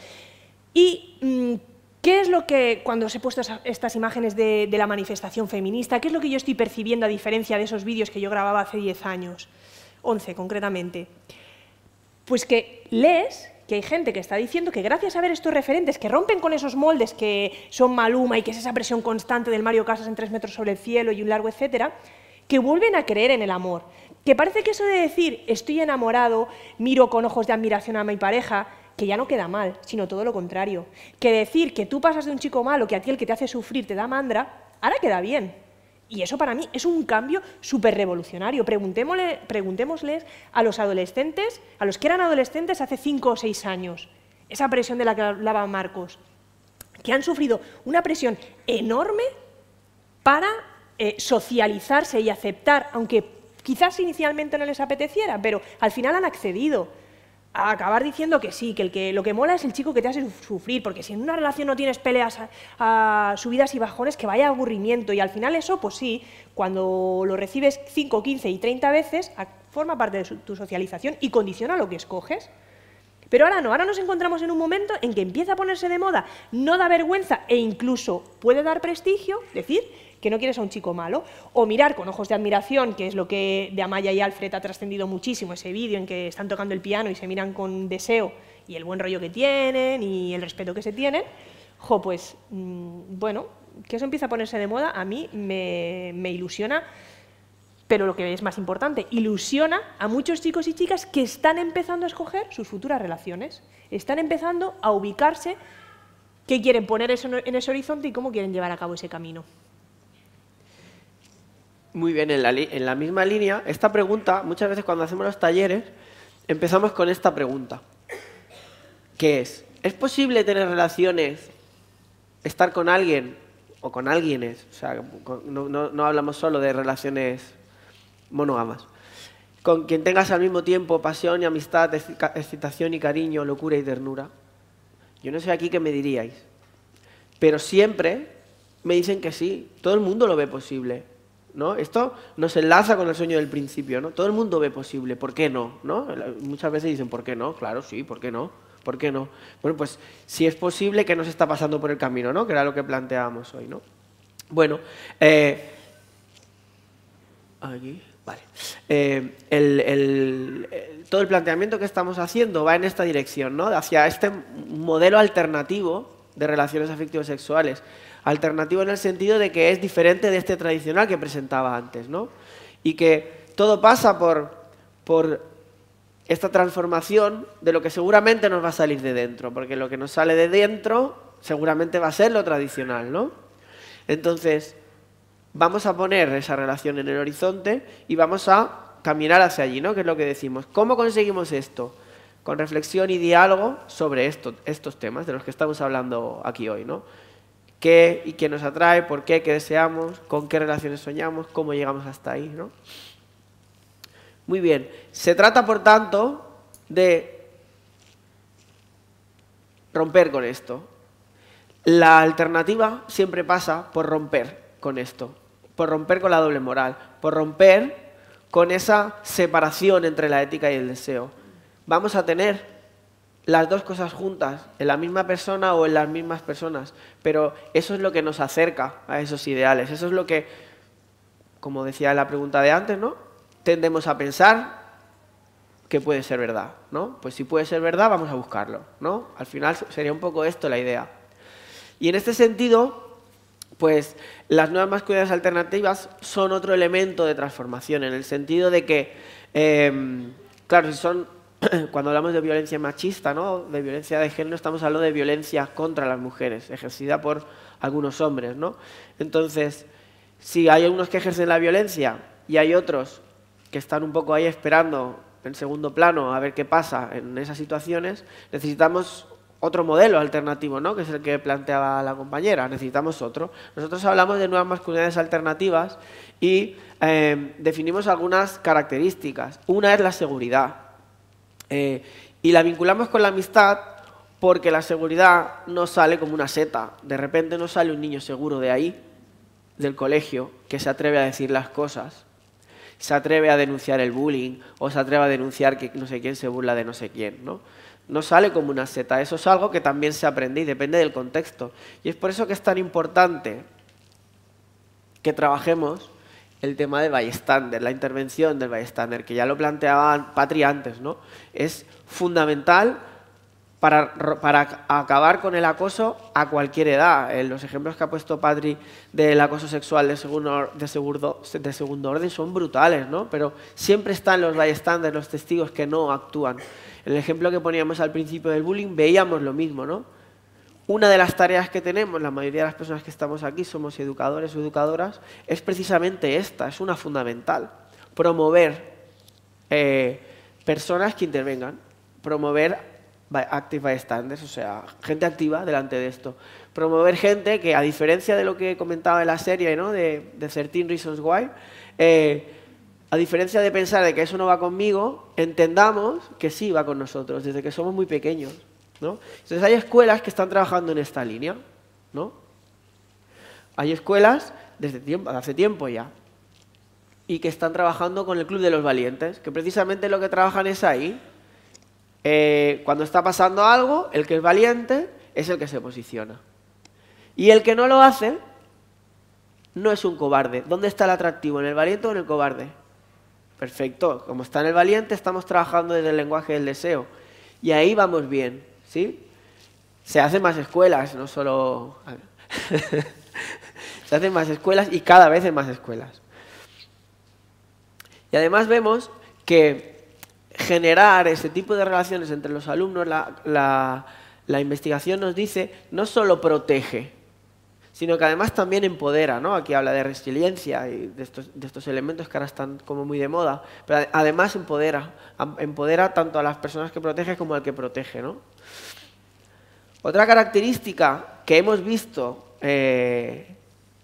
Y ¿qué es lo que, cuando os he puesto estas imágenes de la manifestación feminista, qué es lo que yo estoy percibiendo a diferencia de esos vídeos que yo grababa hace 10 años, 11 concretamente? Pues que lees que hay gente que está diciendo que gracias a ver estos referentes que rompen con esos moldes que son Maluma y que es esa presión constante del Mario Casas en 3 metros sobre el cielo y un largo etcétera, que vuelven a creer en el amor. Que parece que eso de decir estoy enamorado, miro con ojos de admiración a mi pareja, que ya no queda mal, sino todo lo contrario. Que decir que tú pasas de un chico malo, que a ti el que te hace sufrir te da mandra, ahora queda bien. Y eso para mí es un cambio súper revolucionario. Preguntémosles a los adolescentes, a los que eran adolescentes hace 5 o 6 años, esa presión de la que hablaba Marcos, que han sufrido una presión enorme para socializarse y aceptar, aunque quizás inicialmente no les apeteciera, pero al final han accedido a acabar diciendo que sí, que lo que mola es el chico que te hace sufrir, porque si en una relación no tienes peleas, subidas y bajones, que vaya aburrimiento, y al final eso, pues sí, cuando lo recibes 5, 15 y 30 veces, forma parte de tu socialización y condiciona lo que escoges. Pero ahora no, ahora nos encontramos en un momento en que empieza a ponerse de moda, no da vergüenza e incluso puede dar prestigio decir que no quieres a un chico malo, o mirar con ojos de admiración, que es lo que de Amaya y Alfred ha trascendido muchísimo, ese vídeo en que están tocando el piano y se miran con deseo, y el buen rollo que tienen, y el respeto que se tienen, pues, bueno, que eso empieza a ponerse de moda, a mí me ilusiona, pero lo que es más importante, ilusiona a muchos chicos y chicas que están empezando a escoger sus futuras relaciones, están empezando a ubicarse qué quieren poner en ese horizonte y cómo quieren llevar a cabo ese camino. Muy bien, en la misma línea, esta pregunta, muchas veces cuando hacemos los talleres, empezamos con esta pregunta, que ¿es posible tener relaciones, estar con alguien o con alguienes? O sea, no hablamos solo de relaciones monógamas. Con quien tengas al mismo tiempo pasión y amistad, excitación y cariño, locura y ternura. Yo no sé aquí qué me diríais, pero siempre me dicen que sí, todo el mundo lo ve posible, ¿no? Esto nos enlaza con el sueño del principio, ¿no? Todo el mundo ve posible, ¿por qué no? ¿No? Muchas veces dicen, ¿por qué no? Claro, sí, ¿por qué no? ¿Por qué no? Bueno, pues si es posible, ¿qué nos está pasando por el camino, ¿no? Que era lo que planteábamos hoy, ¿no? Bueno, aquí, vale. Todo el planteamiento que estamos haciendo va en esta dirección, ¿no? Hacia este modelo alternativo de relaciones afectivo-sexuales. Alternativo en el sentido de que es diferente de este tradicional que presentaba antes, ¿no? Y que todo pasa por esta transformación de lo que seguramente nos va a salir de dentro, porque lo que nos sale de dentro seguramente va a ser lo tradicional, ¿no? Entonces, vamos a poner esa relación en el horizonte y vamos a caminar hacia allí, ¿no? Que es lo que decimos. ¿Cómo conseguimos esto? Con reflexión y diálogo sobre estos temas de los que estamos hablando aquí hoy, ¿no? ¿Qué y qué nos atrae? ¿Por qué? ¿Qué deseamos? ¿Con qué relaciones soñamos? ¿Cómo llegamos hasta ahí, ¿no? Muy bien. Se trata, por tanto, de romper con esto. La alternativa siempre pasa por romper con esto, por romper con la doble moral, por romper con esa separación entre la ética y el deseo. Vamos a tener las dos cosas juntas, en la misma persona o en las mismas personas, pero eso es lo que nos acerca a esos ideales, eso es lo que, como decía en la pregunta de antes, ¿no? Tendemos a pensar que puede ser verdad, ¿no? Pues si puede ser verdad, vamos a buscarlo, ¿no? Al final sería un poco esto la idea. Y en este sentido, pues las nuevas masculinidades alternativas son otro elemento de transformación, en el sentido de que, claro, si son... Cuando hablamos de violencia machista, ¿no? De violencia de género, estamos hablando de violencia contra las mujeres, ejercida por algunos hombres, ¿no? Entonces, si hay algunos que ejercen la violencia y hay otros que están un poco ahí esperando en segundo plano a ver qué pasa en esas situaciones, necesitamos otro modelo alternativo, ¿no? Que es el que planteaba la compañera, necesitamos otro. Nosotros hablamos de nuevas masculinidades alternativas y definimos algunas características. Una es la seguridad. Y la vinculamos con la amistad porque la seguridad no sale como una seta. De repente no sale un niño seguro de ahí. del colegio que se atreve a decir las cosas, se atreve a denunciar el bullying o se atreve a denunciar que no sé quién se burla de no sé quién, ¿no? No sale como una seta, eso es algo que también se aprende y depende del contexto. Y es por eso que es tan importante que trabajemos el tema del bystander, la intervención del bystander, que ya lo planteaba Patri antes, ¿no? Es fundamental para acabar con el acoso a cualquier edad. Los ejemplos que ha puesto Patri del acoso sexual de segundo orden son brutales, ¿no? Pero siempre están los bystanders, los testigos que no actúan. En el ejemplo que poníamos al principio del bullying veíamos lo mismo, ¿no? Una de las tareas que tenemos, la mayoría de las personas que estamos aquí somos educadores o educadoras, es precisamente esta, es una fundamental. Promover personas que intervengan, promover active bystanders, o sea, gente activa delante de esto. Promover gente que, a diferencia de lo que comentaba en la serie, ¿no? de 13 Reasons Why, a diferencia de pensar de que eso no va conmigo, entendamos que sí va con nosotros, desde que somos muy pequeños, ¿no? Entonces hay escuelas que están trabajando en esta línea, ¿no? Hay escuelas desde hace tiempo ya y que están trabajando con el Club de los Valientes, que precisamente lo que trabajan es ahí. Cuando está pasando algo, el que es valiente es el que se posiciona. Y el que no lo hace no es un cobarde. ¿Dónde está el atractivo? ¿En el valiente o en el cobarde? Perfecto. Como está en el valiente, estamos trabajando desde el lenguaje del deseo. Y ahí vamos bien, ¿sí? Se hacen más escuelas, no solo... Se hacen más escuelas y cada vez en más escuelas. Y además vemos que generar ese tipo de relaciones entre los alumnos, la investigación nos dice, no solo protege, sino que además también empodera, ¿no? Aquí habla de resiliencia y de estos elementos que ahora están como muy de moda, pero además empodera tanto a las personas que protege como al que protege, ¿no? Otra característica que hemos visto,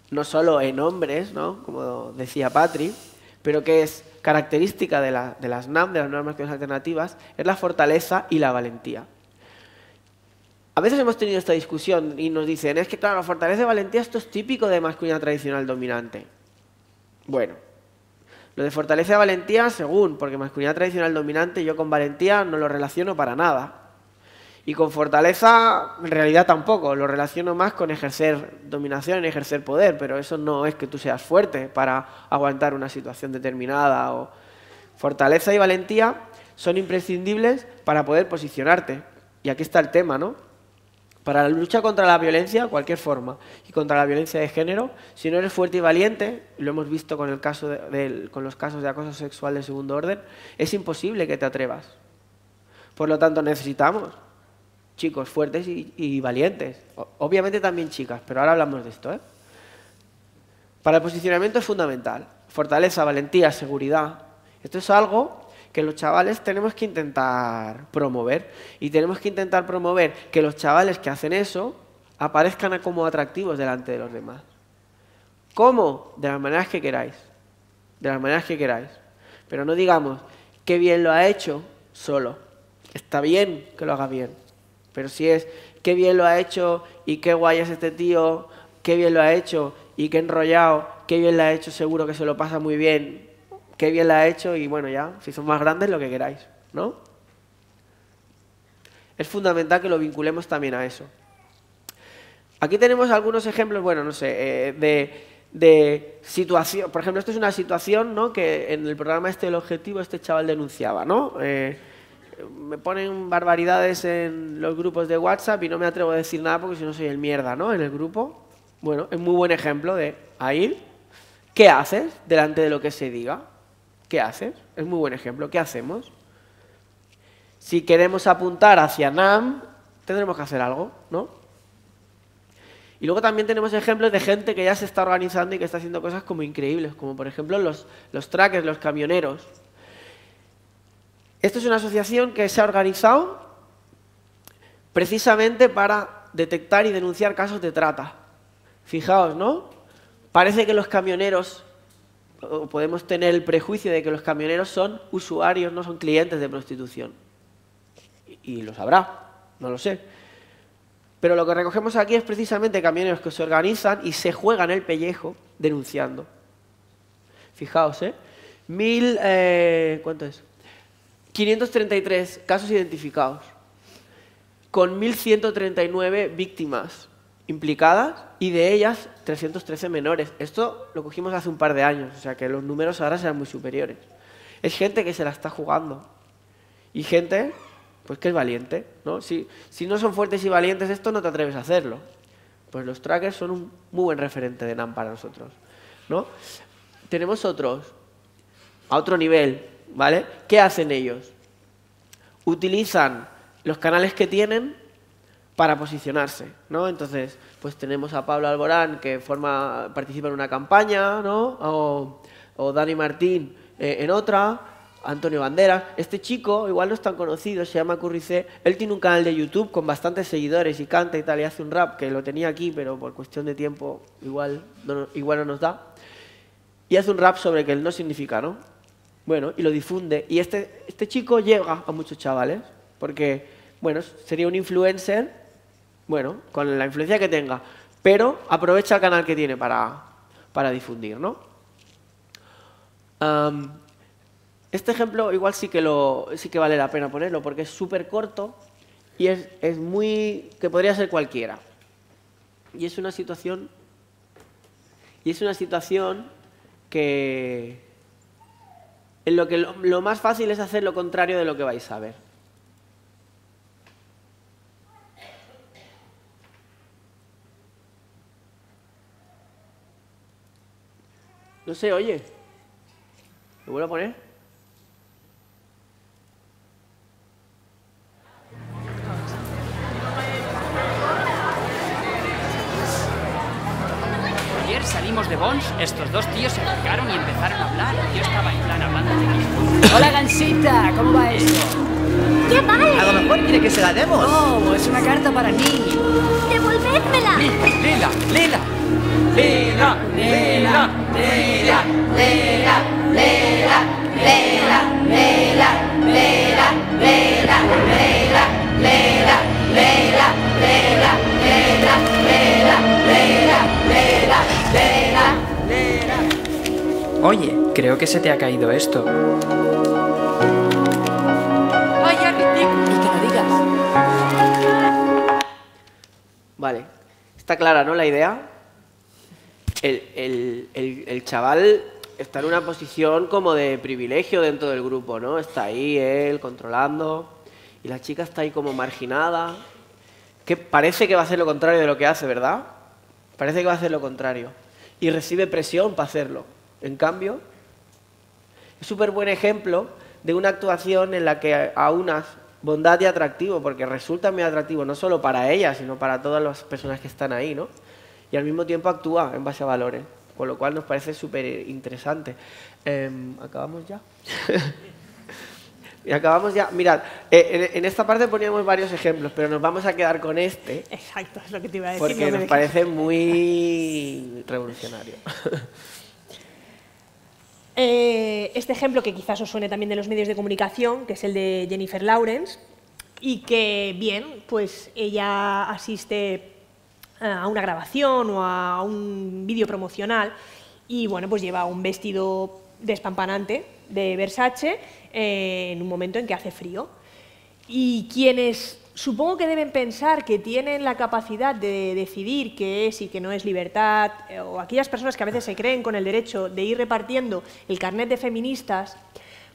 no solo en hombres, ¿no? Como decía Patri, pero que es característica de las NAM, de las normas alternativas, es la fortaleza y la valentía. A veces hemos tenido esta discusión y nos dicen, es que claro, la fortaleza y valentía esto es típico de masculinidad tradicional dominante. Bueno, lo de fortaleza y valentía según, porque masculinidad tradicional dominante yo con valentía no lo relaciono para nada. Y con fortaleza, en realidad tampoco, lo relaciono más con ejercer dominación y ejercer poder, pero eso no es que tú seas fuerte para aguantar una situación determinada. Fortaleza y valentía son imprescindibles para poder posicionarte. Y aquí está el tema, ¿no? Para la lucha contra la violencia, cualquier forma, y contra la violencia de género, si no eres fuerte y valiente, lo hemos visto con los casos de acoso sexual de segundo orden, es imposible que te atrevas. Por lo tanto, necesitamos chicos fuertes y valientes. Obviamente también chicas, pero ahora hablamos de esto, ¿eh? Para el posicionamiento es fundamental. Fortaleza, valentía, seguridad. Esto es algo que los chavales tenemos que intentar promover. Y tenemos que intentar promover que los chavales que hacen eso aparezcan como atractivos delante de los demás. ¿Cómo? De las maneras que queráis. De las maneras que queráis. Pero no digamos, qué bien lo ha hecho solo. Está bien que lo haga bien. Pero si es, qué bien lo ha hecho y qué guay es este tío, qué bien lo ha hecho y qué enrollado, qué bien lo ha hecho, seguro que se lo pasa muy bien, qué bien lo ha hecho y bueno ya, si son más grandes lo que queráis, ¿no? Es fundamental que lo vinculemos también a eso. Aquí tenemos algunos ejemplos, bueno, no sé, de situación. Por ejemplo, esto es una situación, ¿no? Que en el programa El Objetivo este chaval denunciaba, ¿no? Me ponen barbaridades en los grupos de WhatsApp y no me atrevo a decir nada porque si no soy el mierda, ¿no? En el grupo. Bueno, es muy buen ejemplo de ahí. ¿Qué haces delante de lo que se diga? ¿Qué haces? Es muy buen ejemplo. ¿Qué hacemos? Si queremos apuntar hacia NAM, tendremos que hacer algo, ¿no? Y luego también tenemos ejemplos de gente que ya se está organizando y que está haciendo cosas como increíbles, como por ejemplo los trackers, los camioneros. Esto es una asociación que se ha organizado precisamente para detectar y denunciar casos de trata. Fijaos, ¿no? Parece que los camioneros, podemos tener el prejuicio de que los camioneros son usuarios, no son clientes de prostitución. Y lo sabrá, no lo sé. Pero lo que recogemos aquí es precisamente camioneros que se organizan y se juegan el pellejo denunciando. Fijaos, ¿cuánto es? 533 casos identificados, con 1.139 víctimas implicadas y de ellas 313 menores. Esto lo cogimos hace un par de años, o sea que los números ahora serán muy superiores. Es gente que se la está jugando y gente pues que es valiente, ¿no? Si no son fuertes y valientes, esto no te atreves a hacerlo. Pues los trackers son un muy buen referente de NAM para nosotros, ¿no? Tenemos otros, a otro nivel, ¿vale? ¿Qué hacen ellos? Utilizan los canales que tienen para posicionarse, ¿no? Entonces, pues tenemos a Pablo Alborán, que participa en una campaña, ¿no? O Dani Martín en otra, Antonio Banderas. Este chico, igual no es tan conocido, se llama Curricé. Él tiene un canal de YouTube con bastantes seguidores y canta y tal, y hace un rap, que lo tenía aquí, pero por cuestión de tiempo igual no nos da. Y hace un rap sobre que el no significa, ¿no? Bueno, y lo difunde. Y este chico llega a muchos chavales, porque, bueno, sería un influencer, bueno, con la influencia que tenga, pero aprovecha el canal que tiene para difundir, ¿no? Este ejemplo igual sí que vale la pena ponerlo, porque es súper corto y es muy... que podría ser cualquiera. Y es una situación que... en lo que lo más fácil es hacer lo contrario de lo que vais a ver. No sé, oye, ¿lo vuelvo a poner? Ayer salimos de Bons, estos dos tíos se acercaron y empezaron a hablar. Yo estaba en plan hablando de mí. Hola, Gansita, ¿cómo va esto? ¡Qué vale! A lo mejor quiere que se la demos. Oh, es una carta para niños. ¡Devolvédmela! ¡Lela! ¡Lela! ¡Lela! ¡Lela! ¡Lela! ¡Lela! ¡Lela! ¡Lela! ¡Lela! ¡Lela! ¡Lela! ¡Lela! ¡Lela! ¡Lela! ¡Lela! ¡Lela! ¡Lela! ¡Lela! ¡Lela! Oye, creo que se te ha caído esto. Vaya ridículo. Y que lo digas. Vale, está clara, ¿no? La idea. El chaval está en una posición como de privilegio dentro del grupo, ¿no? Está ahí él controlando y la chica está ahí como marginada, que parece que va a hacer lo contrario de lo que hace, ¿verdad? Parece que va a hacer lo contrario y recibe presión para hacerlo. En cambio, es súper buen ejemplo de una actuación en la que aunas bondad y atractivo, porque resulta muy atractivo no solo para ella, sino para todas las personas que están ahí, ¿no? Y al mismo tiempo actúa en base a valores, con lo cual nos parece súper interesante. ¿Acabamos ya? Y acabamos ya. Mirad, en esta parte poníamos varios ejemplos, pero nos vamos a quedar con este. Exacto, es lo que te iba a decir. Porque nos parece muy revolucionario. Este ejemplo, que quizás os suene también de los medios de comunicación, que es el de Jennifer Lawrence, y que, bien, pues ella asiste a una grabación o a un vídeo promocional y, bueno, pues lleva un vestido despampanante de Versace en un momento en que hace frío. Y quienes supongo que deben pensar que tienen la capacidad de decidir qué es y qué no es libertad, o aquellas personas que a veces se creen con el derecho de ir repartiendo el carnet de feministas,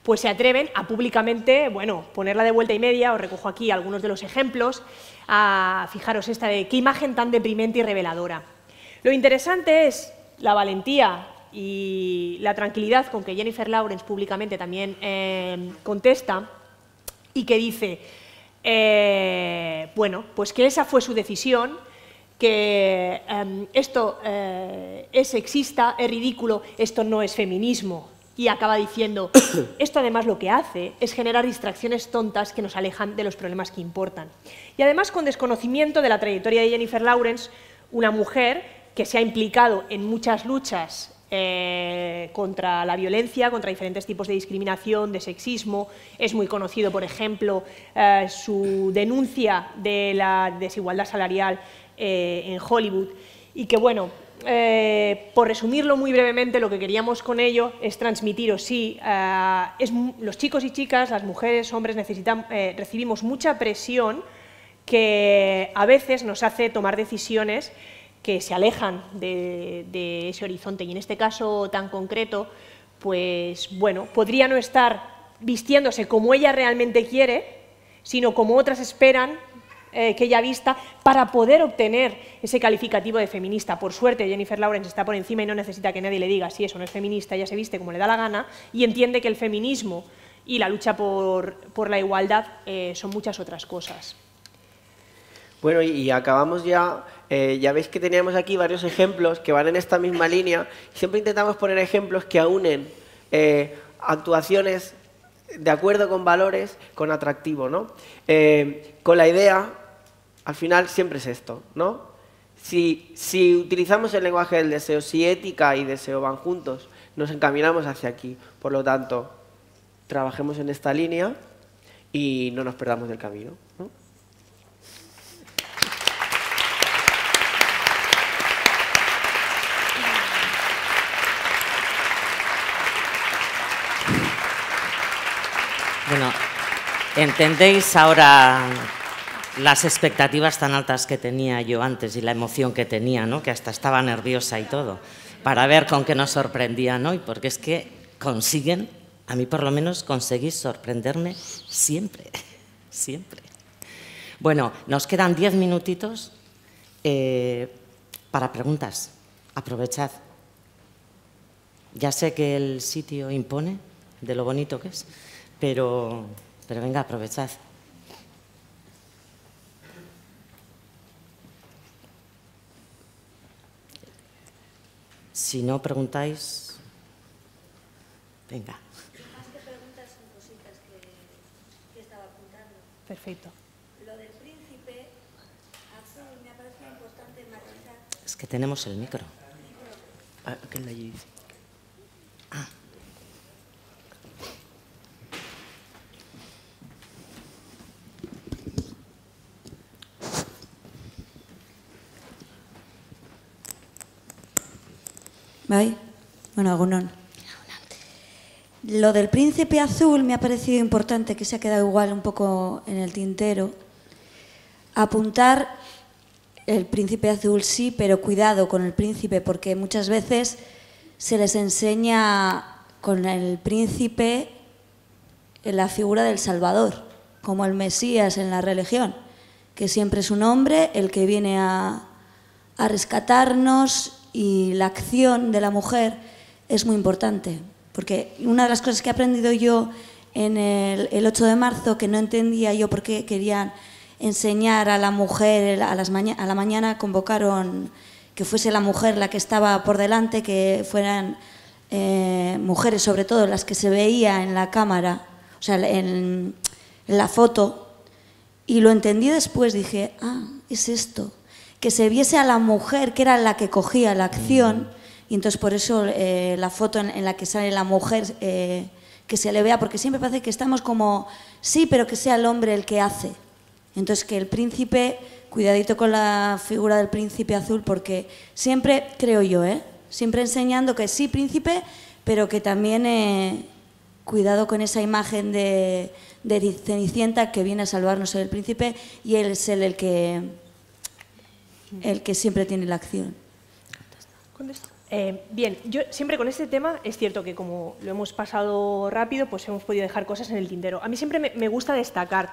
pues se atreven a públicamente, bueno, ponerla de vuelta y media. Os recojo aquí algunos de los ejemplos. Fijaros esta de qué imagen tan deprimente y reveladora. Lo interesante es la valentía y la tranquilidad con que Jennifer Lawrence públicamente también contesta y que dice, bueno, pues que esa fue su decisión, que esto es sexista, es ridículo, esto no es feminismo. Y acaba diciendo, esto además lo que hace es generar distracciones tontas que nos alejan de los problemas que importan. Y además con desconocimiento de la trayectoria de Jennifer Lawrence, una mujer que se ha implicado en muchas luchas contra la violencia, contra diferentes tipos de discriminación, de sexismo. Es muy conocido, por ejemplo, su denuncia de la desigualdad salarial en Hollywood y que, bueno, por resumirlo muy brevemente, lo que queríamos con ello es transmitiros, sí, los chicos y chicas, las mujeres, hombres, recibimos mucha presión que a veces nos hace tomar decisiones que se alejan de ese horizonte, y en este caso tan concreto, pues bueno, podría no estar vistiéndose como ella realmente quiere, sino como otras esperan que ella vista para poder obtener ese calificativo de feminista. Por suerte, Jennifer Lawrence está por encima y no necesita que nadie le diga si eso no es feminista, ella se viste como le da la gana y entiende que el feminismo y la lucha por la igualdad son muchas otras cosas. Bueno, y acabamos ya, ya veis que teníamos aquí varios ejemplos que van en esta misma línea. Siempre intentamos poner ejemplos que aúnen actuaciones de acuerdo con valores, con atractivo, ¿no? Con la idea, al final siempre es esto, ¿no? Si utilizamos el lenguaje del deseo, si ética y deseo van juntos, nos encaminamos hacia aquí. Por lo tanto, trabajemos en esta línea y no nos perdamos del camino, ¿no? Bueno, ¿entendéis ahora las expectativas tan altas que tenía yo antes y la emoción que tenía, ¿no? Que hasta estaba nerviosa y todo, para ver con qué nos sorprendían hoy? Porque es que consiguen, a mí por lo menos conseguís sorprenderme siempre, siempre. Bueno, nos quedan 10 minutitos para preguntas. Aprovechad. Ya sé que el sitio impone de lo bonito que es. Pero venga, aprovechad. Si no preguntáis, venga. Más que preguntas son cositas que estaba apuntando. Perfecto. Lo del príncipe azul me ha parecido importante matizar. Es que tenemos el micro. ¿Qué le dice? ¿Bai? Bueno, agunón. Lo del príncipe azul me ha parecido importante, que se ha quedado igual un poco en el tintero. Apuntar el príncipe azul sí, pero cuidado con el príncipe, porque muchas veces se les enseña con el príncipe la figura del Salvador, como el Mesías en la religión, que siempre es un hombre el que viene a rescatarnos. Y la acción de la mujer es muy importante, porque una de las cosas que he aprendido yo en el 8 de marzo, que no entendía yo por qué querían enseñar a la mujer, a la mañana convocaron que fuese la mujer la que estaba por delante, que fueran mujeres sobre todo las que se veía en la cámara, o sea, en la foto, y lo entendí después, dije, es esto. Que se viese a la mujer, que era la que cogía la acción, y entonces por eso la foto en la que sale la mujer, que se le vea, porque siempre parece que estamos como, sí, pero que sea el hombre el que hace. Entonces que el príncipe, cuidadito con la figura del príncipe azul, porque siempre, creo yo, siempre enseñando que sí, príncipe, pero que también cuidado con esa imagen de Cenicienta que viene a salvarnos el príncipe, y él es el que siempre tiene la acción. Bien, yo siempre con este tema, es cierto que como lo hemos pasado rápido, pues hemos podido dejar cosas en el tintero. A mí siempre me gusta destacar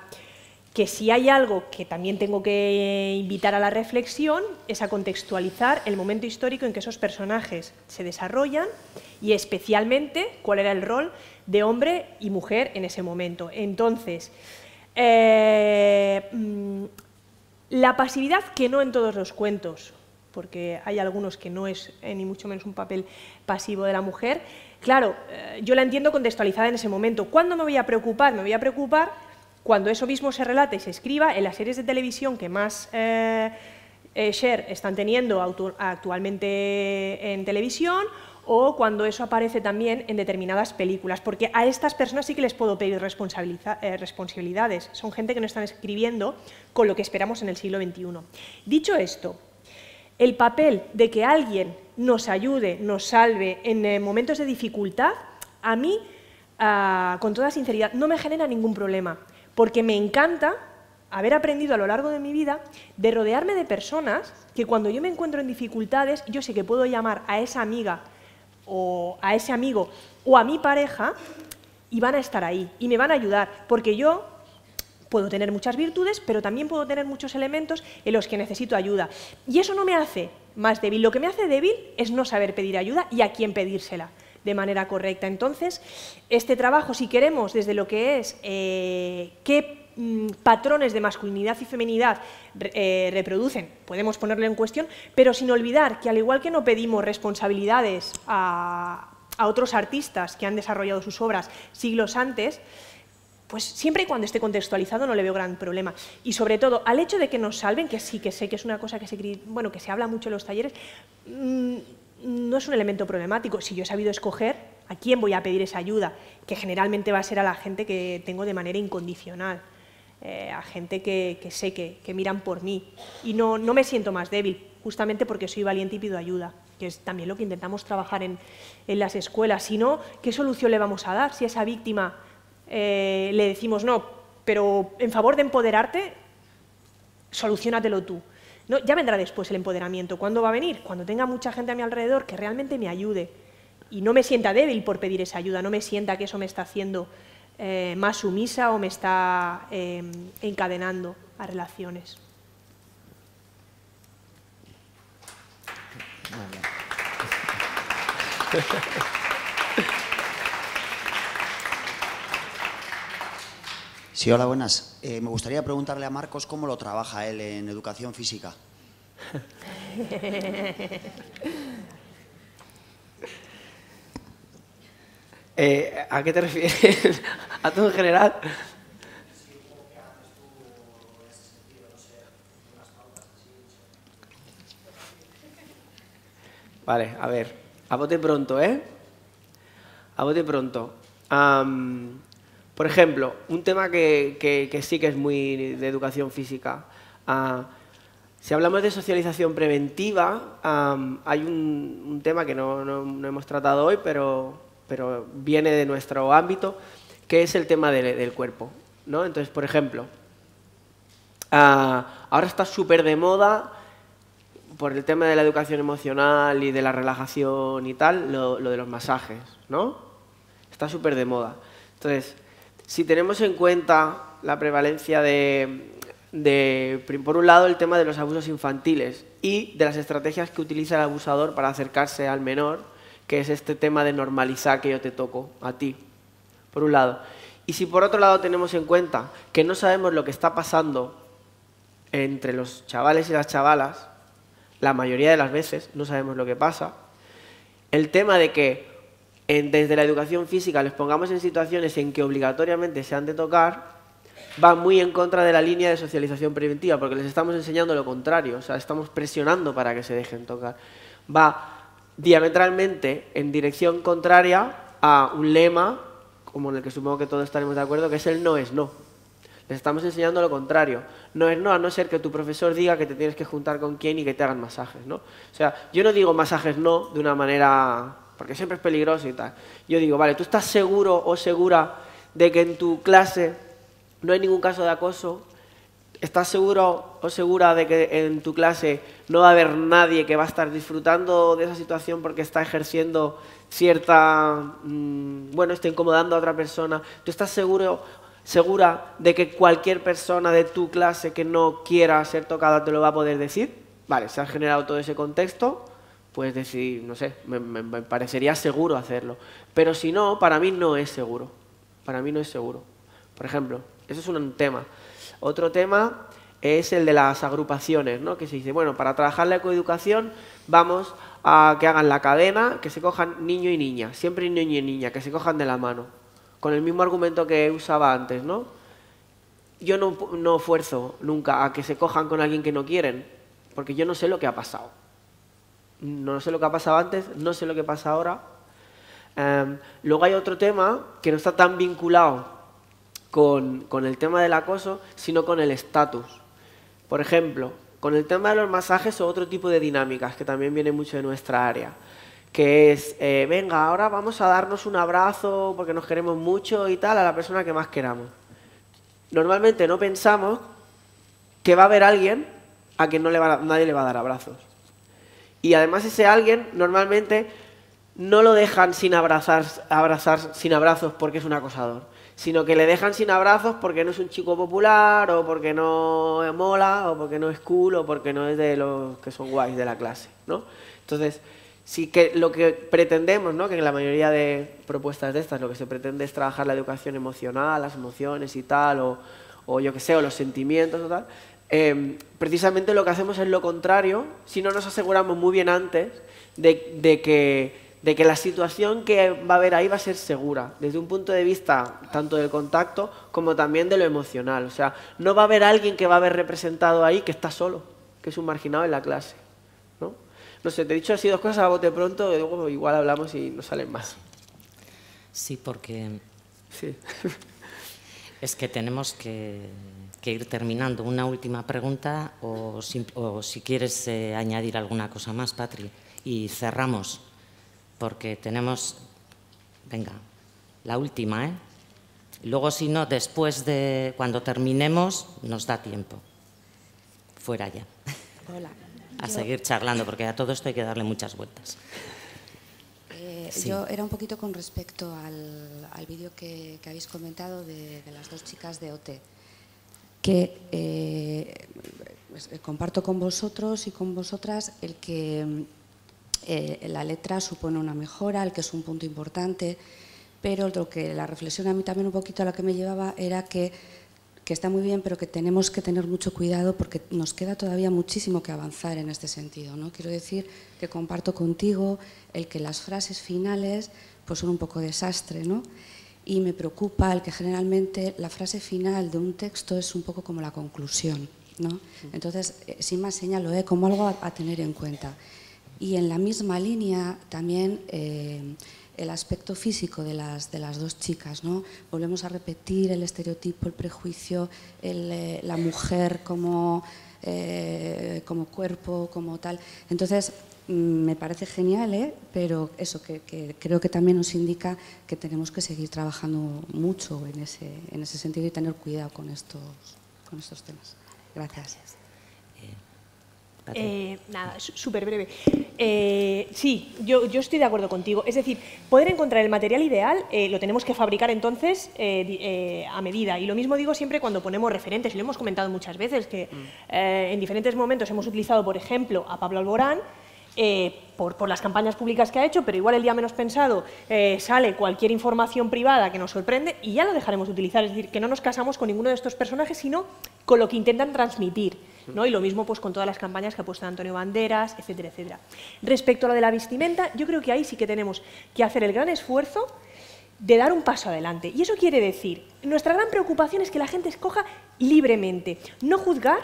que si hay algo que también tengo que invitar a la reflexión, es a contextualizar el momento histórico en que esos personajes se desarrollan y especialmente cuál era el rol de hombre y mujer en ese momento. Entonces, la pasividad, que no en todos los cuentos, porque hay algunos que no es ni mucho menos un papel pasivo de la mujer, claro, yo la entiendo contextualizada en ese momento. ¿Cuándo me voy a preocupar? Me voy a preocupar cuando eso mismo se relate y se escriba en las series de televisión que más share están teniendo actualmente en televisión, o cuando eso aparece también en determinadas películas, porque a estas personas sí que les puedo pedir responsabilidades. Son gente que no están escribiendo con lo que esperamos en el siglo XXI. Dicho esto, El papel de que alguien nos ayude, nos salve en momentos de dificultad, a mí, con toda sinceridad, no me genera ningún problema, porque me encanta haber aprendido a lo largo de mi vida de rodearme de personas que cuando yo me encuentro en dificultades, yo sé que puedo llamar a esa amiga o a ese amigo o a mi pareja y van a estar ahí y me van a ayudar, porque yo puedo tener muchas virtudes, pero también puedo tener muchos elementos en los que necesito ayuda. Y eso no me hace más débil. Lo que me hace débil es no saber pedir ayuda y a quién pedírsela de manera correcta. Entonces, este trabajo, si queremos, desde lo que es qué patrones de masculinidad y feminidad reproducen, podemos ponerlo en cuestión, pero sin olvidar que al igual que no pedimos responsabilidades a otros artistas que han desarrollado sus obras siglos antes, pues siempre y cuando esté contextualizado no le veo gran problema. Y sobre todo, al hecho de que nos salven, que sí que sé que es una cosa que se habla mucho en los talleres, no es un elemento problemático. Si yo he sabido escoger a quién voy a pedir esa ayuda, que generalmente va a ser a la gente que tengo de manera incondicional, a gente que sé que miran por mí. Y no me siento más débil, justamente porque soy valiente y pido ayuda, que es también lo que intentamos trabajar en las escuelas. Si no, ¿qué solución le vamos a dar si a esa víctima le decimos no, pero en favor de empoderarte, soluciónatelo tú? No, ya vendrá después el empoderamiento. ¿Cuándo va a venir? Cuando tenga mucha gente a mi alrededor que realmente me ayude y no me sienta débil por pedir esa ayuda, no me sienta que eso me está haciendo más sumisa o me está encadenando a relaciones. Sí, hola, buenas. Me gustaría preguntarle a Marcos cómo lo trabaja él en educación física. ¿A qué te refieres? ¿A todo en general? Vale, a ver, a bote pronto, ¿eh? A bote pronto. Por ejemplo, un tema que sí que es muy de educación física. Si hablamos de socialización preventiva, hay un tema que no hemos tratado hoy, pero viene de nuestro ámbito, que es el tema del cuerpo, ¿no? Entonces, por ejemplo, ahora está súper de moda, por el tema de la educación emocional y de la relajación y tal, lo de los masajes, ¿no? Está súper de moda. Entonces, si tenemos en cuenta la prevalencia por un lado, el tema de los abusos infantiles y de las estrategias que utiliza el abusador para acercarse al menor, que es este tema de normalizar que yo te toco a ti, por un lado. Y si por otro lado tenemos en cuenta que no sabemos lo que está pasando entre los chavales y las chavalas, la mayoría de las veces no sabemos lo que pasa, el tema de que desde la educación física les pongamos en situaciones en que obligatoriamente se han de tocar, va muy en contra de la línea de socialización preventiva, porque les estamos enseñando lo contrario, o sea, estamos presionando para que se dejen tocar. Va diametralmente en dirección contraria a un lema, como en el que supongo que todos estaremos de acuerdo, que es el no es no. Les estamos enseñando lo contrario. No es no, a no ser que tu profesor diga que te tienes que juntar con quién y que te hagan masajes, ¿no? O sea, yo no digo masajes no de una manera, porque siempre es peligroso y tal. Yo digo, vale, ¿tú estás seguro o segura de que en tu clase no hay ningún caso de acoso? ¿Estás seguro o segura de que en tu clase no va a haber nadie que va a estar disfrutando de esa situación porque está ejerciendo cierta, está incomodando a otra persona? ¿Tú estás segura de que cualquier persona de tu clase que no quiera ser tocada te lo va a poder decir? Vale, se ha generado todo ese contexto, puedes decir, no sé, me parecería seguro hacerlo. Pero si no, para mí no es seguro. Para mí no es seguro. Por ejemplo, eso es un tema. Otro tema es el de las agrupaciones, ¿no? Que se dice, bueno, para trabajar la ecoeducación vamos a que hagan la cadena, que se cojan niño y niña, siempre niño y niña, que se cojan de la mano, con el mismo argumento que usaba antes, ¿no? Yo no fuerzo nunca a que se cojan con alguien que no quieren, porque yo no sé lo que ha pasado. No sé lo que ha pasado antes, no sé lo que pasa ahora. Luego hay otro tema que no está tan vinculado con el tema del acoso, sino con el estatus. Por ejemplo, Con el tema de los masajes o otro tipo de dinámicas que también viene mucho de nuestra área, que es, venga, ahora vamos a darnos un abrazo porque nos queremos mucho y tal a la persona que más queramos. Normalmente no pensamos que va a haber alguien a quien nadie le va a dar abrazos. Y además ese alguien normalmente no lo dejan sin abrazar sin abrazos porque es un acosador, sino que le dejan sin abrazos porque no es un chico popular, o porque no mola, o porque no es cool, o porque no es de los que son guays de la clase, ¿no? Entonces, sí que lo que pretendemos, ¿no? Que en la mayoría de propuestas de estas lo que se pretende es trabajar la educación emocional, las emociones y tal, o yo qué sé, o los sentimientos o tal. Precisamente lo que hacemos es lo contrario, si no nos aseguramos muy bien antes de que la situación que va a haber ahí va a ser segura, desde un punto de vista tanto del contacto como también de lo emocional. O sea, no va a haber alguien que va a haber representado ahí que está solo, que es un marginado en la clase, ¿no? No sé, te he dicho así dos cosas a bote pronto, y luego igual hablamos y no salen más. Sí, porque sí. Es que tenemos que ir terminando. Una última pregunta o si quieres añadir alguna cosa más, Patri, y cerramos. Porque tenemos, venga, la última, ¿eh? Luego, si no, después de, cuando terminemos, nos da tiempo. Fuera ya. Hola. A seguir charlando, porque a todo esto hay que darle muchas vueltas. Sí. Yo era un poquito con respecto al vídeo que habéis comentado de las dos chicas de OT, que comparto con vosotros y con vosotras el que la letra supone una mejora, el que es un punto importante, pero lo que la reflexión a mí también un poquito a lo que me llevaba era que está muy bien, pero que tenemos que tener mucho cuidado porque nos queda todavía muchísimo que avanzar en este sentido, ¿no? Quiero decir que comparto contigo el que las frases finales pues son un poco desastre, ¿no? Y me preocupa el que generalmente la frase final de un texto es un poco como la conclusión, ¿no? Entonces, sin más señalo, como algo a tener en cuenta. Y en la misma línea también el aspecto físico de las dos chicas, ¿no? Volvemos a repetir el estereotipo, el prejuicio, la mujer como cuerpo, como tal. Entonces, me parece genial, pero eso que creo que también nos indica que tenemos que seguir trabajando mucho en ese sentido y tener cuidado con estos temas. Gracias. Nada, súper breve. Sí, yo estoy de acuerdo contigo. Es decir, poder encontrar el material ideal lo tenemos que fabricar entonces a medida. Y lo mismo digo siempre cuando ponemos referentes, y lo hemos comentado muchas veces, que en diferentes momentos hemos utilizado, por ejemplo, a Pablo Alborán, por las campañas públicas que ha hecho, pero igual el día menos pensado sale cualquier información privada que nos sorprende y ya lo dejaremos de utilizar. Es decir, que no nos casamos con ninguno de estos personajes, sino con lo que intentan transmitir, ¿no? Y lo mismo pues con todas las campañas que ha puesto Antonio Banderas, etcétera, etcétera. Respecto a lo de la vestimenta, yo creo que ahí sí que tenemos que hacer el gran esfuerzo de dar un paso adelante. Y eso quiere decir, nuestra gran preocupación es que la gente escoja libremente, no juzgar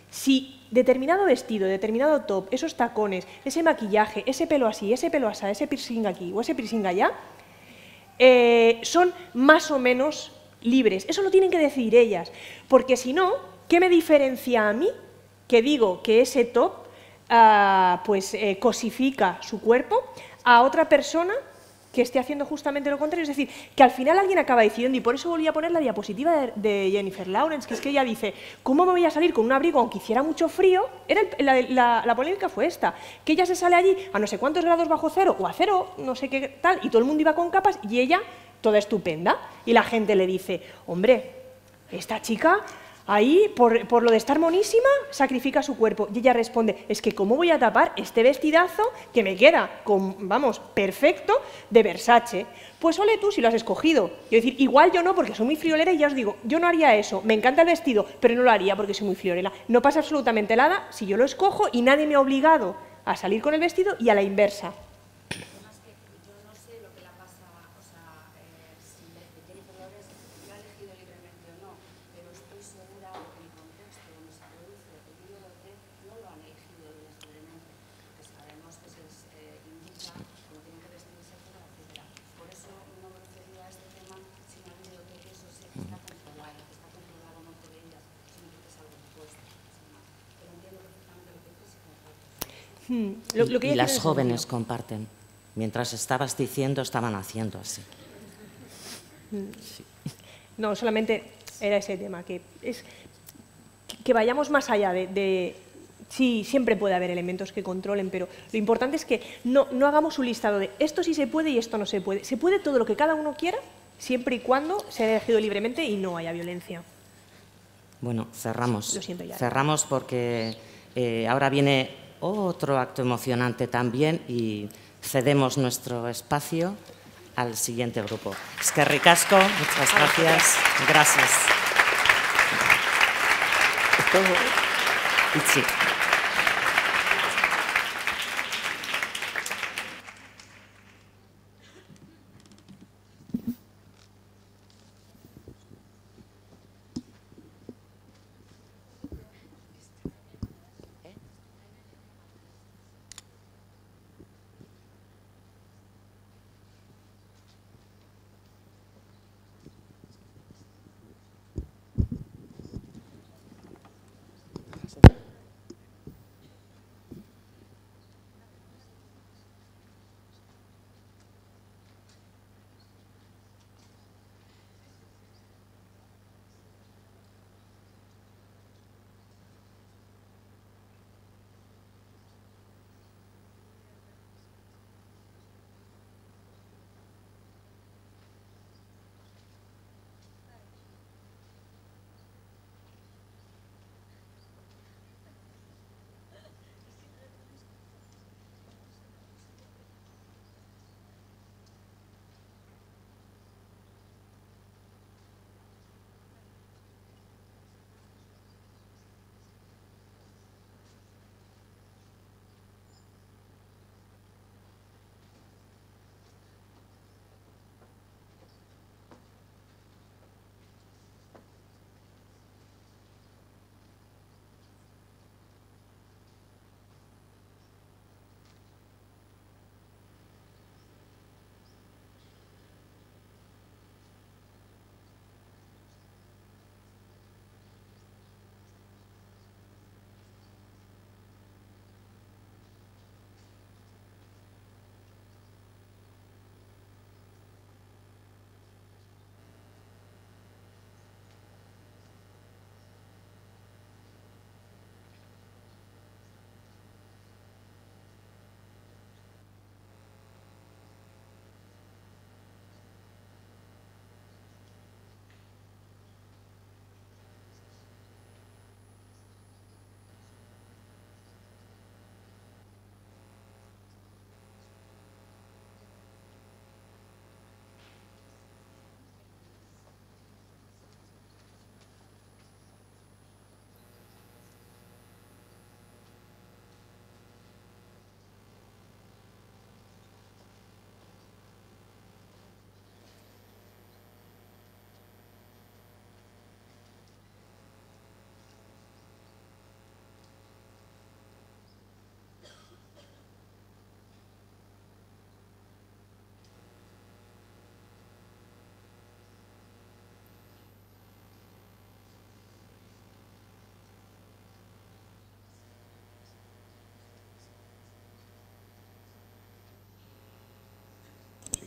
si determinado vestido, determinado top, esos tacones, ese maquillaje, ese pelo así, ese pelo así, ese piercing aquí o ese piercing allá, son más o menos libres. Eso lo tienen que decidir ellas, porque si no, ¿qué me diferencia a mí que digo que ese top cosifica su cuerpo a otra persona que esté haciendo justamente lo contrario? Es decir, que al final alguien acaba decidiendo, y por eso volví a poner la diapositiva de Jennifer Lawrence, que es que ella dice, ¿cómo me voy a salir con un abrigo aunque hiciera mucho frío? La polémica fue esta, que ella se sale allí a no sé cuántos grados bajo cero, o a cero, no sé qué tal, y todo el mundo iba con capas, y ella toda estupenda, y la gente le dice, hombre, esta chica ahí, por lo de estar monísima, sacrifica su cuerpo. Y ella responde, es que ¿cómo voy a tapar este vestidazo que me queda, vamos, perfecto, de Versace? Pues ole tú si lo has escogido. Yo decir, igual yo no, porque soy muy friolera, y ya os digo, yo no haría eso. Me encanta el vestido, pero no lo haría porque soy muy friolera. No pasa absolutamente nada si yo lo escojo y nadie me ha obligado a salir con el vestido, y a la inversa. Y las jóvenes comparten. Mientras estabas diciendo, estaban haciendo así. Sí. No, solamente era ese tema, que vayamos más allá de sí, siempre puede haber elementos que controlen, pero lo importante es que no hagamos un listado de esto sí se puede y esto no se puede. Se puede todo lo que cada uno quiera, siempre y cuando se haya elegido libremente y no haya violencia. Bueno, cerramos. Lo siento ya. Cerramos porque ahora viene otro acto emocionante también y cedemos nuestro espacio al siguiente grupo. Eskerrik asko, muchas gracias. Gracias. Itzi.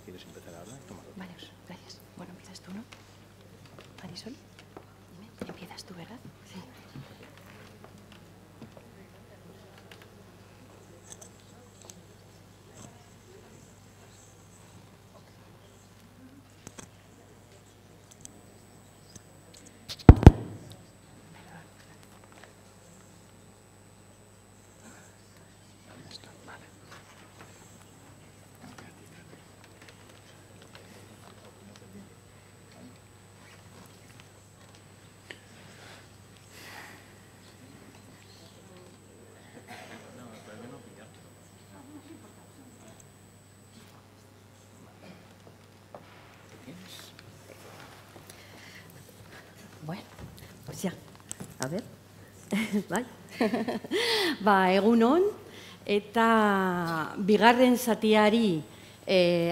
¿Quieres empezar a hablar? Tómalo. Vale, gracias. Bueno, empiezas tú, ¿no? Marisol, dime, empiezas tú, ¿verdad? Sí. Bueno, pues ya, a ver, bai. Egun on, eta bigarren zatiari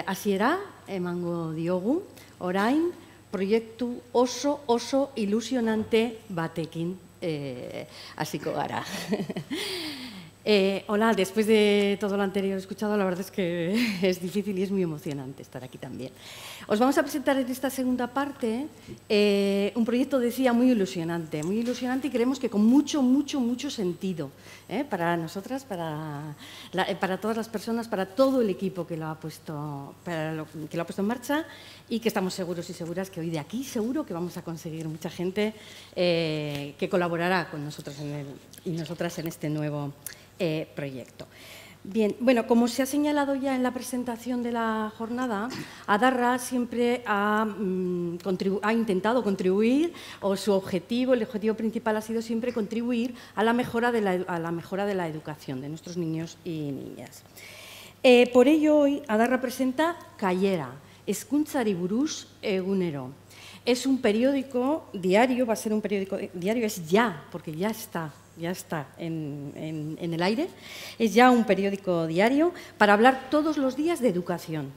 hasiera emango diogu, orain proiektu oso ilusionante batekin hasiko gara. Hola, después de todo lo anterior escuchado, la verdad es que es difícil y es muy emocionante estar aquí también. Os vamos a presentar en esta segunda parte un proyecto, decía, muy ilusionante y creemos que con mucho sentido para nosotras, para todas las personas, para todo el equipo que lo ha puesto en marcha y que estamos seguros y seguras que hoy de aquí seguro que vamos a conseguir mucha gente que colaborará con nosotros y nosotras en este nuevo proyecto. Bien, bueno, como se ha señalado ya en la presentación de la jornada, Adarra siempre ha intentado contribuir, o el objetivo principal ha sido siempre contribuir a la mejora de la educación de nuestros niños y niñas. Por ello, hoy Adarra presenta Kaiera, Hezkuntzari buruz egunero. Es un periódico diario, va a ser un periódico diario, es ya, porque ya está en el aire. Es ya un periódico diario para hablar todos los días de educación.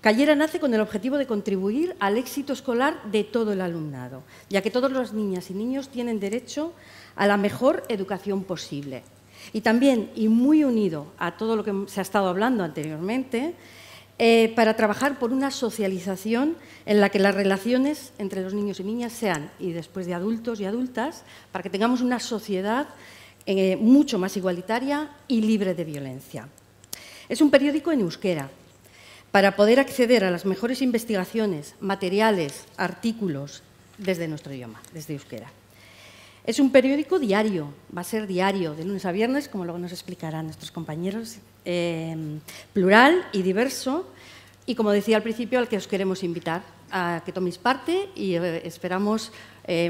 Kaiera nace con el objetivo de contribuir al éxito escolar de todo el alumnado, ya que todas las niñas y niños tienen derecho a la mejor educación posible. Y también, y muy unido a todo lo que se ha estado hablando anteriormente, para trabajar por una socialización en la que las relaciones entre los niños y niñas sean, y después de adultos y adultas, para que tengamos una sociedad mucho más igualitaria y libre de violencia. Es un periódico en euskera, para poder acceder a las mejores investigaciones, materiales, artículos, desde nuestro idioma, desde euskera. Es un periódico diario, va a ser diario, de lunes a viernes, como luego nos explicarán nuestros compañeros, plural y diverso, y como decía al principio, al que os queremos invitar a que toméis parte y esperamos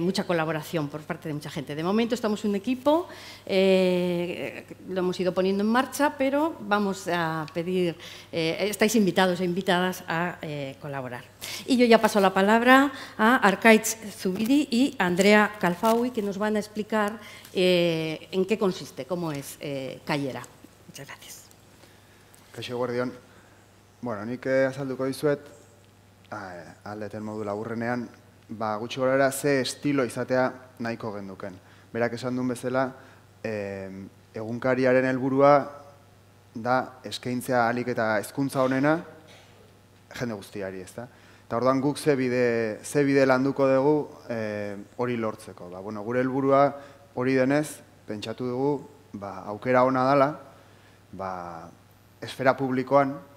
mucha colaboración por parte de mucha gente. De momento estamos un equipo, lo hemos ido poniendo en marcha, pero vamos a pedir, estáis invitados e invitadas a colaborar. Y yo ya paso la palabra a Arkaitz Zubiri y Andrea Calfaui, que nos van a explicar en qué consiste, cómo es Kaiera. Muchas gracias. Kaixo eguerdion. Bueno, nik azalduko dizuet, aldeten modu laburrenean, gutxi gorabehera ze estilo izatea nahiko genduken. Berak esan duen bezala, egunkariaren helburua da eskaintzea ahalik eta hezkuntza honena jende guztiari, ezta? Eta orduan guk ze bide landuko dugu hori lortzeko. Gure helburua hori denez, pentsatu dugu aukera ona dela, esfera publikoan,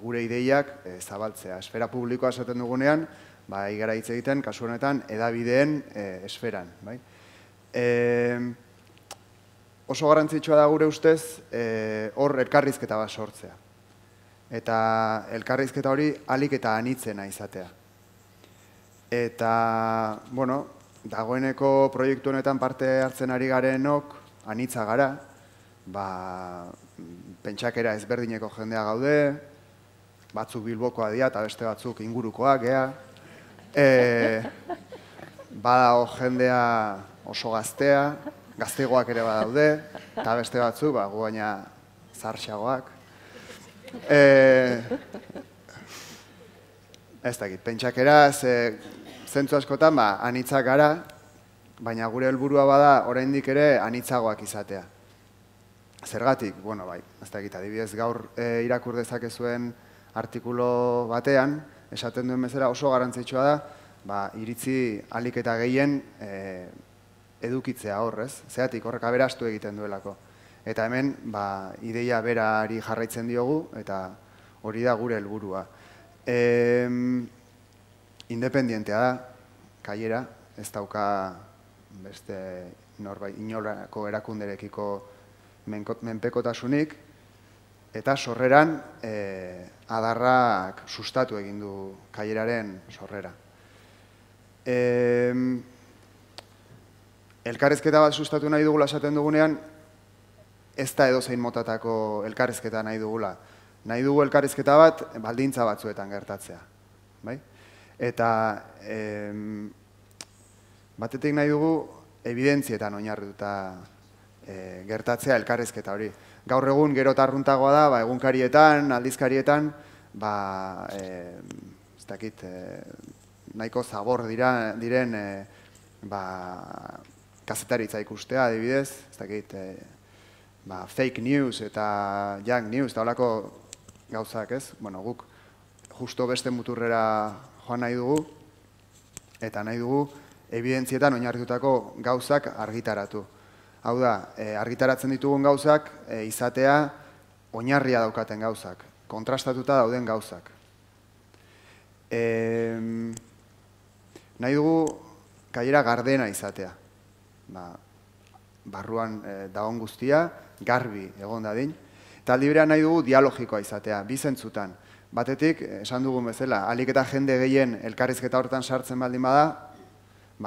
gure ideiak zabaltzea. Esfera publikoa esaten dugunean, igara hitz egiten, kasu honetan, hedabideen esferan. Oso garrantzitsua da gure ustez, hor elkarrizketa bat sortzea. Eta elkarrizketa hori ahalik eta anitzena izatea. Eta, bueno, dagoeneko proiektu honetan parte hartzen ari garenok, anitza gara, pentsakera ezberdineko jendea gaude, batzuk Bilbokoa dira eta beste batzuk ingurukoak, badago jendea oso gaztea, gaztegoak ere badaude, eta beste batzuk, gu baina zartxagoak. Ez dakit, pentsakera zentzu askotan anitzak gara, baina gure helburua bada oraindik ere anitzagoak izatea. Zergatik, bueno, ez dakit, adibidez gaur irakur dezakezuen artikulu batean, esaten duen bezala oso garrantzitsua da, iritzi ahalik eta gehien edukitzea horrez, zeratik horrek aberastu egiten duelako. Eta hemen, ideia berari jarraitzen diogu, eta hori da gure helburua. Independientea da, Kaiera, ez dauka beste inolako erakunderekiko menpekotasunik, eta sorreran Adarrak sustatu egin du Kaieraren sorrera. Elkarrizketa bat sustatu nahi dugula esaten dugunean, ez da edozein motatako elkarrizketa nahi dugula. Nahi dugu elkarrizketa bat baldintza batzuetan gertatzea. Eta batetik nahi dugu evidentzietan oinarrituta gertatzea elkarrizketa hori. Gaur egun gero eta arruntagoa da, egunkarietan, aldizkarietan, ez dakit, nahiko zabor diren kazetaritza ikustea, adibidez, ez dakit, fake news eta junk news, eta holako gauzak, ez? Bueno, guk justo beste muturrera joan nahi dugu, eta nahi dugu evidentzietan oinarritutako gauzak argitaratu. Hau da, argitaratzen ditugun gauzak izatea oinarria daukaten gauzak, kontrastatuta dauden gauzak. Nahi dugu kaiera gardena izatea. Barruan dagoen guztia, garbi egon dadin. Eta aldi berean nahi dugu dialogikoa izatea, bi zentzutan. Batetik, esan dugun bezala, ahalik eta jende gehien elkarrizketa hortan sartzen baldin bada,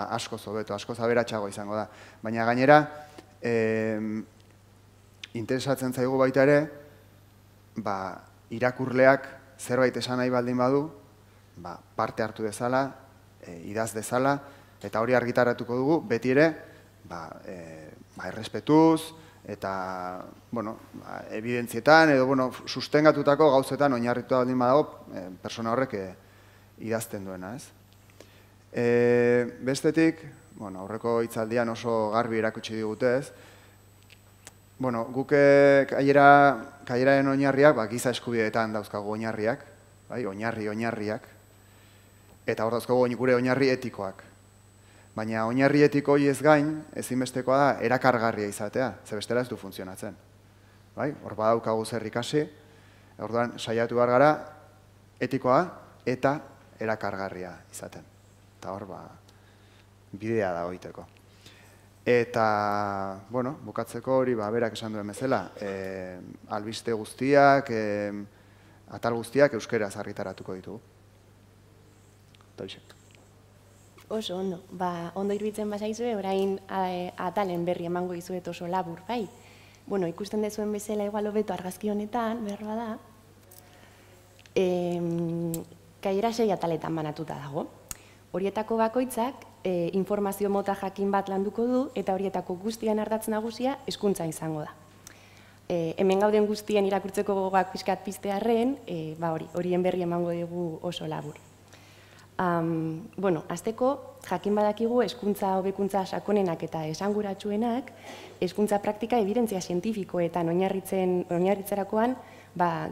askoz hobeto, askoz aberatsago izango da. Baina gainera, interesatzen zaigu baita ere, irakurleak zerbait esan nahi baldin badu, parte hartu dezala, idaz dezala, eta hori argitaratuko dugu, beti ere, errespetuz, eta, evidentzietan, edo, sustengatutako gauzetan oinarritu baldin badago, persona horrek idazten duena, ez? Bestetik, aurreko hitzaldian oso garbi erakutsi digute, ez? Guk kaieraren oinarriak, giza eskubideetan dauzkagu oinarriak, oinarriak, eta hor dauzkagu gure oinarri etikoak. Baina oinarri etiko hori ez gain, ezinbestekoa da erakargarria izatea, ze bestela ez du funtzionatzen. Hor badaukagu zer ikasi, orduan saiatu behar gara etikoa eta erakargarria izaten. Eta hor, bidea da hoiteko. Eta, bukatzeko hori berak esan duen bezala, albiste guztiak, atal guztiak euskeraz argitaratuko ditugu. Oso, ondo. Ondo iruditzen bazaizue, orain atalen berri emango izuet oso labur, bai? Ikusten dezuen bezala igual hobeto argazki honetan, berroa da, kaiera 6 ataletan banatuta dago. Horietako bakoitzak informazio mota jakin bat landuko du, eta horietako guztien ardatz nagusia hezkuntza izango da. Hemen gauden guztien irakurtzeko gogak pixkat piztearren, horien berri emango dugu oso labur. Azteko, jakin badakigu hezkuntza hobekuntza sakonenak eta esanguratsuenak hezkuntza praktika ebidentzia zientifikoetan oinarritzerakoan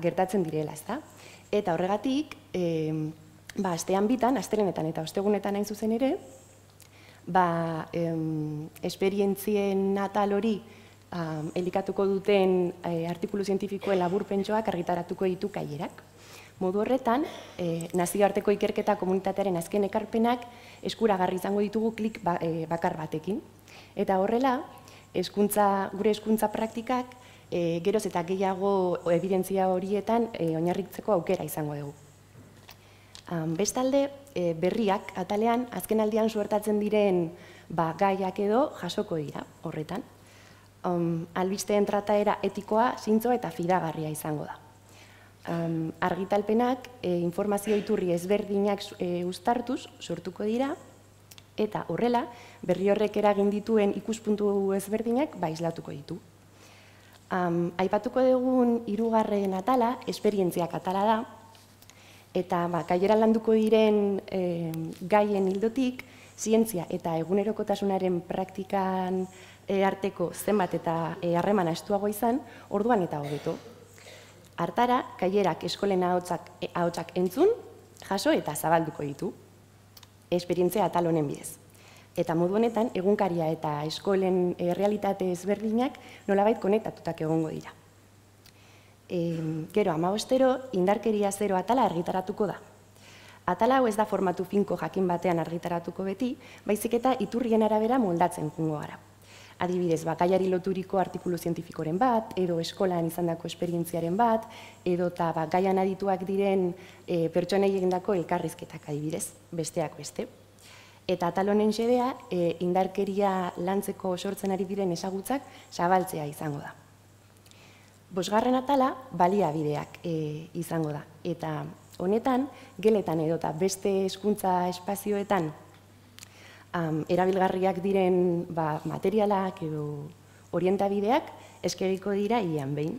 gertatzen direla, ezta? Eta horregatik, astean bitan, astelenetan eta ostegunetan hain zuzen ere, esperientzien atal hori elikatuko duten artikulu zientifikoen laburpentxoak argitaratuko ditu kaierak. Modu horretan, nazioarteko ikerketa komunitatearen azken ekarpenak eskuragarri izango ditugu klik bakar batekin. Eta horrela, gure hezkuntza praktikak geroz eta gehiago ebidentzia horietan oinarritzeko aukera izango dugu. Bestalde, berriak atalean azken aldian suertatzen diren gaiak edo jasoko dira horretan. Albisteen trataera etikoa, zintzoa eta fidagarria izango da. Argitalpenak informazio iturri ezberdinak uztartuz sortuko dira, eta horrela, berri horrek eragin dituen ikuspuntu ezberdinak islatuko ditu. Aipatuko dugun 3. atala, esperientziak atala da, eta kaieran landuko diren gaien hildotik, zientzia eta egunerokotasunaren praktikan arteko zenbat eta harremana estuago izan, orduan eta hobeto. Hartara, kaierak eskolen ahotsak entzun, jaso eta zabalduko ditu, esperientzia atal honen bidez. Eta modu honetan, egunkaria eta eskolen realitate ezberdinak nolabait konektatutak egongo dira. Gero, 15. indarkeria 0 atala argitaratuko da. Atala hau ez da formatu finko jakin batean argitaratuko beti, baizik eta iturrien arabera moldatzen jungo gara. Adibidez, gaiari loturiko artikulu zientifikoren bat, edo eskolan izandako esperientziaren bat, edo gaian adituak diren pertsonei egindako elkarrizketak adibidez, besteak beste. Eta atal honen xedea, indarkeria lantzeko sortzen ari diren ezagutzak zabaltzea izango da. 5. atala, baliabideak izango da. Eta honetan, geletan edota beste hezkuntza espazioetan erabilgarriak diren materialak edo orientabideak eskegiko dira ian behin.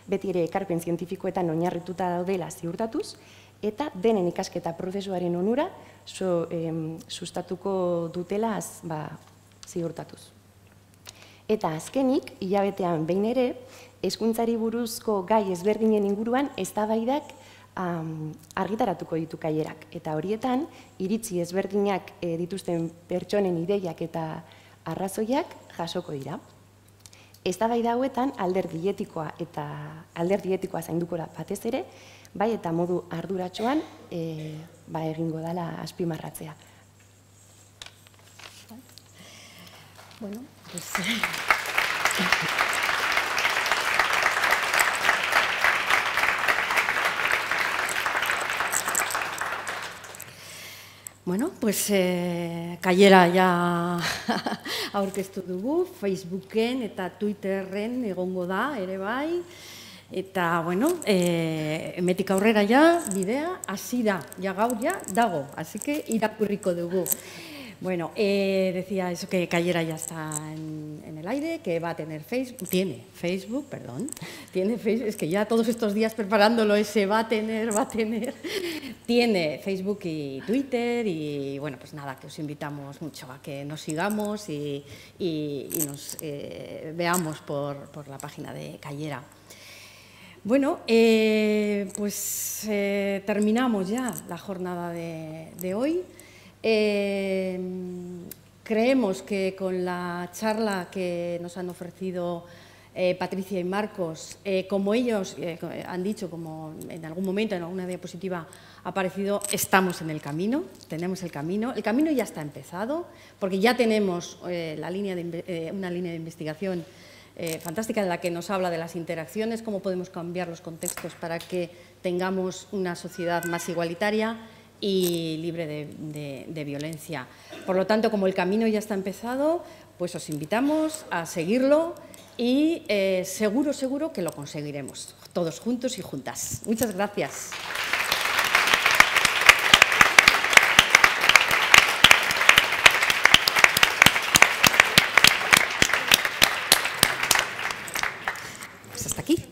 Beti ere ekarpen zientifikoetan oinarrituta daudela ziurtatuz, eta denen ikasketa prozesuaren onura sustatuko dutelaz ziurtatuz. Eta azkenik, hilabetean behin ere, hezkuntzari buruzko gai ezberdinen inguruan eztabaidak argitaratuko ditu Kaierak. Eta horietan, iritzi ezberdinak dituzten pertsonen ideiak eta arrazoiak jasoko dira. Eztabaida hauetan alderdi etikoa zainduko da batez ere, bai eta modu arduratsuan egingo dela azpimarratzea. Bueno, pues... Bueno, pues Kaiera ja aurkeztu dugu, Facebooken eta Twitterren egongo da, ere bai. Eta, bueno, hemetik aurrera ja, bidea, hasi da, ja gaur ja, dago, así que irakurriko dugu. Bueno, decía eso que Kaiera ya está en el aire, que va a tener Facebook, tiene Facebook, es que ya todos estos días preparándolo ese va a tener, tiene Facebook y Twitter y bueno, pues nada, que os invitamos mucho a que nos sigamos y nos veamos por la página de Kaiera. Bueno, pues terminamos ya la jornada de hoy. Creemos que con la charla que nos han ofrecido Patricia y Marcos, como ellos han dicho, como en algún momento, en alguna diapositiva ha aparecido, estamos en el camino, tenemos el camino ya está empezado, porque ya tenemos una línea de investigación fantástica en la que nos habla de las interacciones, cómo podemos cambiar los contextos para que tengamos una sociedad más igualitaria y libre de violencia. Por lo tanto, como el camino ya está empezado, pues os invitamos a seguirlo y seguro que lo conseguiremos, todos juntos y juntas. Muchas gracias. Pues hasta aquí.